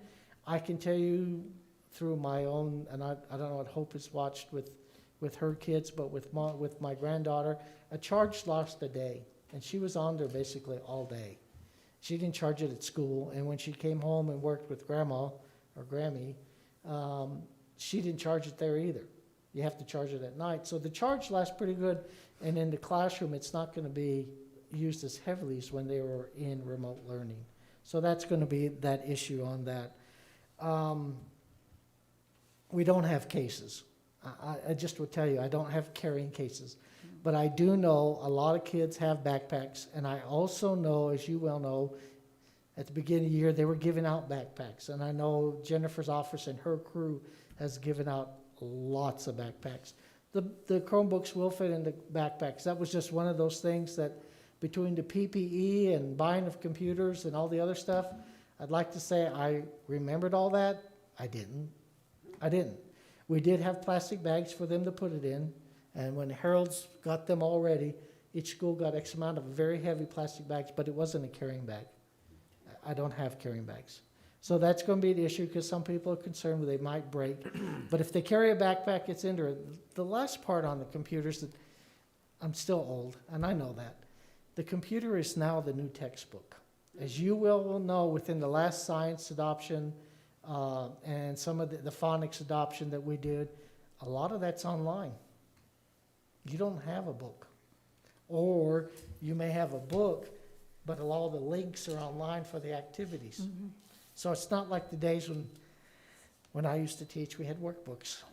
I can tell you through my own, and I don't know what Hope has watched with her kids, but with my granddaughter, a charge lost a day, and she was on there basically all day. She didn't charge it at school, and when she came home and worked with Grandma or Grammy, she didn't charge it there either. You have to charge it at night. So the charge lasts pretty good, and in the classroom, it's not going to be used as heavily as when they were in remote learning. So that's going to be that issue on that. We don't have cases. I just would tell you, I don't have carrying cases. But I do know a lot of kids have backpacks, and I also know, as you well know, at the beginning of the year, they were giving out backpacks. And I know Jennifer's office and her crew has given out lots of backpacks. The Chromebooks will fit in the backpacks. That was just one of those things that between the PPE and buying of computers and all the other stuff, I'd like to say I remembered all that. I didn't. We did have plastic bags for them to put it in, and when Harold's got them all ready, each school got X amount of very heavy plastic bags, but it wasn't a carrying bag. I don't have carrying bags. So that's going to be the issue, because some people are concerned they might break. But if they carry a backpack, it's in there. The last part on the computers, that I'm still old, and I know that. The computer is now the new textbook. As you will know, within the last science adoption and some of the phonics adoption that we did, a lot of that's online. You don't have a book. Or you may have a book, but a lot of the links are online for the activities. Mm-hmm. So it's not like the days when I used to teach, we had workbooks.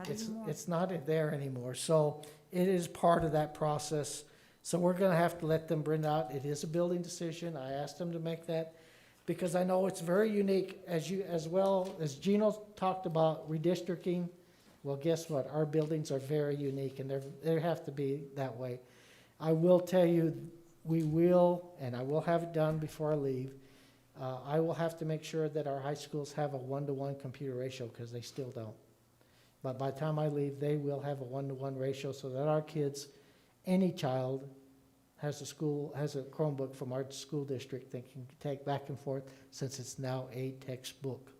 It's not there anymore. So it is part of that process. So we're going to have to let them bring out. It is a building decision. I asked them to make that, because I know it's very unique, as well as Gino talked about redistricting. Well, guess what? Our buildings are very unique, and they have to be that way. I will tell you, we will, and I will have it done before I leave. I will have to make sure that our high schools have a 1-to-1 computer ratio, because they still don't. But by the time I leave, they will have a 1-to-1 ratio, so that our kids, any child, has a Chromebook from our school district that can take back and forth, since it's now a textbook.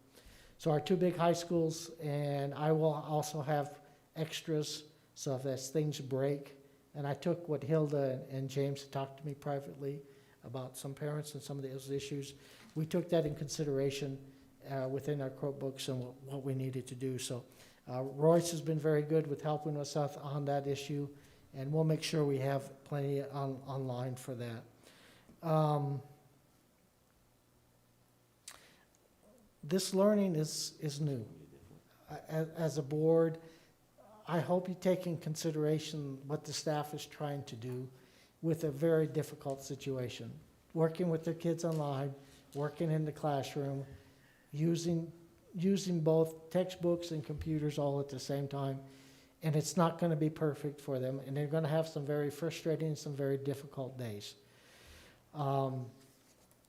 So our two big high schools, and I will also have extras, so if as things break. And I took what Hilda and James had talked to me privately about some parents and some of those issues. We took that in consideration within our Chromebooks and what we needed to do. So Royce has been very good with helping us out on that issue, and we'll make sure we have plenty online for that. This learning is new. As a board, I hope you take in consideration what the staff is trying to do with a very difficult situation. Working with their kids online, working in the classroom, using both textbooks and computers all at the same time. And it's not going to be perfect for them, and they're going to have some very frustrating, some very difficult days.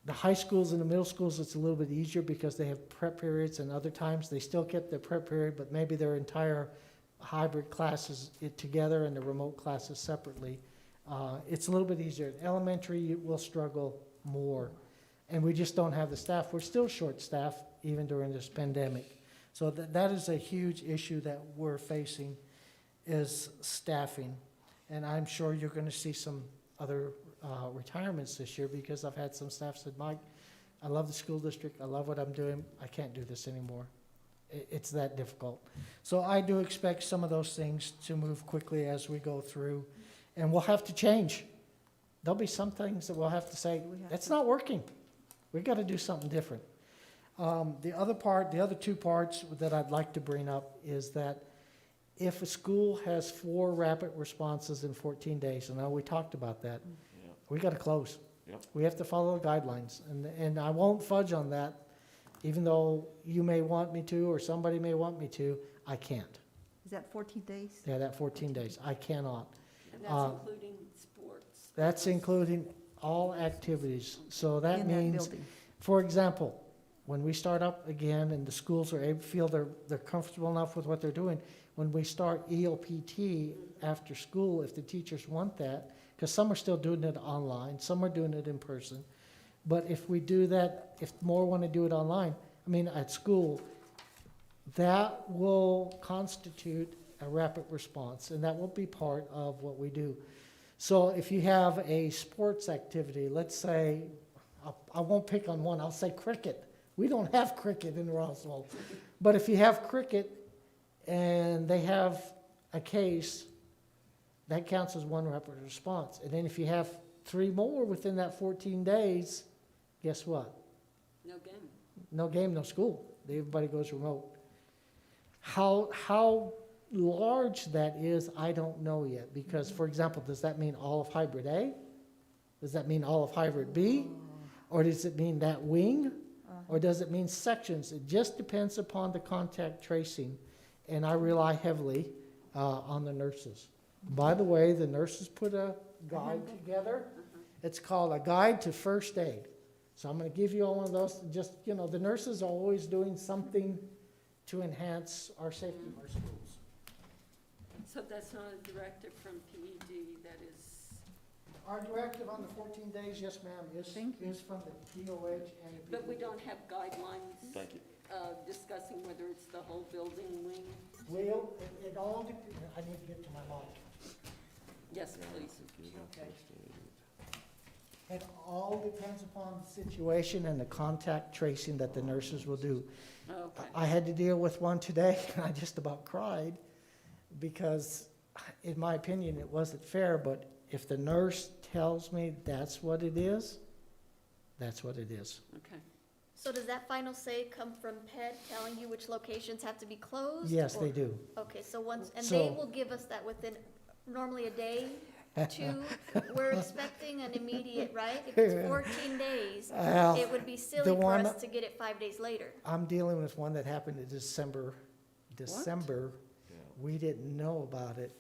The high schools and the middle schools, it's a little bit easier because they have prep periods, and other times they still get their prep period, but maybe their entire hybrid classes together and the remote classes separately. It's a little bit easier. Elementary will struggle more, and we just don't have the staff. We're still short-staffed even during this pandemic. So that is a huge issue that we're facing, is staffing. And I'm sure you're going to see some other retirements this year, because I've had some staff said, Mike, I love the school district. I love what I'm doing. I can't do this anymore. It's that difficult. So I do expect some of those things to move quickly as we go through. And we'll have to change. there'll be some things that we'll have to say, We have it's to- not working. We gotta do something different. The other two parts that I'd like to bring up is that if a school has 4 rapid responses in 14 days, and I know we talked about that, Yeah. we gotta close. Yep. We have to follow the guidelines, and I won't fudge on that, even though you may want me to, or somebody may want me to, I can't. Is that 14 days? Yeah, that 14 days, I cannot. And Uh, that's including sports. That's including all activities, so that In that means, building? for example, when we start up again and the schools are able, feel they're comfortable enough with what they're doing, when we start ELPT after school, if the teachers want that, because some are still doing it online, some are doing it in person, but if we do that, if more want to do it online, I mean, at school, that will constitute a rapid response, and that will be part of what we do. So if you have a sports activity, let's say, I won't pick on one, I'll say cricket. We don't have cricket in Roswell. But if you have cricket and they have a case, that counts as one rapid response. And then if you have 3 more within that 14 days, guess what? No game. No game, no school. Everybody goes remote. How large that is, I don't know yet. Because, for example, does that mean all of hybrid A? Does that mean all of hybrid B? Or does it mean that wing? Or does it mean sections? It just depends upon the contact tracing. And I rely heavily on the nurses. By the way, the nurses put a guide together. It's called A Guide to First Aid. So I'm going to give you all one of those. Just, the nurses are always doing something to enhance our safety of our schools. So that's not a directive from PED, that is, Our directive on the 14 days, yes, ma'am, is from the DOH and the. but we don't have guidelines Thank you. discussing whether it's the whole building wing? Well, it all depends, I need to get to my mic. Yes, please. It all depends upon the situation and the contact tracing that the nurses will do. Okay. I had to deal with one today, and I just about cried, because in my opinion, it wasn't fair, but if the nurse tells me that's what it is, that's what it is. Okay. So does that final say come from PED telling you which locations have to be closed? Yes, or- they do. Okay, so once, and So- they will give us that within normally a day, 2. We're expecting an immediate, right? If it's 14 days, Well, it would be silly the for one- us to get it 5 days later. I'm dealing with one that happened in December. We didn't know about it,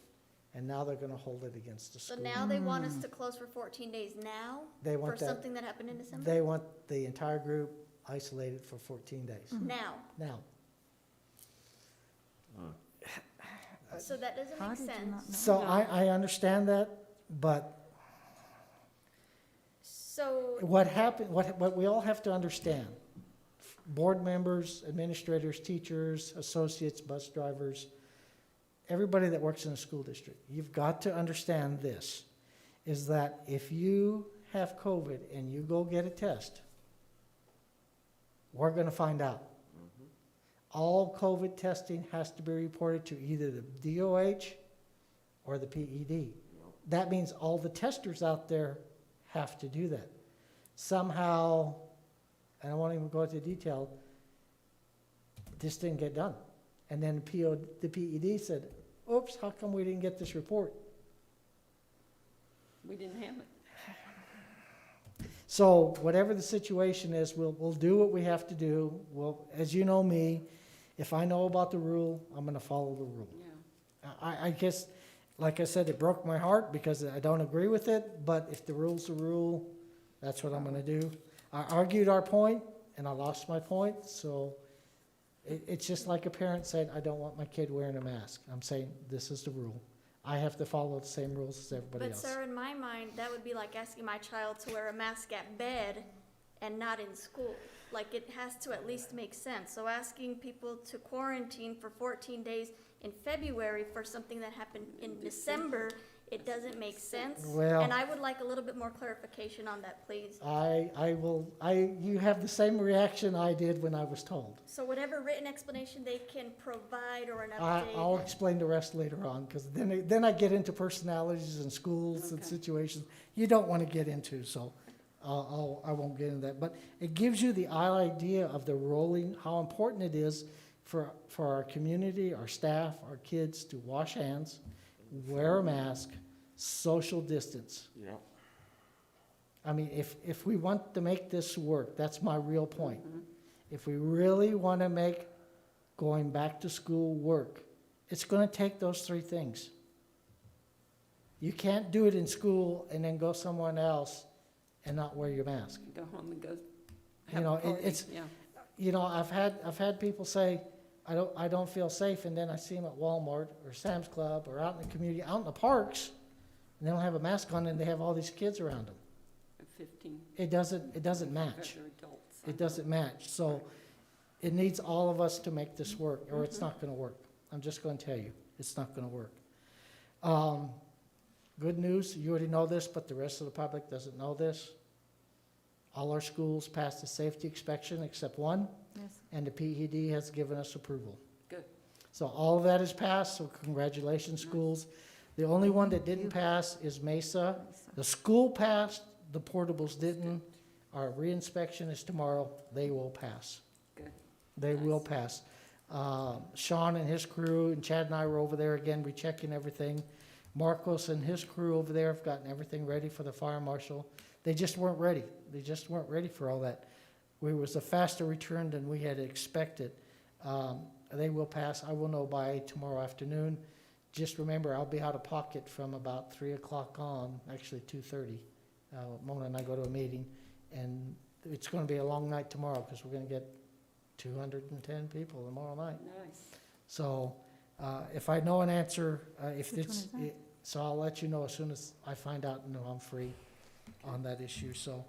and now they're gonna hold it against the So school. now they want us to close for 14 days now? They want For that- something that happened in December? They want the entire group isolated for 14 days. Now, Now, so that doesn't How make did you sense. not know? so I understand that, but So, what happened, what we all have to understand, board members, administrators, teachers, associates, bus drivers, everybody that works in a school district, you've got to understand this, is that if you have COVID and you go get a test, we're gonna find out. All COVID testing has to be reported to either the DOH or the PED. That means all the testers out there have to do that. Somehow, and I won't even go into detail, this didn't get done. And then the PED said, oops, how come we didn't get this report? We didn't have it. So whatever the situation is, we'll do what we have to do. We'll, as you know me, if I know about the rule, I'm gonna follow the rule. Yeah. I guess, like I said, it broke my heart because I don't agree with it, but if the rule's the rule, that's what I'm gonna do. I argued our point, and I lost my point, so it's just like a parent said, I don't want my kid wearing a mask. I'm saying, this is the rule. I have to follow the same rules as everybody but else. sir, in my mind, that would be like asking my child to wear a mask at bed and not in school. Like, it has to at least make sense. So asking people to quarantine for 14 days in February for something that happened in December It doesn't make sense. Well- And I would like a little bit more clarification on that, please. You have the same reaction I did when I was told. So whatever written explanation they can provide or an I'll update. explain the rest later on, because then I get into personalities and schools and Okay. situations you don't want to get into, so I won't get into that. But it gives you the idea of the rolling, how important it is for our community, our staff, our kids to wash hands, wear a mask, social distance. Yeah. I mean, if we want to make this work, that's my real point. Mhm. If we really want to make going back to school work, it's going to take those three things. You can't do it in school and then go somewhere else and not wear your mask. Go home and go You have know, a party, it's- yeah. You know, I've had people say, I don't feel safe, and then I see them at Walmart or Sam's Club or out in the community, out in the parks, and they don't have a mask on, and they have all these kids around them. 15 It doesn't match. other adults. It doesn't match. So it needs all of us to make this work, or it's not going to work. I'm just going to tell you, it's not going to work. Good news, you already know this, but the rest of the public doesn't know this. All our schools passed the safety inspection except one, Yes. and the PED has given us approval. Good. So all of that is passed, so congratulations, schools. The only one that didn't pass is Mesa. The school passed, the portables didn't. Our reinspection is tomorrow, they will pass. Good. They will pass. Sean and his crew, and Chad and I were over there again, rechecking everything. Marcos and his crew over there have gotten everything ready for the fire marshal. They just weren't ready. They just weren't ready for all that. It was a faster return than we had expected. They will pass. I will know by tomorrow afternoon. Just remember, I'll be out of pocket from about 3 o'clock on, actually 2:30. Mona and I go to a meeting, and it's going to be a long night tomorrow because we're going to get 210 people tomorrow night. Nice. So if I know an answer, if Which it's, one is that? so I'll let you know as soon as I find out and know I'm free on that issue. So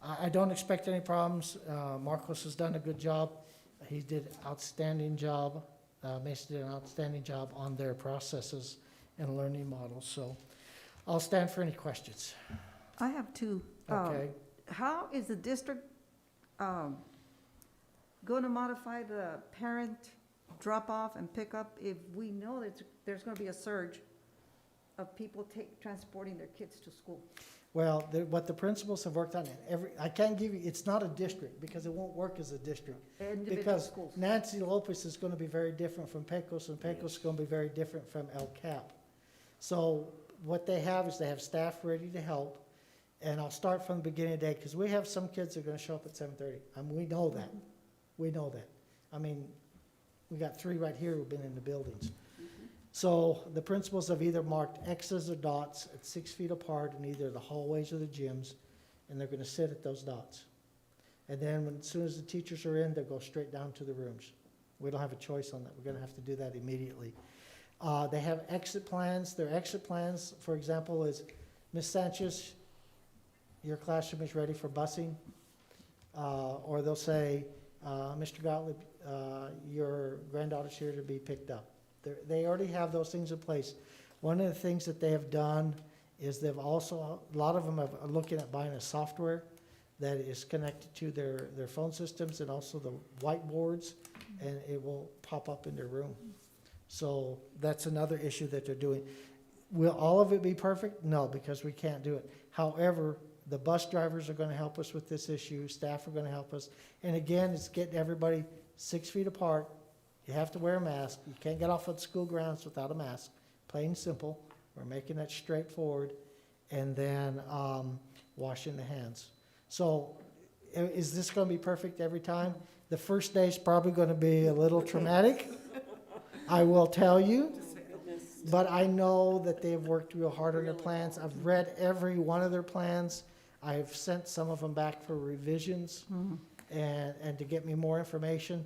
I don't expect any problems. Marcos has done a good job. He did outstanding job. Mason did an outstanding job on their processes and learning models. So I'll stand for any questions. I have two. Okay? How is the district going to modify the parent drop-off and pickup if we know that there's going to be a surge of people transporting their kids to school? Well, what the principals have worked on, I can't give you, it's not a district because it won't work as a district. Individual Because schools. Nancy Lopez is going to be very different from Pecos, and Pecos is going to be very different from El Cap. So what they have is they have staff ready to help, and I'll start from the beginning of the day, because we have some kids that are going to show up at 7:30. I mean, we know that. We know that. I mean, we got 3 right here who've been in the buildings. So the principals have either marked X's or dots at 6 feet apart in either the hallways or the gyms, and they're going to sit at those dots. And then as soon as the teachers are in, they'll go straight down to the rooms. We don't have a choice on that. We're going to have to do that immediately. They have exit plans. Their exit plans, for example, is, Ms. Sanchez, your classroom is ready for busing. Or they'll say, Mr. Gottlieb, your granddaughter's here to be picked up. They already have those things in place. One of the things that they have done is they've also, a lot of them are looking at buying a software that is connected to their phone systems and also the whiteboards, and it will pop up in their room. So that's another issue that they're doing. Will all of it be perfect? No, because we can't do it. However, the bus drivers are going to help us with this issue. Staff are going to help us. And again, it's getting everybody 6 feet apart. You have to wear a mask. You can't get off of the school grounds without a mask. Plain and simple. We're making that straightforward. And then washing the hands. So is this going to be perfect every time? The first day is probably going to be a little traumatic. I will tell you. But I know that they've worked real hard on their plans. I've read every one of their plans. I've sent some of them back for revisions and to get me more information.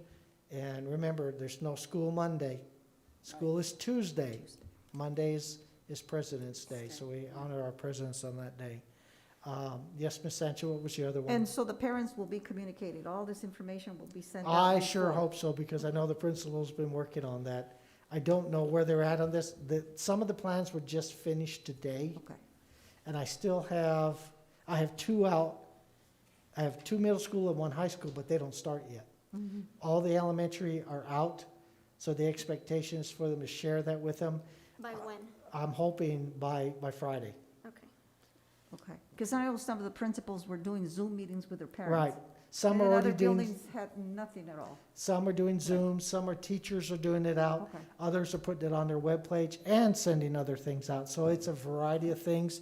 And remember, there's no school Monday. School is Tuesday. Monday is President's Day, so we honor our presidents on that day. Yes, Ms. Sancho, what was the other one? And so the parents will be communicated, all this information will be sent out I sure before. hope so, because I know the principal's been working on that. I don't know where they're at on this. Some of the plans were just finished today. Okay. And I still I have two out. I have two middle school and one high school, but they don't start yet. All the elementary are out, so the expectation is for them to share that with them. By when? I'm hoping by Friday. Okay. Okay, because I know some of the principals were doing Zoom meetings with their parents. Right. Some And are then already other doing, buildings had nothing at all. some are doing Zoom, some are teachers are doing it out. Okay. Others are putting it on their webpage and sending other things out. So it's a variety of things.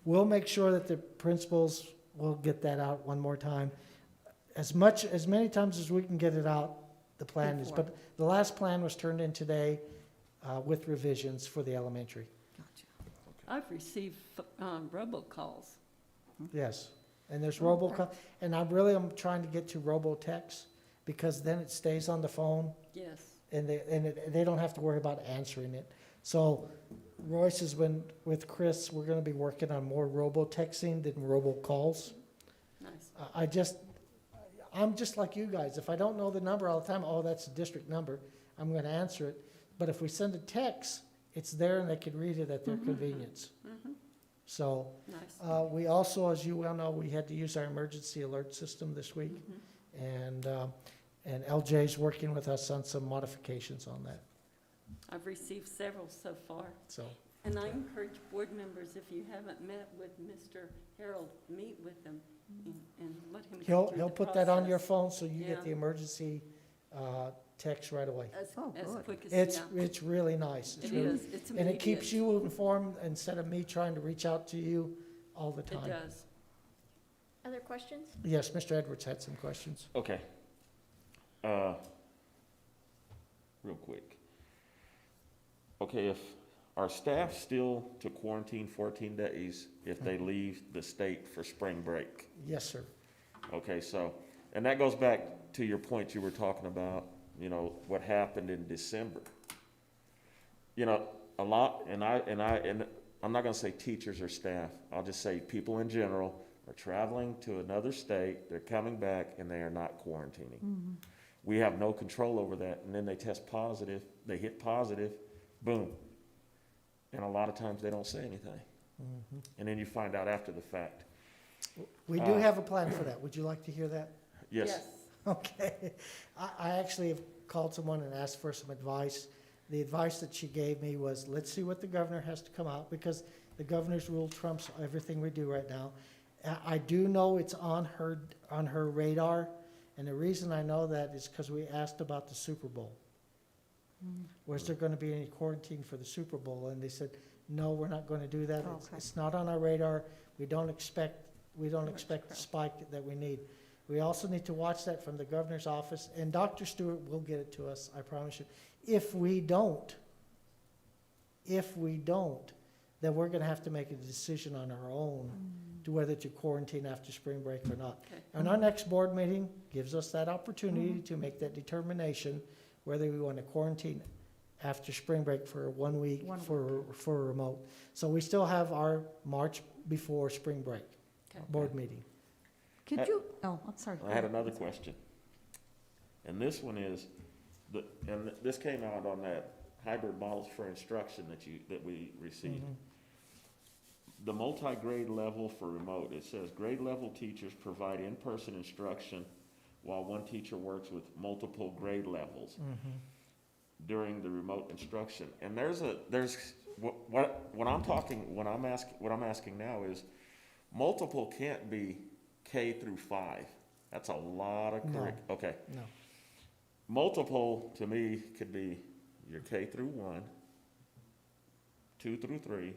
We'll make sure that the principals will get that out one more time. As many times as we can get it out, the plan is. Before. But the last plan was turned in today with revisions for the elementary. Gotcha. I've received robocalls. Yes. And there's robocall, and I'm trying to get to robotext because then it stays on the phone Yes. and they don't have to worry about answering it. So Royce has been with Chris, we're gonna be working on more robotexting than robocalls. Nice. I'm just like you guys. If I don't know the number all the time, oh, that's a district number, I'm gonna answer it. But if we send a text, it's there and they can read it at their convenience. So, Nice. we also, as you well know, we had to use our emergency alert system this week. And LJ's working with us on some modifications on that, I've received several so far. so. And I encourage board members, if you haven't met with Mr. Harold, meet with him and let him go through He'll the put that on your process phone so you get Yeah. the emergency, text right away. as Oh, as good. quick as, It's really nice. It's It really- is, it's And it keeps immediate. you informed instead of me trying to reach out to you all the It time. does. Other questions? Yes, Mr. Edwards had some questions. Okay. Real quick. Okay, if our staff still to quarantine 14 days if they leave the state for spring break? Yes, sir. Okay, so, and that goes back to your point you were talking about, what happened in December. A lot, and I'm not gonna say teachers or staff, I'll just say people in general are traveling to another state, they're coming back, and they are not quarantining. We have no control over that, and then they test positive, they hit positive, boom. And a lot of times they don't say anything. And then you find out after the fact. We do have a plan for that. Would you like to hear that? Yes. Okay. I actually have called someone and asked for some advice. The advice that she gave me was, let's see what the governor has to come out, because the governor's rule trumps everything we do right now. I do know it's on her radar, and the reason I know that is because we asked about the Super Bowl. Was there gonna be any quarantine for the Super Bowl? And they said, no, we're not gonna do that. Okay. It's not on our radar. We don't expect the spike that we need. We also need to watch that from the governor's office, and Dr. Stewart will get it to us, I promise you. If we don't, then we're gonna have to make a decision on our own to whether to quarantine after spring break or not. Okay. And our next board meeting gives us that opportunity to make that determination, whether we wanna quarantine after spring break for 1 week for a remote. So we still have our March before spring break Okay. board meeting. Could you, oh, I'm sorry. I had another question. And this one is, and this came out on that hybrid models for instruction that we received. The multi-grade level for remote, it says grade level teachers provide in-person instruction while one teacher works with multiple grade levels during the remote instruction. And what I'm asking now is, multiple can't be K through 5. That's a lot of okay. No. Multiple, to me, could be your K through 1, 2 through 3,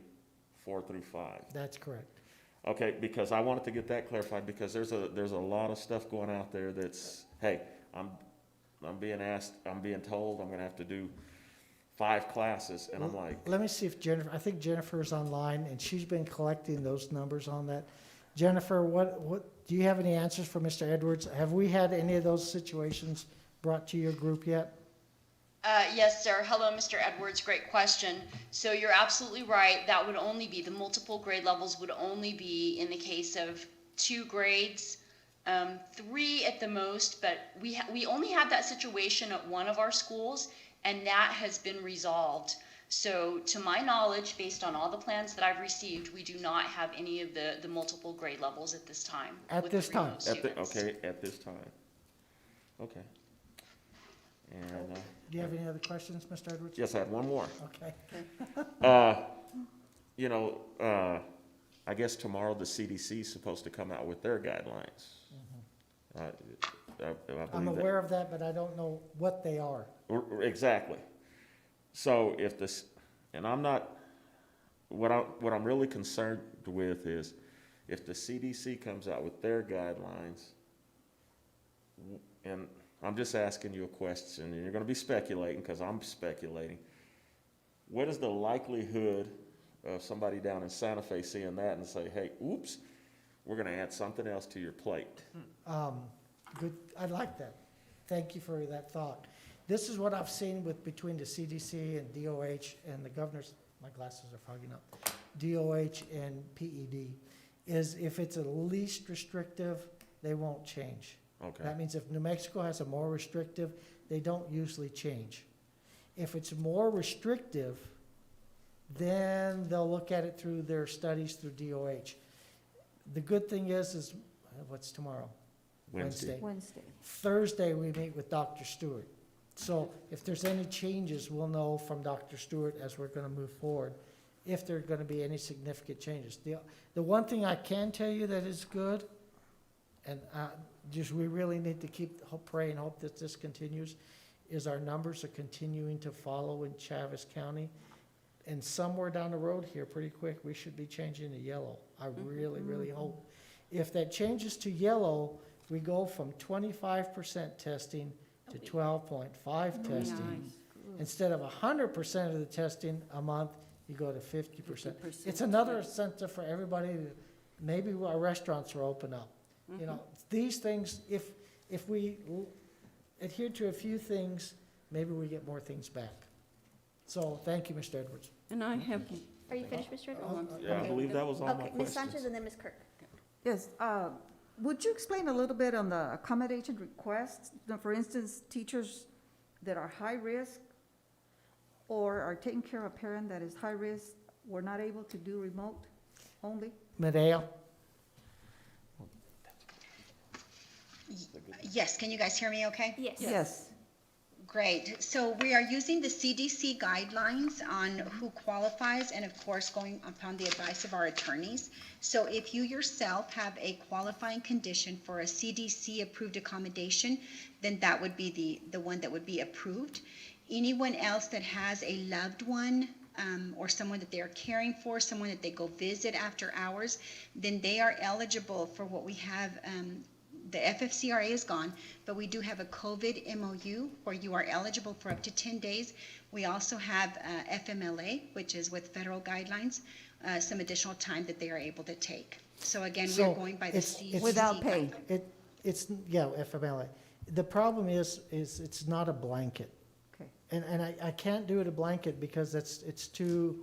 4 through 5. That's correct. Okay, because I wanted to get that clarified, because there's a lot of stuff going out there that's, hey, I'm being told I'm gonna have to do 5 classes, and I'm like, Let me see if I think Jennifer's online, and she's been collecting those numbers on that. Jennifer, what, do you have any answers for Mr. Edwards? Have we had any of those situations brought to your group yet? Yes, sir. Hello, Mr. Edwards. Great question. So you're absolutely right. That would only be, the multiple grade levels would only be in the case of 2 grades, 3 at the most, but we only had that situation at one of our schools, and that has been resolved. So to my knowledge, based on all the plans that I've received, we do not have any of the multiple grade levels at this time. At with the this time? remote students. Okay, at this time. Okay. And, Do you have any other questions, Mr. Edwards? yes, I had one more. Okay. You know, I guess tomorrow the CDC is supposed to come out with their guidelines. I believe I'm aware of that, but I don't know what they are. Exactly. So if this, and I'm not, what I'm really concerned with is if the CDC comes out with their guidelines, and I'm just asking you a question, and you're gonna be speculating, because I'm speculating. What is the likelihood of somebody down in Santa Fe seeing that and say, hey, oops, we're gonna add something else to your plate? Good, I like that. Thank you for that thought. This is what I've seen with, between the CDC and DOH and the governor's, my glasses are fogging up, DOH and PED, is if it's the least restrictive, they won't change. Okay. That means if New Mexico has a more restrictive, they don't usually change. If it's more restrictive, then they'll look at it through their studies through DOH. The good thing is what's tomorrow? Wednesday. Thursday, we meet with Dr. Stewart. So if there's any changes, we'll know from Dr. Stewart as we're gonna move forward, if there are gonna be any significant changes. The one thing I can tell you that is good, and just we really need to pray and hope that this continues, is our numbers are continuing to follow in Chaves County. And somewhere down the road here, pretty quick, we should be changing to yellow. I really, really hope. If that changes to yellow, we go from 25% testing to 12.5 testing. Instead of 100% of the testing a month, you go to 50%. It's another incentive for everybody to, maybe our restaurants will open up. You know, these things, if we adhere to a few things, maybe we get more things back. So, thank you, Mr. Edwards. And I have, Are you finished, Mr. Edwards? Yeah, I believe that was all my Okay, Ms. questions. Sanchez and then Ms. Kirk. Yes, would you explain a little bit on the accommodation requests? For instance, teachers that are high risk or are taking care of a parent that is high risk, were not able to do remote only? Medea? Yes, can you guys hear me okay? Yes. Yes. Great. So we are using the CDC guidelines on who qualifies and of course going upon the advice of our attorneys. So if you yourself have a qualifying condition for a CDC approved accommodation, then that would be the one that would be approved. Anyone else that has a loved one or someone that they are caring for, someone that they go visit after hours, then they are eligible for what we have. The FFCRA is gone, but we do have a COVID MOU where you are eligible for up to 10 days. We also have FMLA, which is with federal guidelines, some additional time that they are able to take. So again, So we're going by the it's- CDC. Without pay. It's, yeah, FMLA. The problem is it's not a blanket. Okay. And I can't do it a blanket because it's too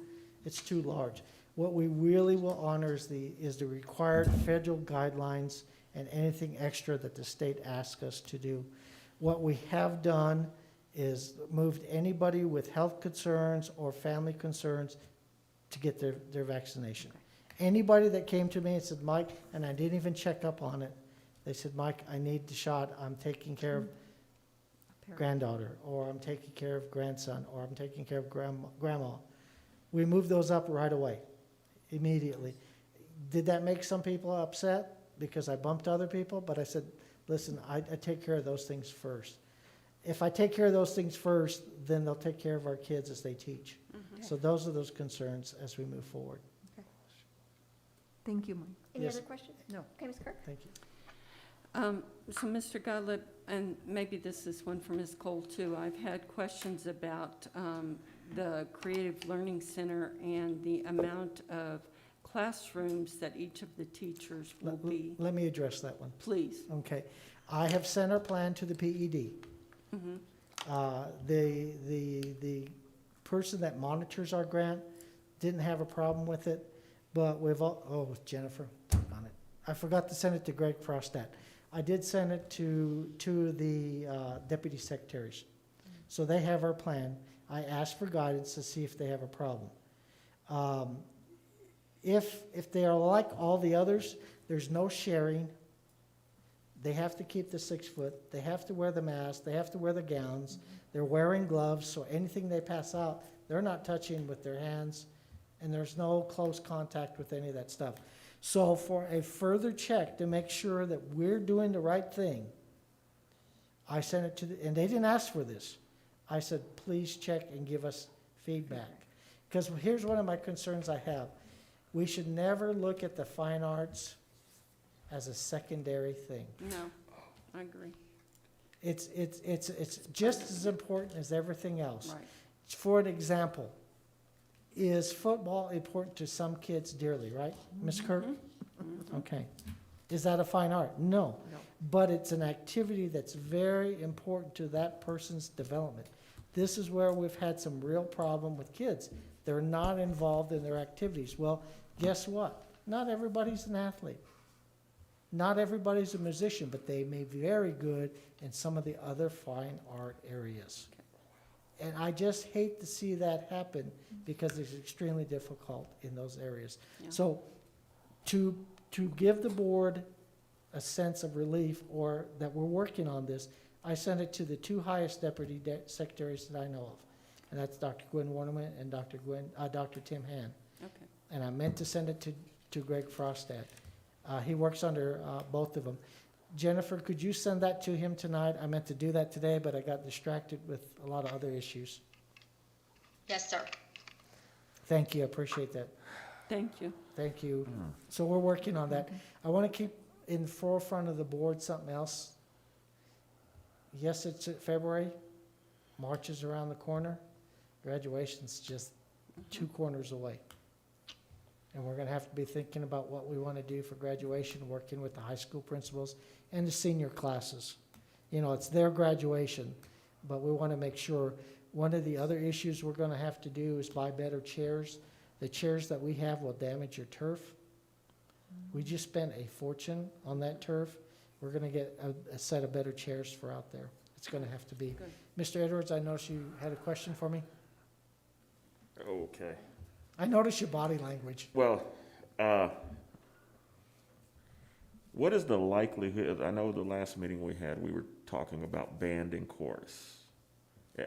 large. What we really will honor is the required federal guidelines and anything extra that the state asks us to do. What we have done is moved anybody with health concerns or family concerns to get their vaccination. Anybody that came to me and said, Mike, and I didn't even check up on it, they said, Mike, I need the shot, I'm taking care of granddaughter, or I'm taking care of grandson, or I'm taking care of grandma. We moved those up right away, immediately. Did that make some people upset because I bumped other people? But I said, listen, I take care of those things first. If I take care of those things first, then they'll take care of our kids as they teach. So those are those concerns as we move forward. Thank you, Mike. Any Yes. other questions? No. Okay, Ms. Kirk? Thank you. so Mr. Gottlieb, and maybe this is one for Ms. Cole too, I've had questions about the Creative Learning Center and the amount of classrooms that each of the teachers will be. Let me address that one. Please. Okay. I have sent our plan to the PED. The person that monitors our grant didn't have a problem with it, but Jennifer, on it. I forgot to send it to Greg Frostat. I did send it to the deputy secretaries. So they have our plan. I asked for guidance to see if they have a problem. If they are like all the others, there's no sharing. They have to keep the 6 foot. They have to wear the mask. They have to wear the gowns. They're wearing gloves, so anything they pass out, they're not touching with their hands, and there's no close contact with any of that stuff. So for a further check to make sure that we're doing the right thing, I sent it to and they didn't ask for this. I said, please check and give us feedback. Because here's one of my concerns I have. We should never look at the fine arts as a secondary thing. No, I agree. It's just as important as everything else. Right. For an example, is football important to some kids dearly, right, Ms. Kirk? Okay. Is that a fine art? No. But it's an activity that's very important to that person's development. This is where we've had some real problem with kids. They're not involved in their activities. Well, guess what? Not everybody's an athlete. Not everybody's a musician, but they may be very good in some of the other fine art areas. And I just hate to see that happen because it's extremely difficult in those areas. Yeah. So to give the board a sense of relief or that we're working on this, I sent it to the 2 highest deputy secretaries that I know of. And that's Dr. Gwen Warneman and Dr. Tim Han. Okay. And I meant to send it to Greg Frostad. He works under both of them. Jennifer, could you send that to him tonight? I meant to do that today, but I got distracted with a lot of other issues. Yes, sir. Thank you, I appreciate that. Thank you. Thank you. So we're working on that. I want to keep in forefront of the board something else. Yes, it's February. March is around the corner. Graduation's just 2 corners away. And we're going to have to be thinking about what we want to do for graduation, working with the high school principals and the senior classes. You know, it's their graduation, but we want to make sure. One of the other issues we're going to have to do is buy better chairs. The chairs that we have will damage your turf. We just spent a fortune on that turf. We're going to get a set of better chairs for out there. It's going to have to be. Good. Mr. Edwards, I noticed you had a question for me. Okay. I noticed your body language. Well, what is the likelihood, I know the last meeting we had, we were talking about band and chorus.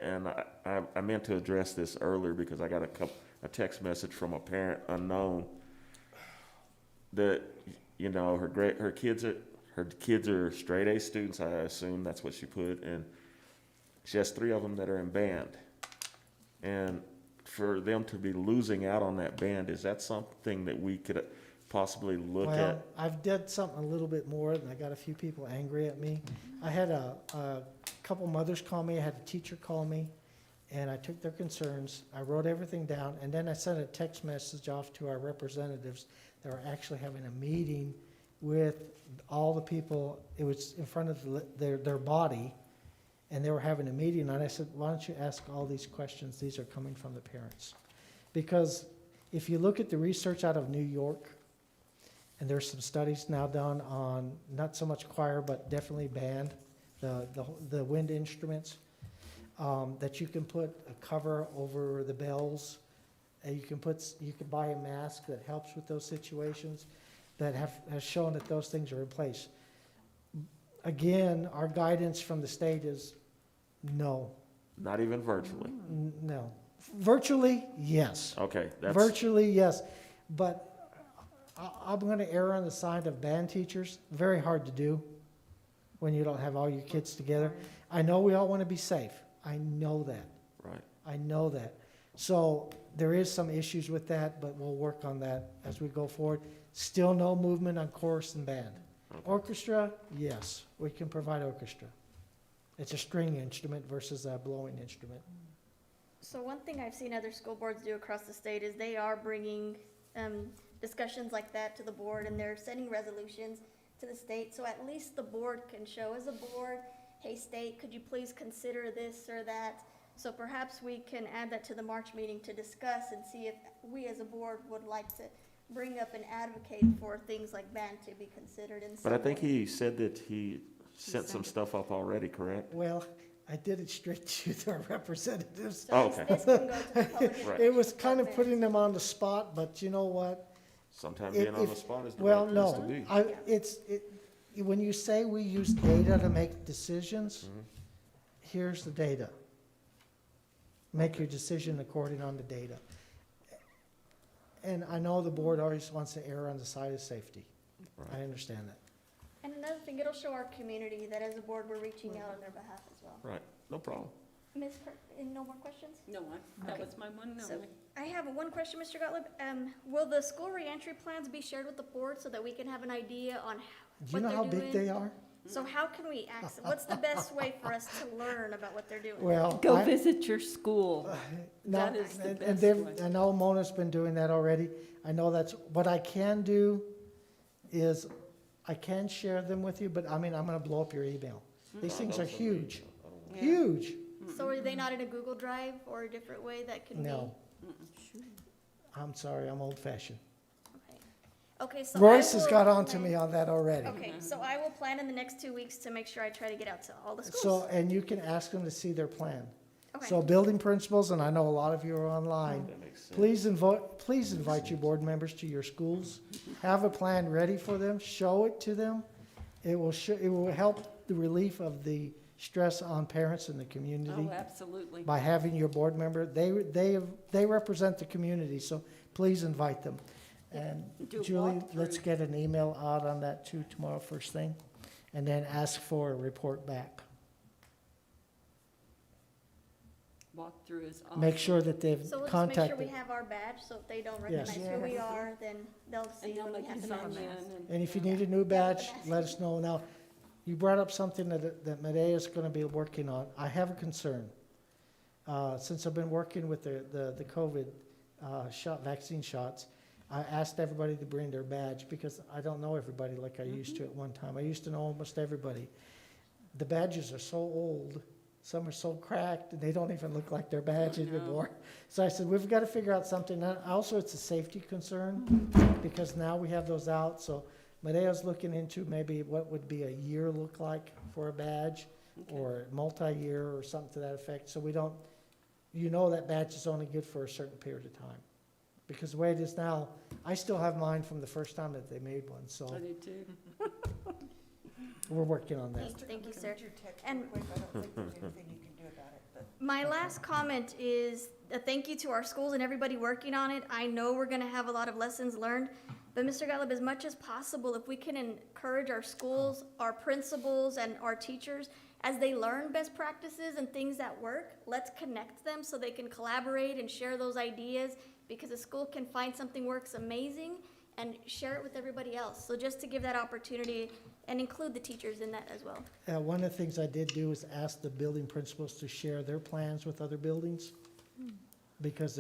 And I meant to address this earlier because I got a text message from a parent unknown that, you know, her kids are straight A students, I assume that's what she put, and she has 3 of them that are in band. And for them to be losing out on that band, is that something that we could possibly look at? Well, I've did something a little bit more, and I got a few people angry at me. I had a couple mothers call me, I had a teacher call me, and I took their concerns. I wrote everything down, and then I sent a text message off to our representatives that were actually having a meeting with all the people. It was in front of their body, and they were having a meeting, and I said, why don't you ask all these questions? These are coming from the parents. Because if you look at the research out of New York, and there's some studies now done on not so much choir, but definitely band, the wind instruments, that you can put a cover over the bells, and you can buy a mask that helps with those situations, that has shown that those things are in place. Again, our guidance from the state is no. Not even virtually? No. Virtually, yes. Okay, that's. Virtually, yes. But I'm going to err on the side of band teachers. Very hard to do when you don't have all your kids together. I know we all want to be safe. I know that. Right. I know that. So there is some issues with that, but we'll work on that as we go forward. Still no movement on chorus and band. Okay. Orchestra, yes, we can provide orchestra. It's a string instrument versus a blowing instrument. So one thing I've seen other school boards do across the state is they are bringing discussions like that to the board, and they're sending resolutions to the state. So at least the board can show as a board, hey, state, could you please consider this or that? So perhaps we can add that to the March meeting to discuss and see if we as a board would like to bring up and advocate for things like band to be considered in some But I think way. he said that he sent some stuff up already, correct? Well, I did it straight to their representatives. Oh, So okay. this can go to the public Right. information It was kind of department. putting them on the spot, but you know what? Sometimes If- being on the if- spot is the Well, right place to no, be. when you say we use data to make decisions, Mhm. here's the data. Make your decision according on the data. And I know the board always wants to err on the side of safety. I Right. understand that. And another thing, it'll show our community that as a board, we're reaching out on their behalf as well. Right, no problem. Ms. No more questions? No, that Okay. was my one, no. So, I have one question, Mr. Gottlieb. Will the school reentry plans be shared with the board so that we can have an idea on Do you what know they're how doing? big they are? So how can we access, what's the best way for us to learn about what they're doing? Well, Go I- visit your school. No, That is the and best they've, way. I know Mona's been doing that already. I know that's, what I can do is, I can share them with you, but I mean, I'm gonna blow up your email. These things are huge, huge. So are they not in a Google Drive or a different way that can be? No. I'm sorry, I'm old fashioned. Okay. Okay, so Royce I has will got on to plan- me on that already. Okay, so I will plan in the next 2 weeks to make sure I try to get out to all the So, schools. and you can ask them to see their plan. Okay. So building principals, and I know a lot of you are online, That makes sense. please invite your board members to your schools. Have a plan ready for them, show it to them. It will help the relief of the stress on parents in the community Oh, absolutely. by having your board member. They represent the community, so please invite them. And Do a Julie, walkthrough. let's get an email out on that too tomorrow first thing, and then ask for a report back. Walkthrough is awesome. Make sure that they've So we'll just make sure we contacted. have our badge, so if they don't Yes. recognize who we are, then they'll see And they'll that we make you have the sign badge. in And if you need a new badge, let us know. Now, you brought up something that Medea's gonna be working on. I have a concern. Since I've been working with the COVID vaccine shots, I asked everybody to bring their badge because I don't know everybody like I used to at one time. I used to know almost everybody. The badges are so old, some are so cracked, and they don't even look like their badge anymore. So I said, we've got to figure out something. And also, it's a safety concern because now we have those out. So Medea's looking into maybe what would be a year look like for a badge or multi-year or something to that effect. So we don't, that badge is only good for a certain period of time. Because the way it is now, I still have mine from the first time that they made one, so I do too. we're working on that. Thank you, sir. And my last comment is a thank you to our schools and everybody working on it. I know we're gonna have a lot of lessons learned, but Mr. Gottlieb, as much as possible, if we can encourage our schools, our principals, and our teachers, as they learn best practices and things that work, let's connect them so they can collaborate and share those ideas, because a school can find something works amazing and share it with everybody else. So just to give that opportunity and include the teachers in that as well. One of the things I did do is ask the building principals to share their plans with other buildings, because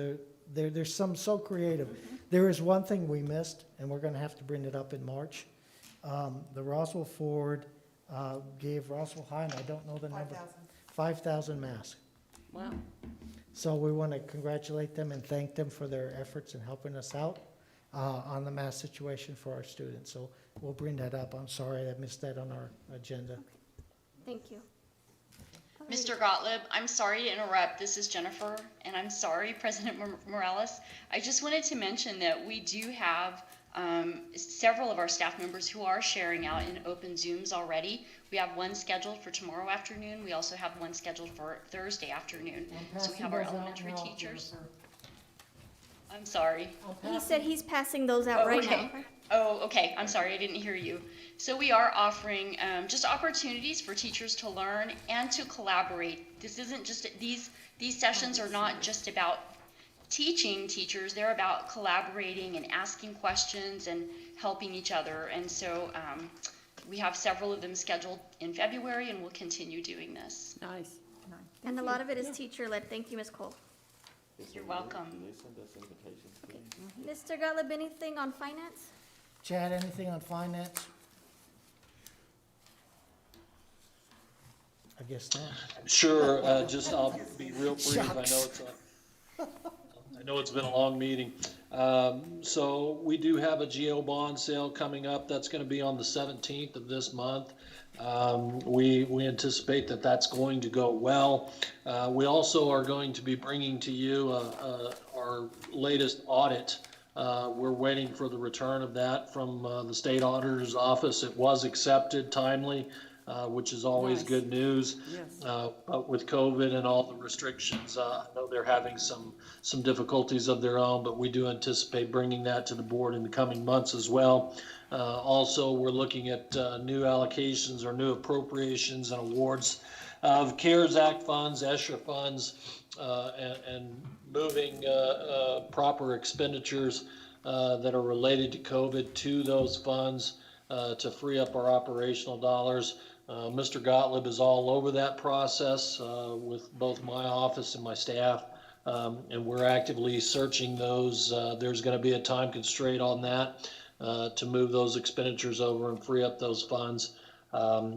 there's some so creative. There is one thing we missed, and we're gonna have to bring it up in March. The Roswell Ford gave Roswell High, and I don't know the number. 5,000 masks. Wow. So we want to congratulate them and thank them for their efforts in helping us out on the mask situation for our students. So we'll bring that up. I'm sorry I missed that on our agenda. Thank you. Mr. Gottlieb, I'm sorry to interrupt. This is Jennifer, and I'm sorry, President Morales. I just wanted to mention that we do have several of our staff members who are sharing out in open Zooms already. We have one scheduled for tomorrow afternoon. We also have one scheduled for Thursday afternoon. So we have our elementary teachers. I'm sorry. He said he's passing those out right now. Oh, okay. I'm sorry. I didn't hear you. So we are offering just opportunities for teachers to learn and to collaborate. This isn't just, these sessions are not just about teaching teachers. They're about collaborating and asking questions and helping each other. And so we have several of them scheduled in February, and we'll continue doing this. Nice. And a lot of it is teacher-led. Thank you, Ms. Cole. You're welcome. Do they send us invitations? Mr. Gottlieb, anything on finance? Chad, anything on finance? I guess not. Sure, I'll be real brief. I know it's been a long meeting. So we do have a GO bond sale coming up. That's going to be on the 17th of this month. We anticipate that that's going to go well. We also are going to be bringing to you our latest audit. We're waiting for the return of that from the state auditor's office. It was accepted timely, which is always Nice. good news. Yes. But with COVID and all the restrictions, I know they're having some difficulties of their own, but we do anticipate bringing that to the board in the coming months as well. Also, we're looking at new allocations or new appropriations and awards of CARES Act funds, ESHA funds, and moving proper expenditures that are related to COVID to those funds to free up our operational dollars. Mr. Gottlieb is all over that process with both my office and my staff, and we're actively searching those. There's going to be a time constraint on that to move those expenditures over and free up those funds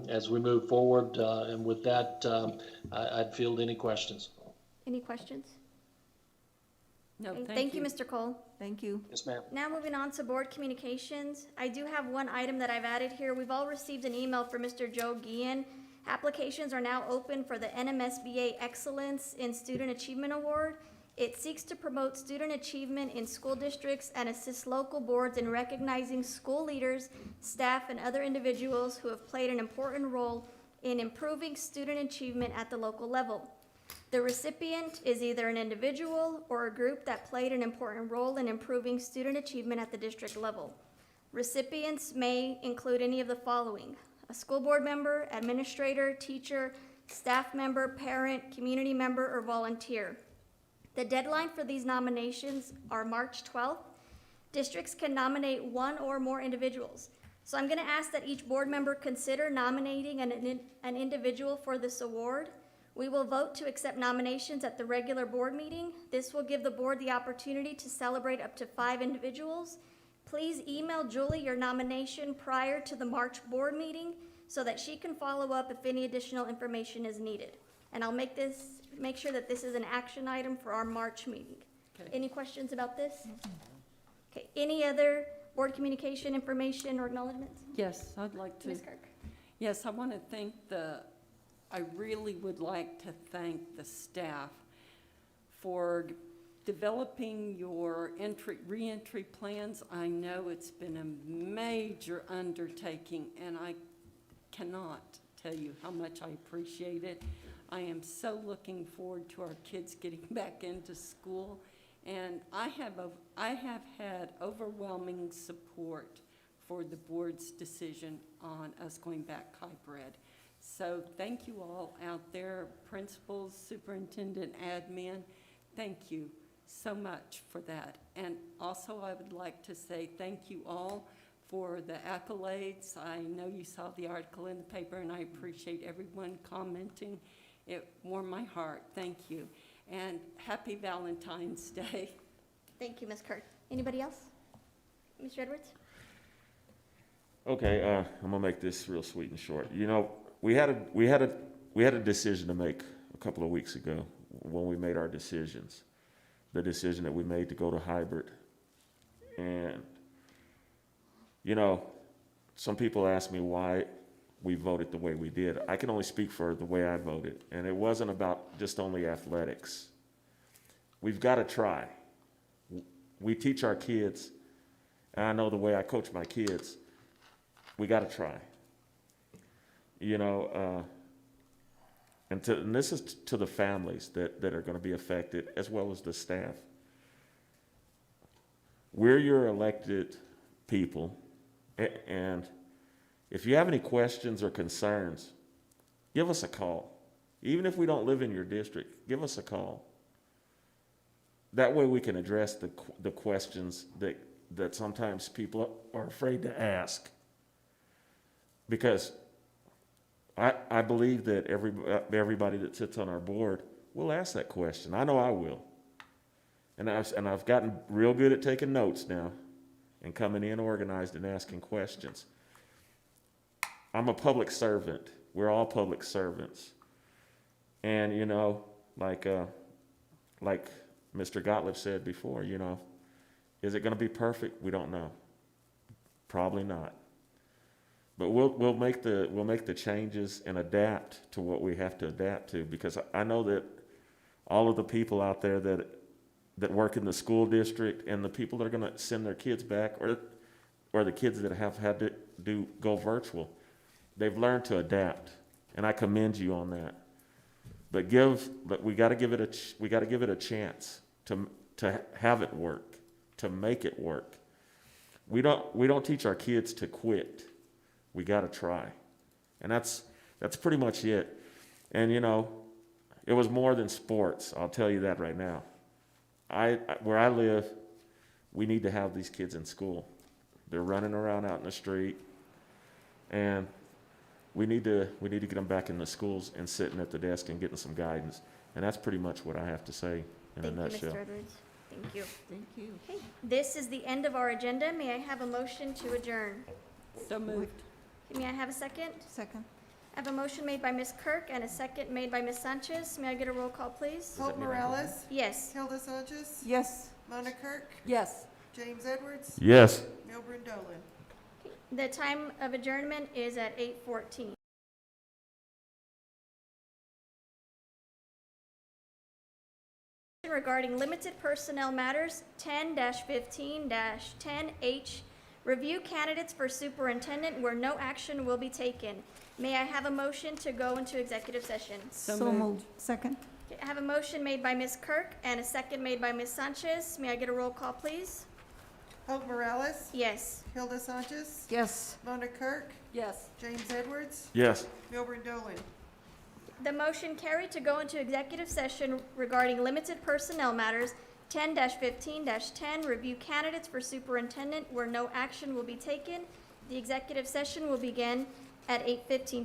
as we move forward. And with that, I'd field any questions. Any questions? No, Okay, thank you. Mr. Cole. Thank you. Yes, ma'am. Now moving on to board communications. I do have one item that I've added here. We've all received an email from Mr. Joe Guillen. Applications are now open for the NMSBA Excellence in Student Achievement Award. It seeks to promote student achievement in school districts and assist local boards in recognizing school leaders, staff, and other individuals who have played an important role in improving student achievement at the local level. The recipient is either an individual or a group that played an important role in improving student achievement at the district level. Recipients may include any of the following: a school board member, administrator, teacher, staff member, parent, community member, or volunteer. The deadline for these nominations are March 12th. Districts can nominate one or more individuals. So I'm going to ask that each board member consider nominating an individual for this award. We will vote to accept nominations at the regular board meeting. This will give the board the opportunity to celebrate up to 5 individuals. Please email Julie your nomination prior to the March board meeting so that she can follow up if any additional information is needed. And I'll make sure that this is an action item for our March meeting. Okay. Any questions about this? Okay, any other board communication information or acknowledgements? Yes, I'd like to. Ms. Kirk? Yes, I really would like to thank the staff for developing your reentry plans. I know it's been a major undertaking, and I cannot tell you how much I appreciate it. I am so looking forward to our kids getting back into school, and I have had overwhelming support for the board's decision on us going back hybrid. So thank you all out there, principals, superintendent, admin. Thank you so much for that. And also I would like to say thank you all for the accolades. I know you saw the article in the paper, and I appreciate everyone commenting. It warmed my heart. Thank you. And happy Valentine's Day. Thank you, Ms. Kirk. Anybody else? Mr. Edwards? Okay, I'm gonna make this real sweet and short. You know, we had a decision to make a couple of weeks ago when we made our decisions. The decision that we made to go to hybrid. And, you know, some people ask me why we voted the way we did. I can only speak for the way I voted. And it wasn't about just only athletics. We've got to try. We teach our kids, and I know the way I coach my kids, we got to try. You know, and this is to the families that are going to be affected, as well as the staff. We're your elected people, and if you have any questions or concerns, give us a call. Even if we don't live in your district, give us a call. That way we can address the questions that sometimes people are afraid to ask. Because I believe that everybody that sits on our board will ask that question. I know I will. And I've gotten real good at taking notes now and coming in organized and asking questions. I'm a public servant. We're all public servants. And, you know, like Mr. Gottlieb said before, you know, Is it gonna be perfect? We don't know. Probably not. But we'll make the changes and adapt to what we have to adapt to, because I know that all of the people out there that work in the school district and the people that are gonna send their kids back, or the kids that have had to go virtual, they've learned to adapt, and I commend you on that. But we gotta give it a chance to have it work, to make it work. We don't teach our kids to quit. We gotta try. And that's pretty much it. And it was more than sports, I'll tell you that right now. Where I live, we need to have these kids in school. They're running around out in the street, and we need to get them back in the schools and sitting at the desk and getting some guidance. And that's pretty much what I have to say in a nutshell. Thank you, Mr. Edwards. Thank you. Thank you. Okay, this is the end of our agenda. May I have a motion to adjourn? So moved. May I have a second? Second. I have a motion made by Ms. Kirk and a second made by Ms. Sanchez. May I get a roll call, please? Hope Morales, Yes. Hilda Sanchez, Yes. Mona Kirk, Yes. James Edwards, Yes. Milburn Dolan. The time of adjournment is at 8:14. Regarding limited personnel matters, 10-15-10H, review candidates for superintendent where no action will be taken. May I have a motion to go into executive session? So moved. Second. Okay, I have a motion made by Ms. Kirk and a second made by Ms. Sanchez. May I get a roll call, please? Hope Morales, Yes. Hilda Sanchez, Yes. Mona Kirk, Yes. James Edwards, Yes. Milburn Dolan. The motion carried to go into executive session regarding limited personnel matters, 10-15-10, review candidates for superintendent where no action will be taken. The executive session will begin at 8:15.